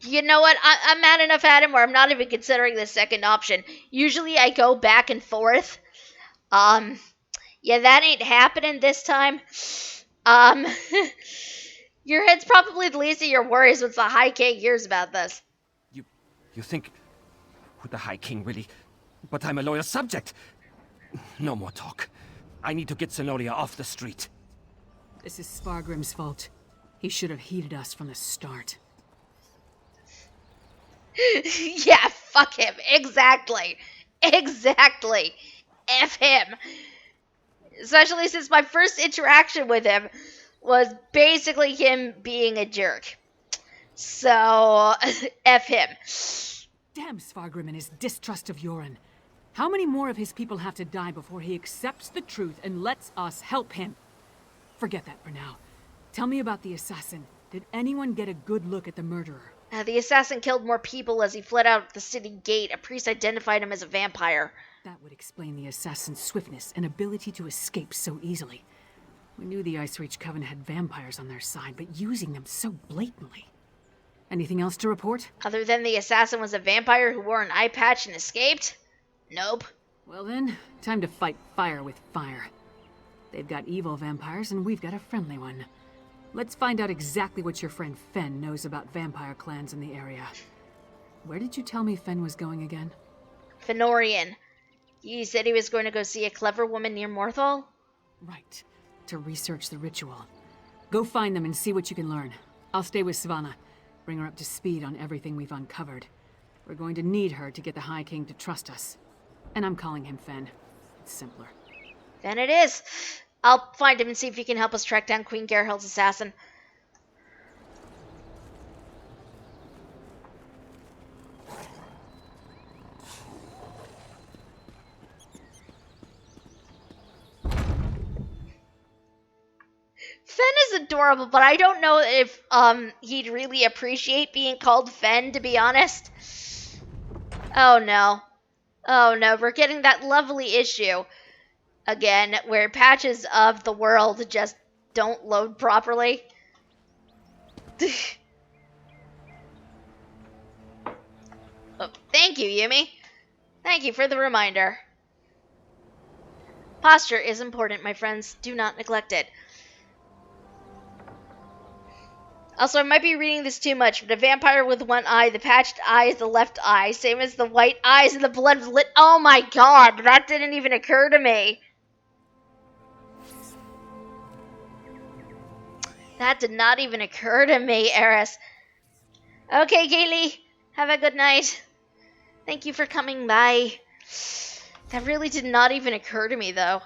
You know what? I'm mad enough at him where I'm not even considering the second option. Usually I go back and forth. Yeah, that ain't happening this time. Your head's probably the least of your worries once the High King hears about this. You think... Would the High King really... But I'm a loyal subject. No more talk. I need to get Senolia off the street. This is Spargrim's fault. He should have heeded us from the start. Yeah, fuck him. Exactly. Exactly. F him. Especially since my first interaction with him was basically him being a jerk. So, F him. Damn Spargrim and his distrust of Yoren. How many more of his people have to die before he accepts the truth and lets us help him? Forget that for now. Tell me about the assassin. Did anyone get a good look at the murderer? The assassin killed more people as he fled out the city gate. A priest identified him as a vampire. That would explain the assassin's swiftness and ability to escape so easily. We knew the Ice Reach Coven had vampires on their side, but using them so blatantly. Anything else to report? Other than the assassin was a vampire who wore an eye patch and escaped? Nope. Well then, time to fight fire with fire. They've got evil vampires and we've got a friendly one. Let's find out exactly what your friend Fen knows about vampire clans in the area. Where did you tell me Fen was going again? Fenorian. He said he was going to go see a clever woman near Morthal? Right. To research the ritual. Go find them and see what you can learn. I'll stay with Svanna. Bring her up to speed on everything we've uncovered. We're going to need her to get the High King to trust us. And I'm calling him Fen. It's simpler. Then it is. I'll find him and see if he can help us track down Queen Gerhild's assassin. Fen is adorable, but I don't know if he'd really appreciate being called Fen, to be honest. Oh no. Oh no, we're getting that lovely issue again where patches of the world just don't load properly. Oh, thank you, Yumi. Thank you for the reminder. Posture is important, my friends. Do not neglect it. Also, I might be reading this too much, but a vampire with one eye, the patched eye is the left eye, same as the white eyes and the blood lit. Oh my god, that didn't even occur to me. That did not even occur to me, Eris. Okay, Kaylee, have a good night. Thank you for coming by. That really did not even occur to me, though.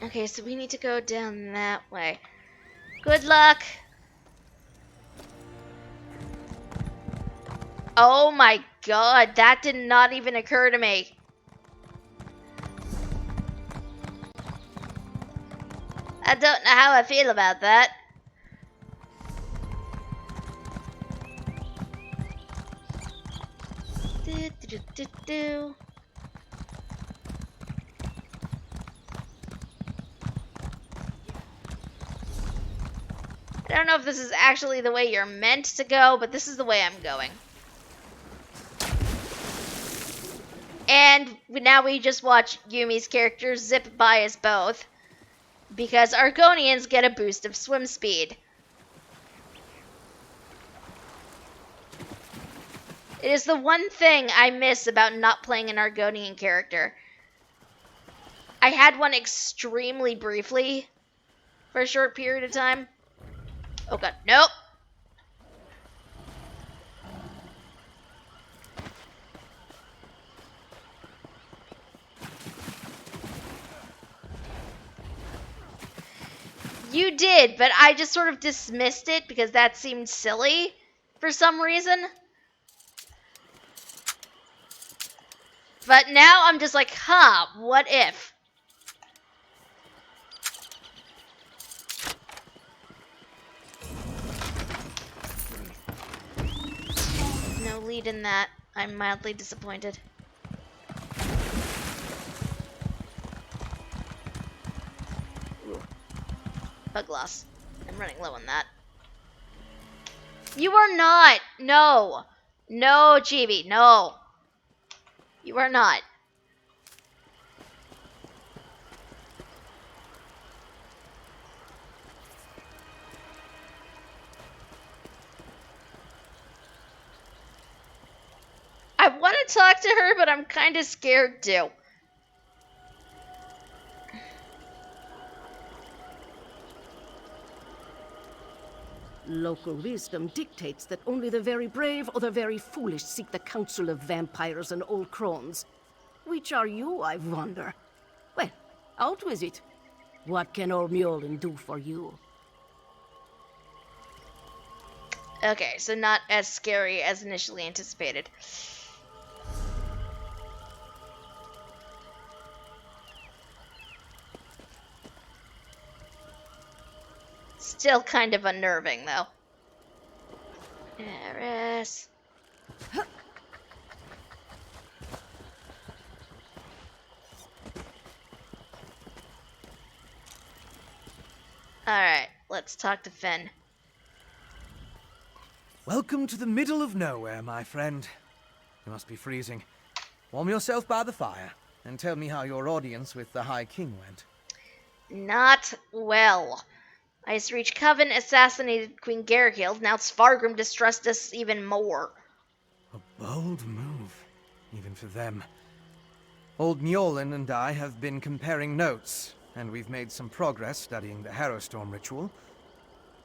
Okay, so we need to go down that way. Good luck. Oh my god, that did not even occur to me. I don't know how I feel about that. Do. I don't know if this is actually the way you're meant to go, but this is the way I'm going. And now we just watch Yumi's character zip by us both, because Argonians get a boost of swim speed. It is the one thing I miss about not playing an Argonian character. I had one extremely briefly for a short period of time. Oh god, nope. You did, but I just sort of dismissed it because that seemed silly for some reason. But now I'm just like, huh, what if? No lead in that. I'm mildly disappointed. Ooh. Bug loss. I'm running low on that. You are not! No! No, Chibi, no! You are not. I want to talk to her, but I'm kind of scared too. Local wisdom dictates that only the very brave or the very foolish seek the counsel of vampires and old crones. Which are you, I wonder? Well, out with it. What can old Mjolnir do for you? Okay, so not as scary as initially anticipated. Still kind of unnerving, though. Eris. Alright, let's talk to Fen. Welcome to the middle of nowhere, my friend. You must be freezing. Warm yourself by the fire, and tell me how your audience with the High King went. Not well. Ice-Reach Coven assassinated Queen Gerhild. Now Svargrim distrusts us even more. A bold move, even for them. Old Mjolnir and I have been comparing notes, and we've made some progress studying the Harrowstorm ritual.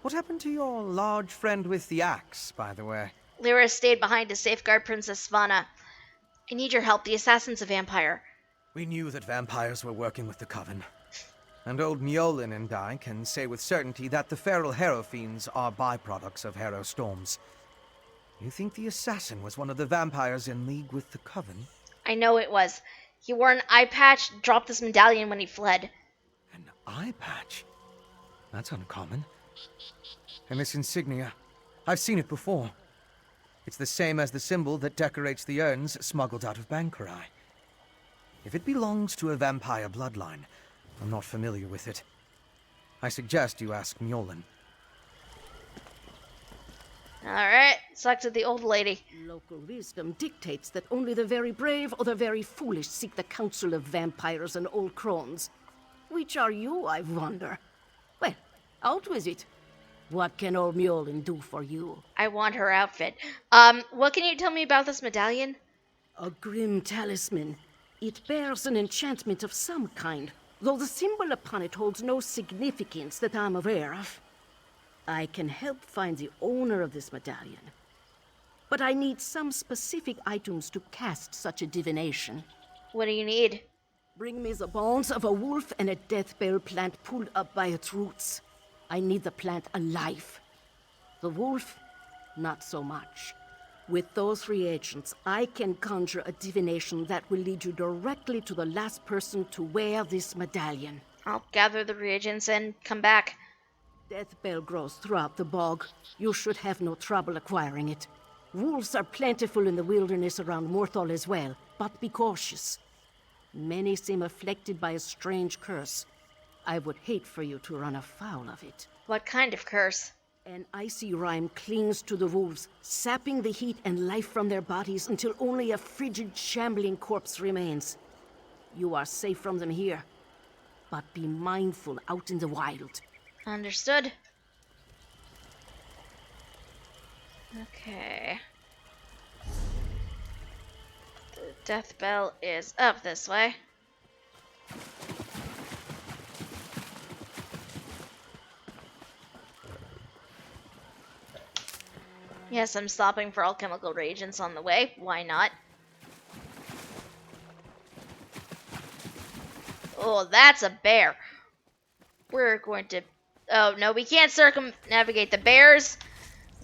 What happened to your large friend with the axe, by the way? Lyra stayed behind to safeguard Princess Svana. I need your help. The assassin's a vampire. We knew that vampires were working with the Coven. And old Mjolnir and I can say with certainty that the feral Harrow fiends are byproducts of Harrow storms. You think the assassin was one of the vampires in league with the Coven? I know it was. He wore an eye patch, dropped this medallion when he fled. An eye patch? That's uncommon. And this insignia, I've seen it before. It's the same as the symbol that decorates the urns smuggled out of Bankarai. If it belongs to a vampire bloodline, I'm not familiar with it. I suggest you ask Mjolnir. Alright, talk to the old lady. Local wisdom dictates that only the very brave or the very foolish seek the counsel of vampires and old crones. Which are you, I wonder? Well, out with it. What can old Mjolnir do for you? I want her outfit. What can you tell me about this medallion? A grim talisman. It bears an enchantment of some kind, though the symbol upon it holds no significance that I'm aware of. I can help find the owner of this medallion, but I need some specific items to cast such a divination. What do you need? Bring me the bones of a wolf and a death bell plant pulled up by its roots. I need the plant alive. The wolf, not so much. With those reagents, I can conjure a divination that will lead you directly to the last person to wear this medallion. I'll gather the reagents and come back. Death bell grows throughout the bog. You should have no trouble acquiring it. Wolves are plentiful in the wilderness around Morthal as well, but be cautious. Many seem afflicted by a strange curse. I would hate for you to run afoul of it. What kind of curse? An icy rime clings to the wolves, sapping the heat and life from their bodies until only a frigid, shambling corpse remains. You are safe from them here, but be mindful out in the wild. Understood. Okay. The death bell is up this way. Yes, I'm stopping for alchemical reagents on the way. Why not? Oh, that's a bear. We're going to... Oh, no, we can't circumnavigate the bears.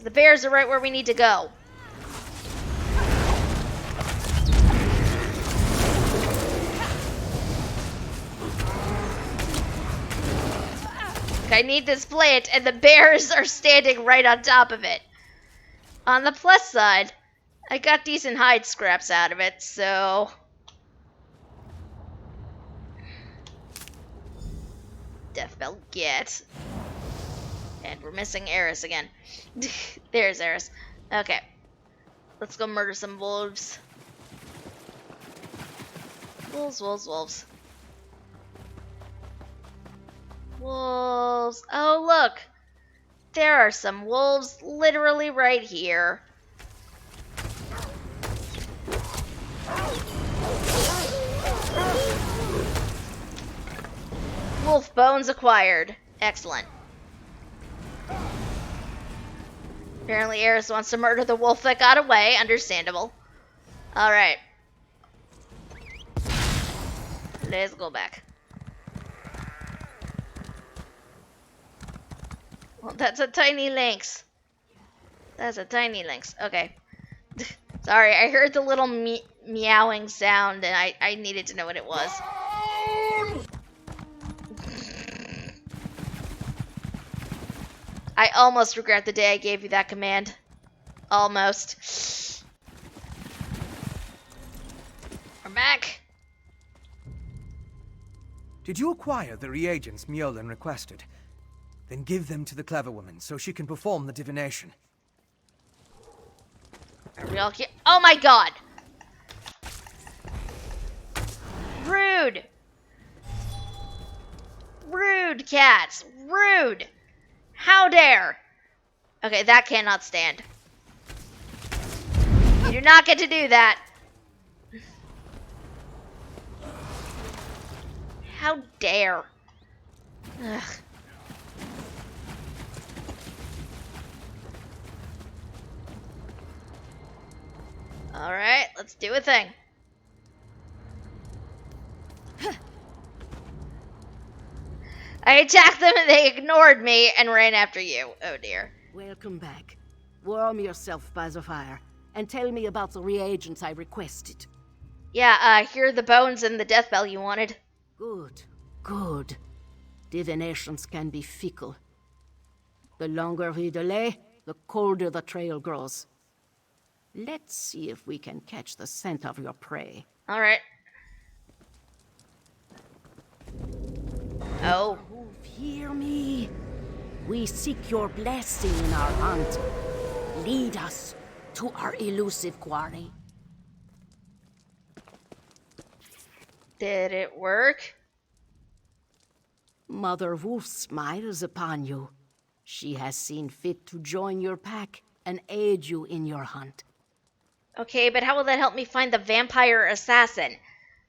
The bears are right where we need to go. I need this plant, and the bears are standing right on top of it. On the plus side, I got decent hide scraps out of it, so... Death bell, get. And we're missing Eris again. There's Eris. Okay. Let's go murder some wolves. Wolves, wolves, wolves. Wolves. Oh, look. There are some wolves literally right here. Wolf bones acquired. Excellent. Apparently Eris wants to murder the wolf that got away. Understandable. Alright. Let's go back. Well, that's a tiny lynx. That's a tiny lynx. Okay. Sorry, I heard the little meowing sound and I needed to know what it was. I almost regret the day I gave you that command. Almost. We're back. Did you acquire the reagents Mjolnir requested? Then give them to the clever woman so she can perform the divination. Are we all here? Oh my god! Rude! Rude, cats! Rude! How dare! Okay, that cannot stand. You do not get to do that. How dare. Ugh. Let's do a thing. I attacked them and they ignored me and ran after you. Oh dear. Welcome back. Warm yourself by the fire, and tell me about the reagents I requested. Yeah, here are the bones and the death bell you wanted. Good, good. Divinations can be fickle. The longer we delay, the colder the trail grows. Let's see if we can catch the scent of your prey. All right. Oh. Hear me. We seek your blessing in our hunt. Lead us to our elusive quarry. Did it work? Mother Wolf smiles upon you. She has seen fit to join your pack and aid you in your hunt. Okay, but how will that help me find the vampire assassin?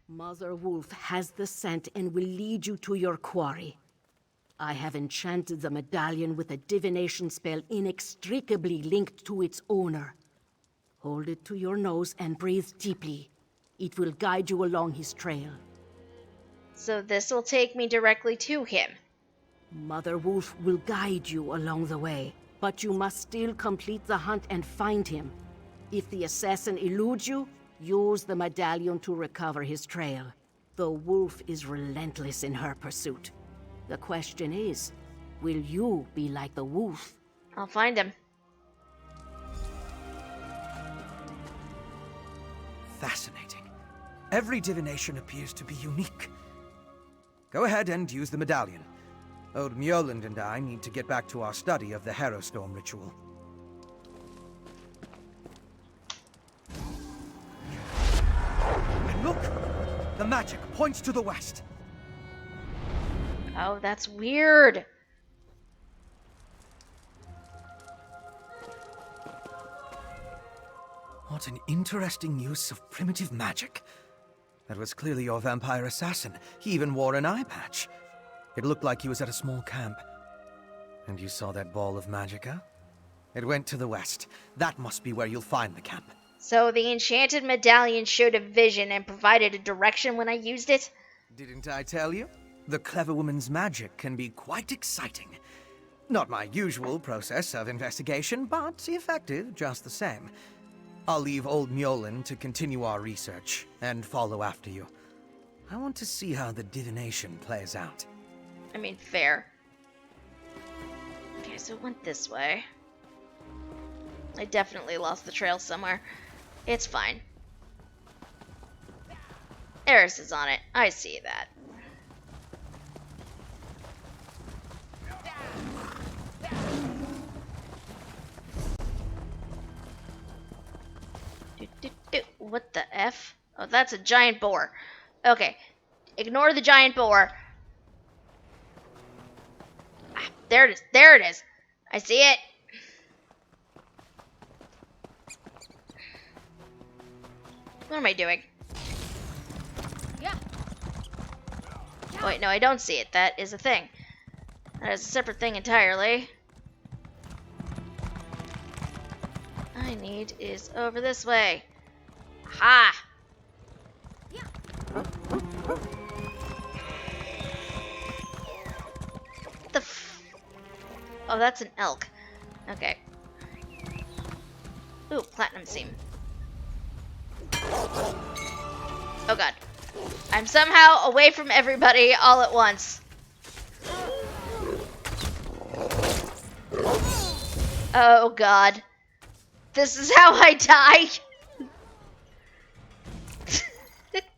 Mother Wolf has the scent and will lead you to your quarry. I have enchanted the medallion with a divination spell inextricably linked to its owner. Hold it to your nose and breathe deeply. It will guide you along his trail. So this will take me directly to him. Mother Wolf will guide you along the way, but you must still complete the hunt and find him. If the assassin eludes you, use the medallion to recover his trail. The wolf is relentless in her pursuit. The question is, will you be like the wolf? I'll find him. Fascinating. Every divination appears to be unique. Go ahead and use the medallion. Old Mjolnir and I need to get back to our study of the Harrowstorm ritual. And look! The magic points to the west. Oh, that's weird. What an interesting use of primitive magic. That was clearly your vampire assassin. He even wore an eye patch. It looked like he was at a small camp. And you saw that ball of magicka? It went to the west. That must be where you'll find the camp. So the enchanted medallion showed a vision and provided a direction when I used it? Didn't I tell you? The clever woman's magic can be quite exciting. Not my usual process of investigation, but effective just the same. I'll leave old Mjolnir to continue our research and follow after you. I want to see how the divination plays out. I mean, fair. Okay, so it went this way. I definitely lost the trail somewhere. It's fine. Eris is on it. I see that. What the F? Oh, that's a giant boar. Okay. Ignore the giant boar. Ah, there it is. There it is. I see it. What am I doing? Yeah. Oh, wait, no, I don't see it. That is a thing. That is a separate thing entirely. I need is over this way. Ha! What the f... Oh, that's an elk. Okay. Ooh, platinum seam. Oh god. I'm somehow away from everybody all at once. Oh god. This is how I die.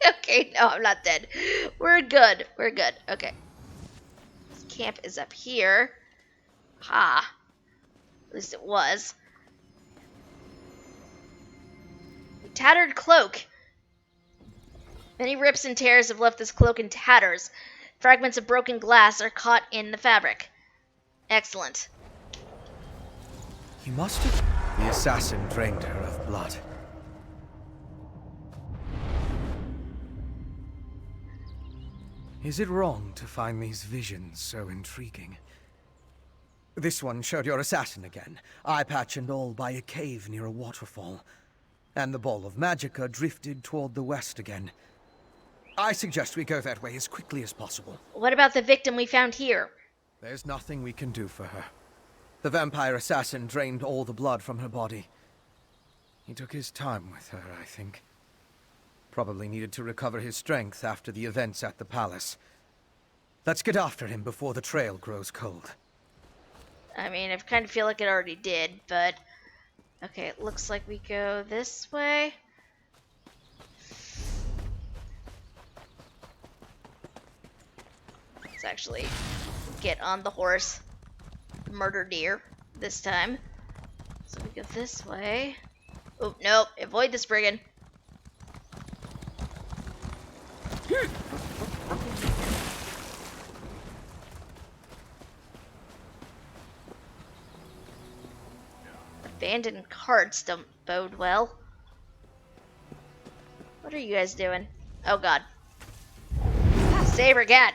Okay, no, I'm not dead. We're good. We're good. Okay. This camp is up here. Ha. At least it was. Tattered cloak. Many rips and tears have left this cloak in tatters. Fragments of broken glass are caught in the fabric. Excellent. He must have... The assassin drained her of blood. Is it wrong to find these visions so intriguing? This one showed your assassin again, eye patch and all, by a cave near a waterfall. and the ball of magicka drifted toward the west again. I suggest we go that way as quickly as possible. What about the victim we found here? There's nothing we can do for her. The vampire assassin drained all the blood from her body. He took his time with her, I think. Probably needed to recover his strength after the events at the palace. Let's get after him before the trail grows cold. I mean, I kind of feel like it already did, but... Okay, it looks like we go this way. Let's actually get on the horse. Murder deer this time. So we go this way. Oh, nope. Avoid this brigand. Abandoned carts don't bode well. What are you guys doing? Oh god. Saber cat.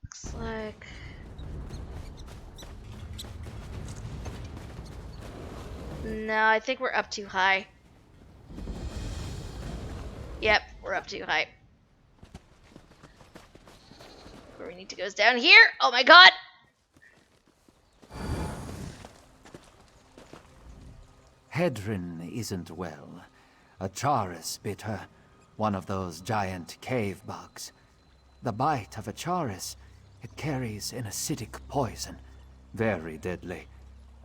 Looks like... No, I think we're up too high. Yep, we're up too high. Where we need to go is down here. Oh my god! Hedrin isn't well. A Charis bit her, one of those giant cave bugs. The bite of a Charis, it carries an acidic poison, very deadly.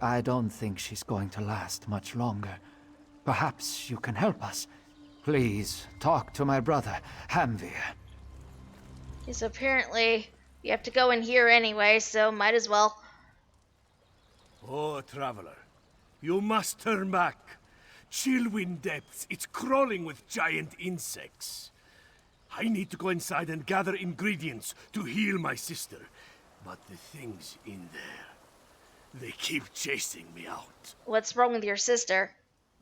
I don't think she's going to last much longer. Perhaps you can help us. Please, talk to my brother, Hamvir. So apparently, we have to go in here anyway, so might as well. Oh, traveler, you must turn back. Chillwind Depths, it's crawling with giant insects. I need to go inside and gather ingredients to heal my sister. But the things in there, they keep chasing me out. What's wrong with your sister?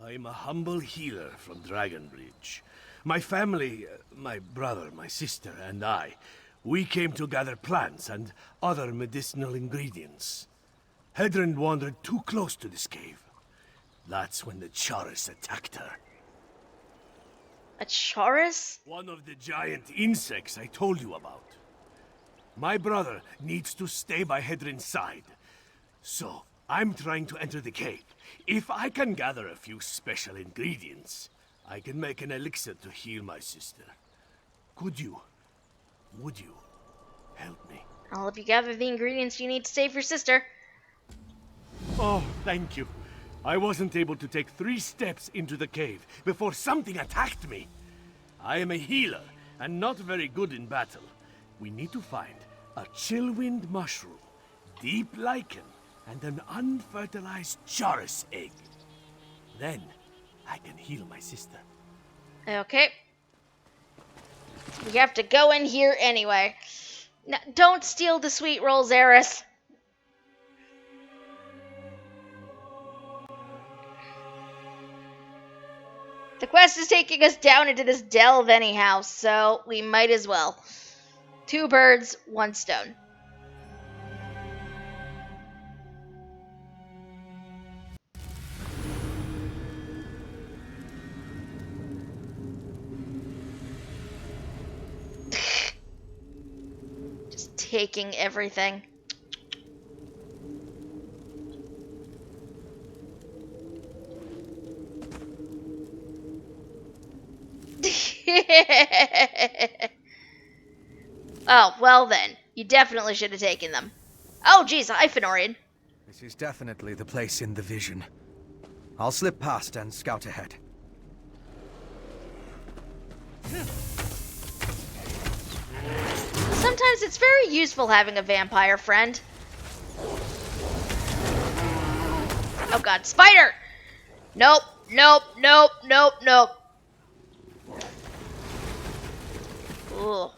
I'm a humble healer from Dragonbridge. My family, my brother, my sister, and I, we came to gather plants and other medicinal ingredients. Hedrin wandered too close to this cave. That's when the Charis attacked her. A Charis? One of the giant insects I told you about. My brother needs to stay by Hedrin's side. So, I'm trying to enter the cave. If I can gather a few special ingredients, I can make an elixir to heal my sister. Would you help me? I'll help you gather the ingredients you need to save your sister. Oh, thank you. I wasn't able to take 3 steps into the cave before something attacked me. I am a healer and not very good in battle. We need to find a chillwind mushroom, deep lichen, and an unfertilized Charis egg. Then, I can heal my sister. Okay. We have to go in here anyway. Now, don't steal the sweet rolls, Eris. The quest is taking us down into this delve anyhow, so we might as well. 2 birds, 1 stone. Just taking everything. Oh, well then. You definitely should have taken them. Oh, geez, Hyphenorian. This is definitely the place in the vision. I'll slip past and scout ahead. Sometimes it's very useful having a vampire friend. Oh god, spider! Nope, nope, nope, nope, nope. Ugh.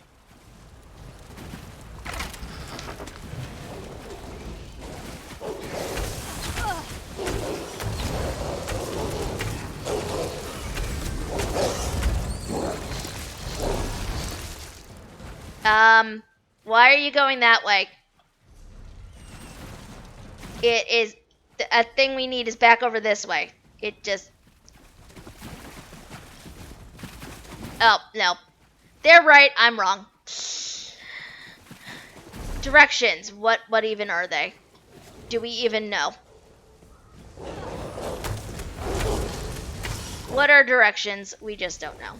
Why are you going that way? It is... A thing we need is back over this way. It just... Oh, no. They're right, I'm wrong. Directions. What even are they? Do we even know? What are directions? We just don't know.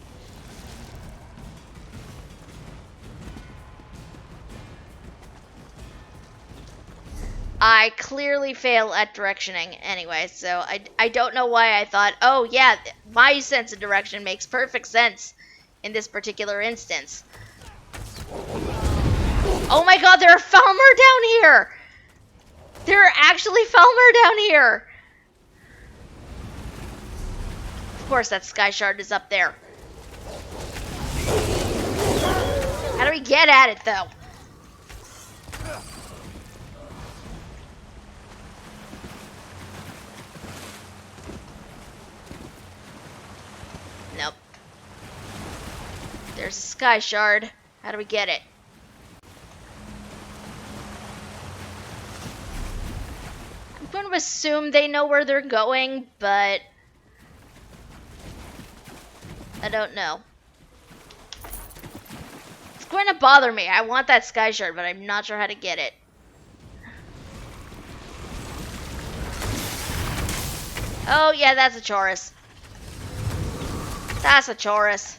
I clearly fail at directioning anyway, so I don't know why I thought, oh yeah, my sense of direction makes perfect sense in this particular instance. Oh my god, there are Falmer down here! There are actually Falmer down here! Of course that Sky Shard is up there. How do we get at it though? Nope. There's a Sky Shard. How do we get it? I'm going to assume they know where they're going, but I don't know. It's going to bother me. I want that Sky Shard, but I'm not sure how to get it. Oh, yeah, that's a Chaurus. That's a Chaurus.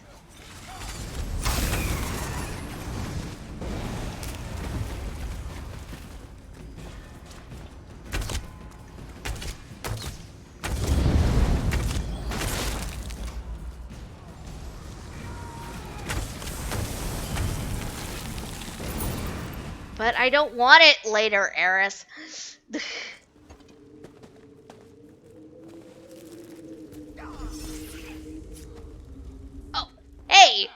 But I don't want it later, Eris. Oh, hey!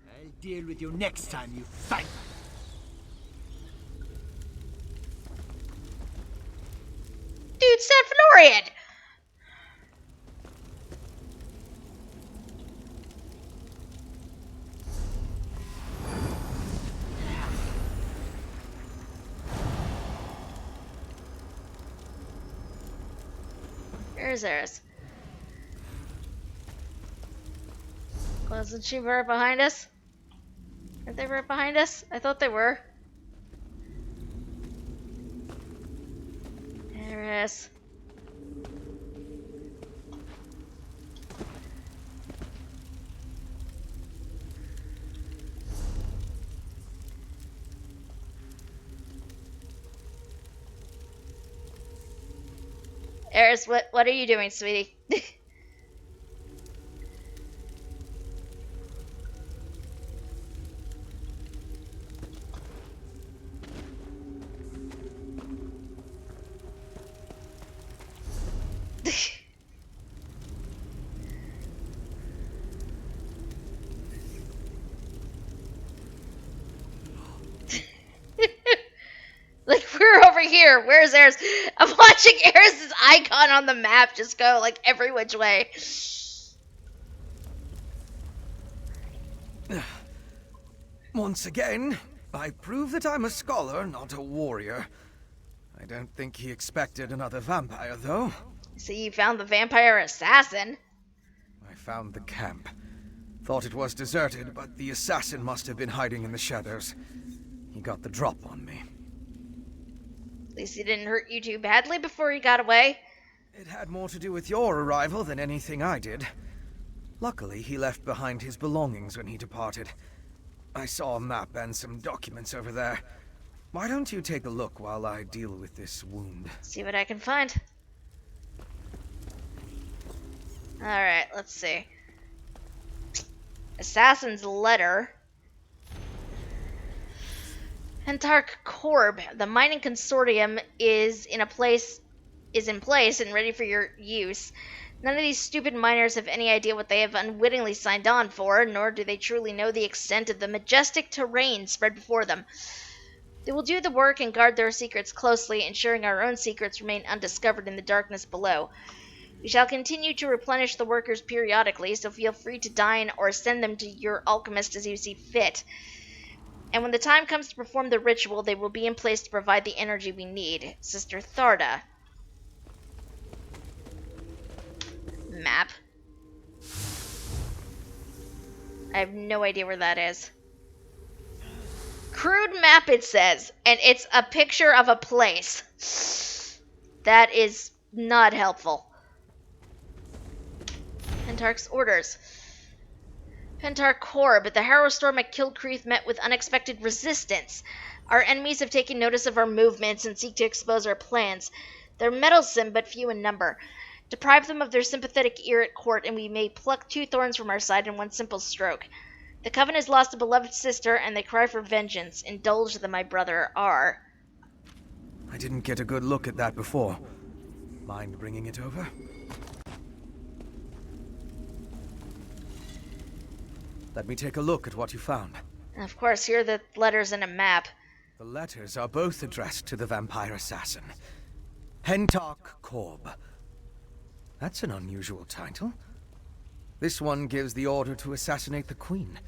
I'll deal with you next time, you fight. Dude, Sanfenorian! Where's Eris? Wasn't she right behind us? Aren't they right behind us? I thought they were. Eris. Eris, what are you doing, sweetie? Like, we're over here. Where's Eris? I'm watching Eris's icon on the map just go, like, every which way. Once again, I prove that I'm a scholar, not a warrior. I don't think he expected another vampire, though. So you found the vampire assassin? I found the camp. Thought it was deserted, but the assassin must have been hiding in the shadows. He got the drop on me. At least he didn't hurt you too badly before he got away. It had more to do with your arrival than anything I did. Luckily, he left behind his belongings when he departed. I saw a map and some documents over there. Why don't you take a look while I deal with this wound? See what I can find. Alright, let's see. Assassin's letter. Hentark Corb. The mining consortium is in place and ready for your use. None of these stupid miners have any idea what they have unwittingly signed on for, nor do they truly know the extent of the majestic terrain spread before them. They will do the work and guard their secrets closely, ensuring our own secrets remain undiscovered in the darkness below. We shall continue to replenish the workers periodically, so feel free to dine or send them to your alchemist as you see fit. And when the time comes to perform the ritual, they will be in place to provide the energy we need. Sister Tharda. Map. I have no idea where that is. Crude map, it says, and it's a picture of a place. That is not helpful. Pentarch's orders. Pentarch Corp, the Harrow storm at Kilcreath met with unexpected resistance. Our enemies have taken notice of our movements and seek to expose our plans. They're meddlesome, but few in number. Deprive them of their sympathetic ear at court, and we may pluck 2 thorns from our side in one simple stroke. The Coven has lost a beloved sister, and they cry for vengeance. Indulge them, my brother, R. I didn't get a good look at that before. Mind bringing it over? Let me take a look at what you found. And of course, here are the letters and a map. The letters are both addressed to the vampire assassin. Pentarch Corp. That's an unusual title. This one gives the order to assassinate the queen.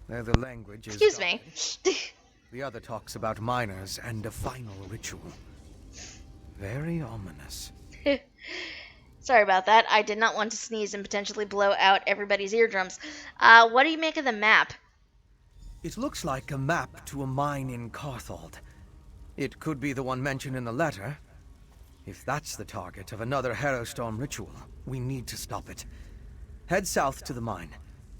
There the language is... Excuse me. The other talks about miners and a final ritual. Very ominous. Sorry about that. I did not want to sneeze and potentially blow out everybody's eardrums. What do you make of the map? It looks like a map to a mine in Carthald. It could be the one mentioned in the letter. If that's the target of another Harrowstorm ritual, we need to stop it. Head south to the mine.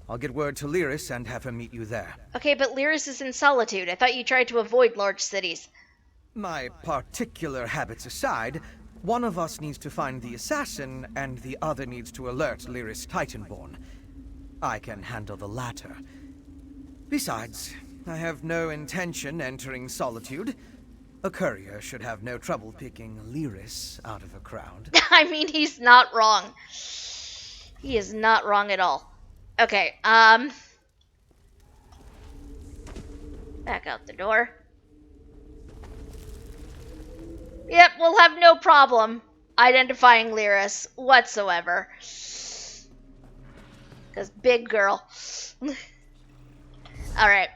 I'll get word to Lyris and have him meet you there. Okay, but Lyris is in Solitude. I thought you tried to avoid large cities. My particular habits aside, one of us needs to find the assassin, and the other needs to alert Lyris Titanborn. I can handle the latter. Besides, I have no intention entering Solitude. A courier should have no trouble picking Lyris out of a crowd. I mean, he's not wrong. He is not wrong at all. Okay, back out the door. Yep, we'll have no problem identifying Lyris whatsoever. Because big girl. Alright.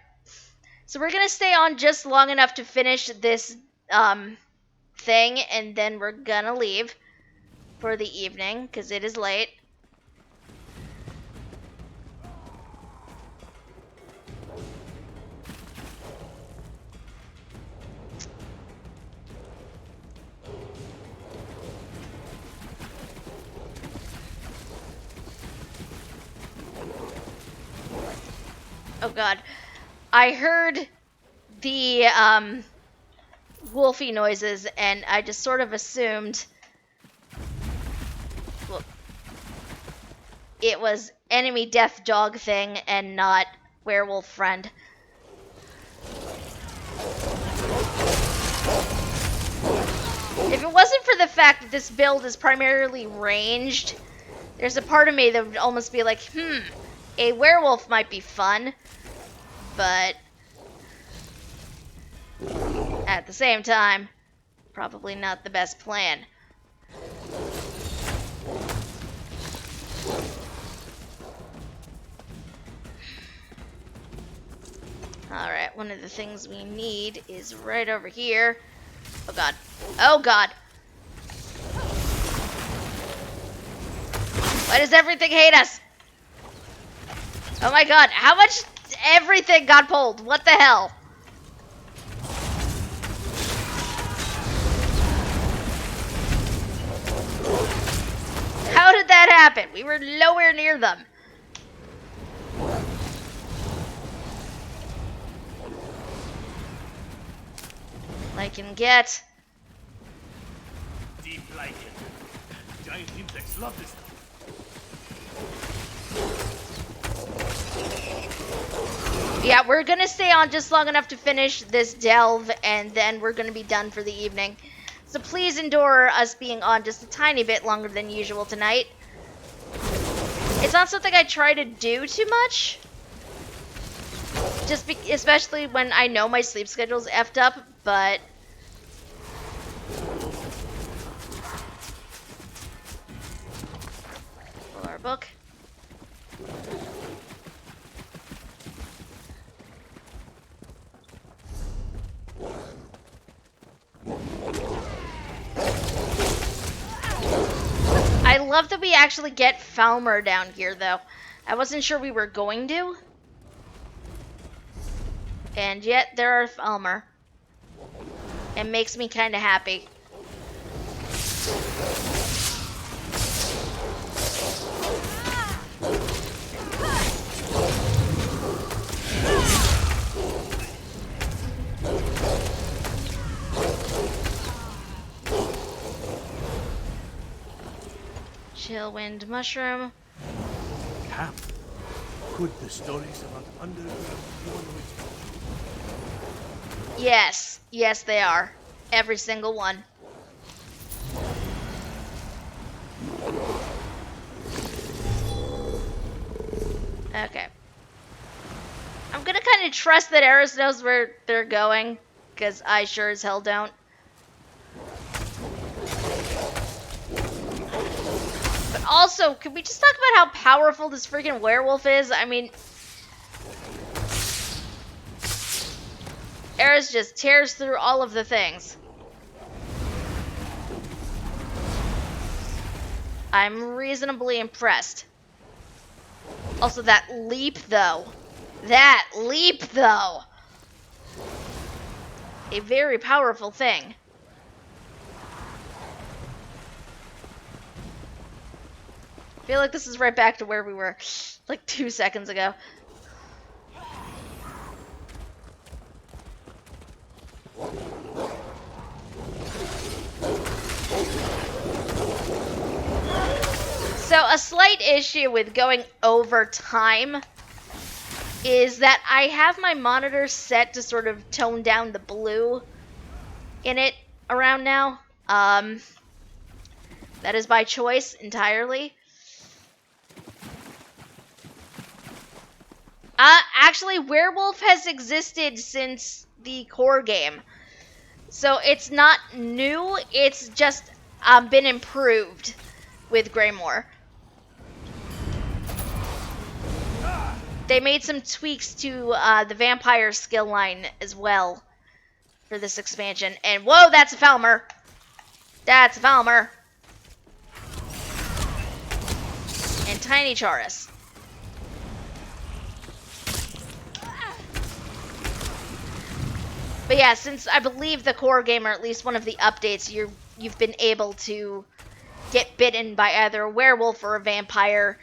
So we're gonna stay on just long enough to finish this thing, and then we're gonna leave for the evening, because it is late. Oh god. I heard the wolfy noises, and I just sort of assumed it was enemy death dog thing and not werewolf friend. If it wasn't for the fact that this build is primarily ranged, there's a part of me that would almost be like, a werewolf might be fun, but at the same time, probably not the best plan. Alright, one of the things we need is right over here. Oh god. Oh god. Why does everything hate us? Oh my god, how much everything got pulled? What the hell? How did that happen? We were nowhere near them. Like and get. Deep lichen. Giant insects love this stuff. Yeah, we're gonna stay on just long enough to finish this delve, and then we're gonna be done for the evening. So please endure us being on just a tiny bit longer than usual tonight. It's not something I try to do too much. Especially when I know my sleep schedule's effed up, but... Pull our book. love that we actually get Falmer down here, though. I wasn't sure we were going to. And yet, there are Falmer. It makes me kind of happy. Chillwind mushroom. Camp. Could the stories about underground wormwood? Yes. Yes, they are. Every single one. Okay. I'm gonna kind of trust that Eris knows where they're going, because I sure as hell don't. But also, can we just talk about how powerful this freaking werewolf is? I mean, Eris just tears through all of the things. I'm reasonably impressed. Also, that leap, though. That leap, though. A very powerful thing. I feel like this is right back to where we were like 2 seconds ago. So a slight issue with going over time is that I have my monitor set to sort of tone down the blue in it around now. That is by choice entirely. Actually, Werewolf has existed since the core game. So it's not new, it's just been improved with Greymoor. They made some tweaks to the vampire skill line as well for this expansion. And whoa, that's a Falmer. That's a Falmer. And Tiny Chaurus. But yeah, since I believe the core game, or at least one of the updates, you've been able to get bitten by either a werewolf or a vampire.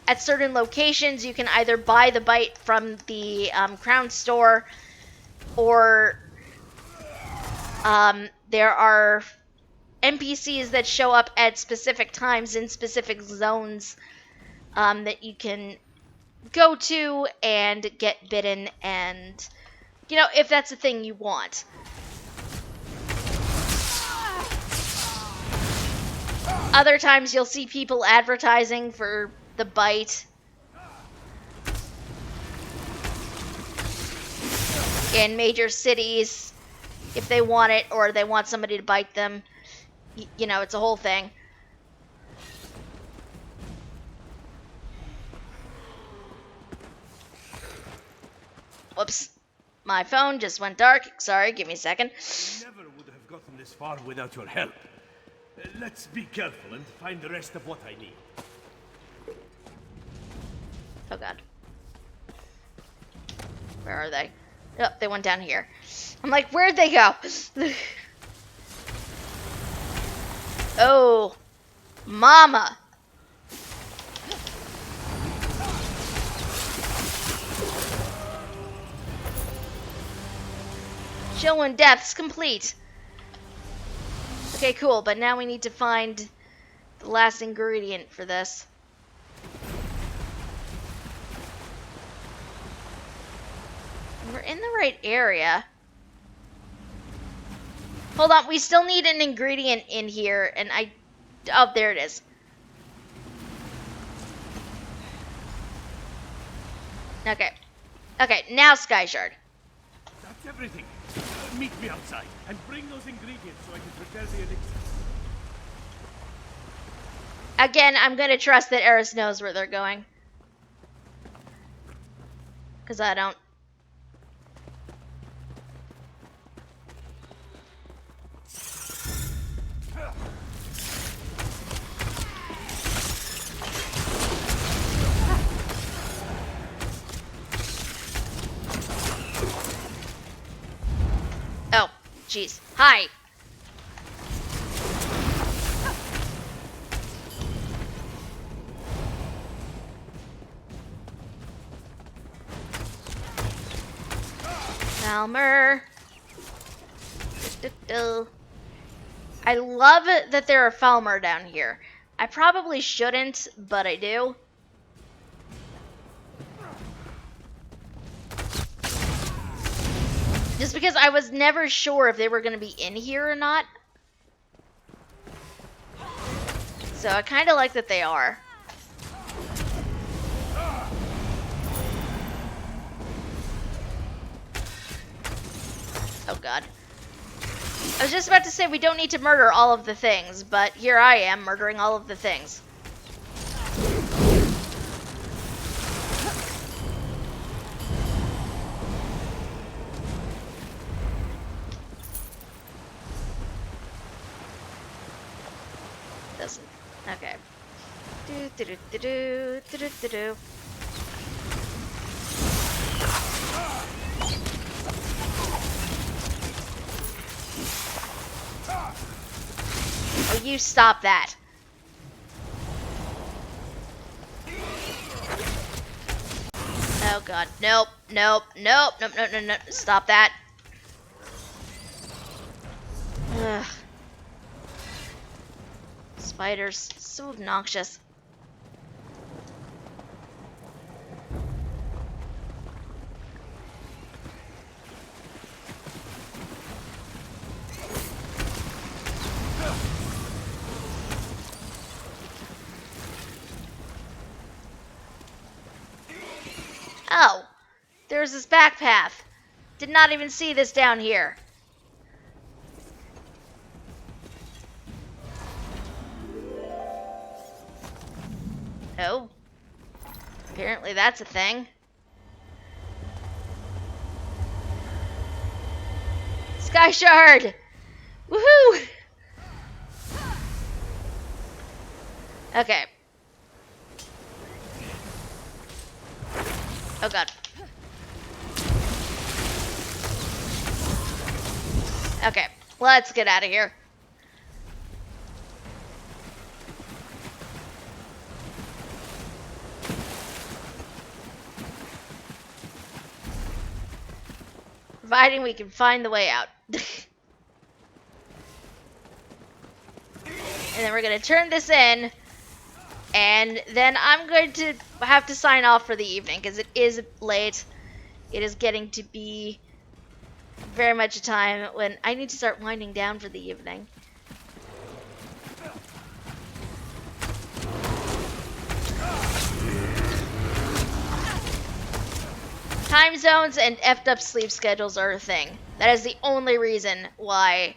At certain locations, you can either buy the bite from the Crown store, or there are NPCs that show up at specific times in specific zones that you can go to and get bitten, and, you know, if that's a thing you want. Other times you'll see people advertising for the bite in major cities if they want it, or they want somebody to bite them. You know, it's a whole thing. Whoops. My phone just went dark. Sorry, give me a second. I never would have gotten this far without your help. Let's be careful and find the rest of what I need. Oh god. Where are they? Oh, they went down here. I'm like, where'd they go? Oh. Mama. Chillwind depths complete. Okay, cool, but now we need to find the last ingredient for this. We're in the right area. Hold on, we still need an ingredient in here, and oh, there it is. Okay. Okay, now Sky Shard. That's everything. Meet me outside and bring those ingredients so I can prepare the elixir. Again, I'm gonna trust that Eris knows where they're going. Because I don't. jeez. Hi. Falmer. I love it that there are Falmer down here. I probably shouldn't, but I do. Just because I was never sure if they were going to be in here or not. So I kind of like that they are. Oh god. I was just about to say we don't need to murder all of the things, but here I am murdering all of the things. Doesn't. Okay. Do. Oh, you stop that. Oh god. Nope. Nope. Nope. Nope. Nope. Nope. Nope. Stop that. Ugh. Spiders. So obnoxious. Oh, there's this back path. Did not even see this down here. Oh, apparently that's a thing. Sky Shard! Woohoo! Okay. Oh god. Okay, let's get out of here. Providing we can find the way out. And then we're going to turn this in. And then I'm going to have to sign off for the evening because it is late. It is getting to be very much a time when I need to start winding down for the evening. Time zones and effed up sleep schedules are a thing. That is the only reason why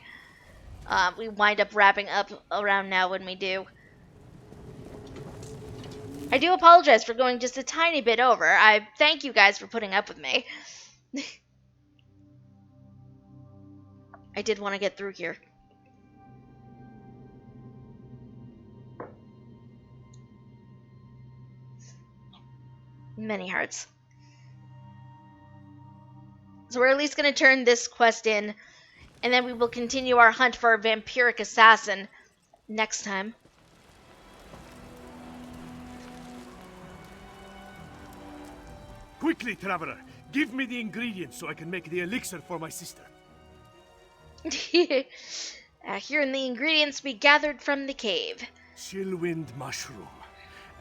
we wind up wrapping up around now when we do. I do apologize for going just a tiny bit over. I thank you guys for putting up with me. I did want to get through here. Many hearts. So we're at least going to turn this quest in, and then we will continue our hunt for a vampiric assassin next time. Quickly, traveler! Give me the ingredients so I can make the elixir for my sister. Here are the ingredients we gathered from the cave. Chillwind mushroom,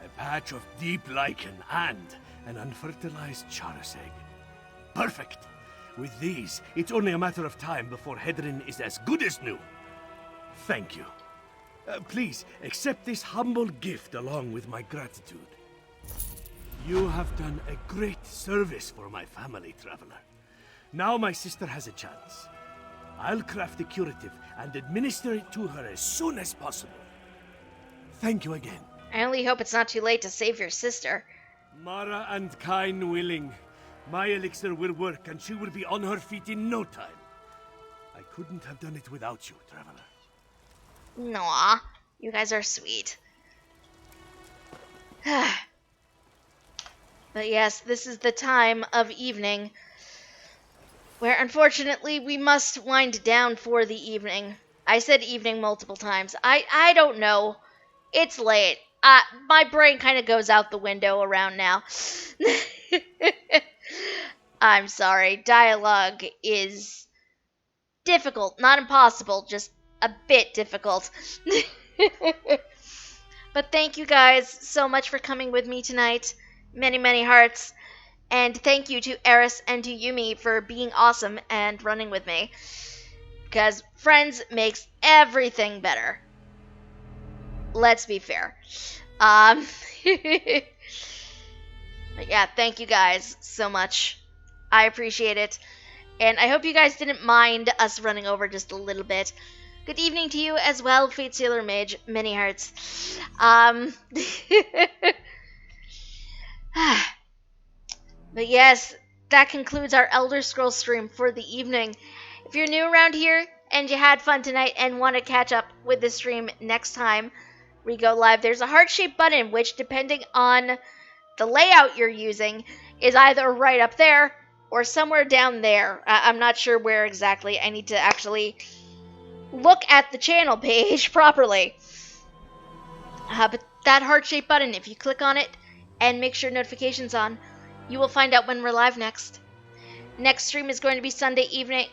a patch of deep lichen, and an unfertilized charis egg. Perfect! With these, it's only a matter of time before Hedrin is as good as new. Thank you. Please, accept this humble gift along with my gratitude. You have done a great service for my family, traveler. Now my sister has a chance. I'll craft the curative and administer it to her as soon as possible. Thank you again. I only hope it's not too late to save your sister. Mara and Kain willing. My elixir will work and she will be on her feet in no time. I couldn't have done it without you, traveler. Aw, you guys are sweet. But yes, this is the time of evening where unfortunately we must wind down for the evening. I said evening multiple times. I don't know. It's late. My brain kind of goes out the window around now. I'm sorry. Dialogue is difficult. Not impossible, just a bit difficult. But thank you guys so much for coming with me tonight. Many, many hearts. And thank you to Eris and to Yumi for being awesome and running with me. Because friends makes everything better. Let's be fair. But yeah, thank you guys so much. I appreciate it. And I hope you guys didn't mind us running over just a little bit. Good evening to you as well, Fate Sailor Mage. Many hearts. But yes, that concludes our Elder Scrolls stream for the evening. If you're new around here and you had fun tonight and want to catch up with the stream next time we go live, there's a heart-shaped button which, depending on the layout you're using, is either right up there or somewhere down there. I'm not sure where exactly. I need to actually look at the channel page properly. But that heart-shaped button, if you click on it and make sure notifications on, you will find out when we're live next. Next stream is going to be Sunday evening.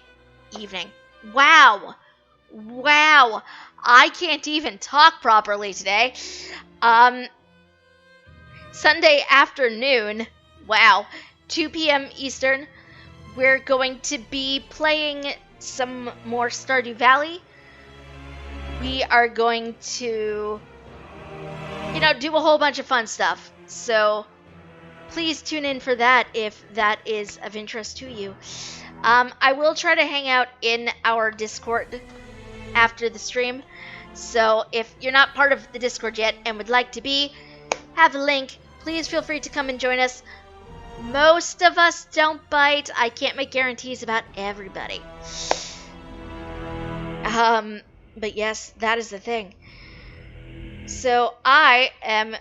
Wow. I can't even talk properly today. Sunday afternoon. Wow. 2 p.m. Eastern. We're going to be playing some more Stardew Valley. We are going to, do a whole bunch of fun stuff. So please tune in for that if that is of interest to you. I will try to hang out in our Discord after the stream. So if you're not part of the Discord yet and would like to be, have a link. Please feel free to come and join us. Most of us don't bite. I can't make guarantees about everybody. But yes, that is the thing. So I am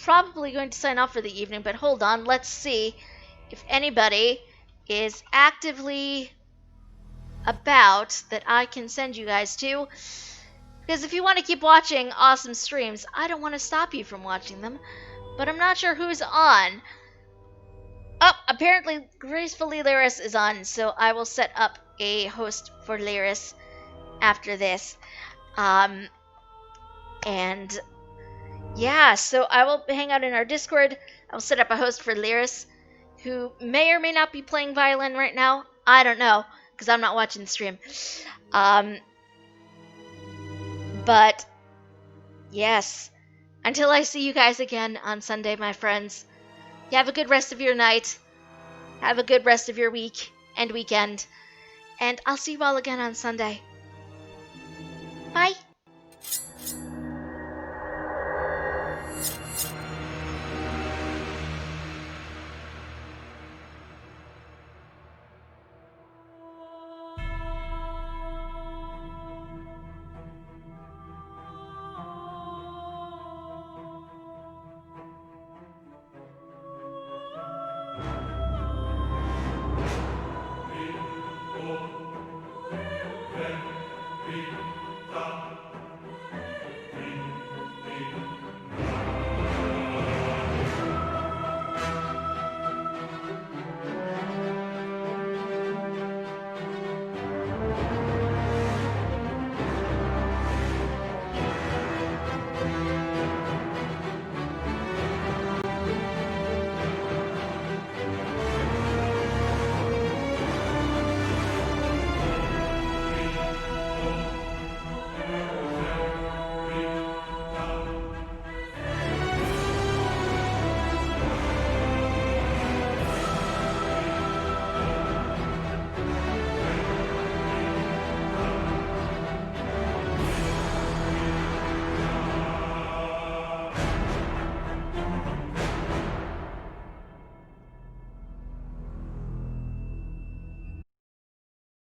probably going to sign off for the evening, but hold on, let's see if anybody is actively about that I can send you guys to. Because if you want to keep watching awesome streams, I don't want to stop you from watching them, but I'm not sure who's on. Oh, apparently Gracefully Lyris is on, so I will set up a host for Lyris after this. And yeah, so I will hang out in our Discord. I'll set up a host for Lyris, who may or may not be playing violin right now. I don't know, because I'm not watching the stream. But yes, until I see you guys again on Sunday, my friends, you have a good rest of your night. Have a good rest of your week and weekend. And I'll see you all again on Sunday. Bye.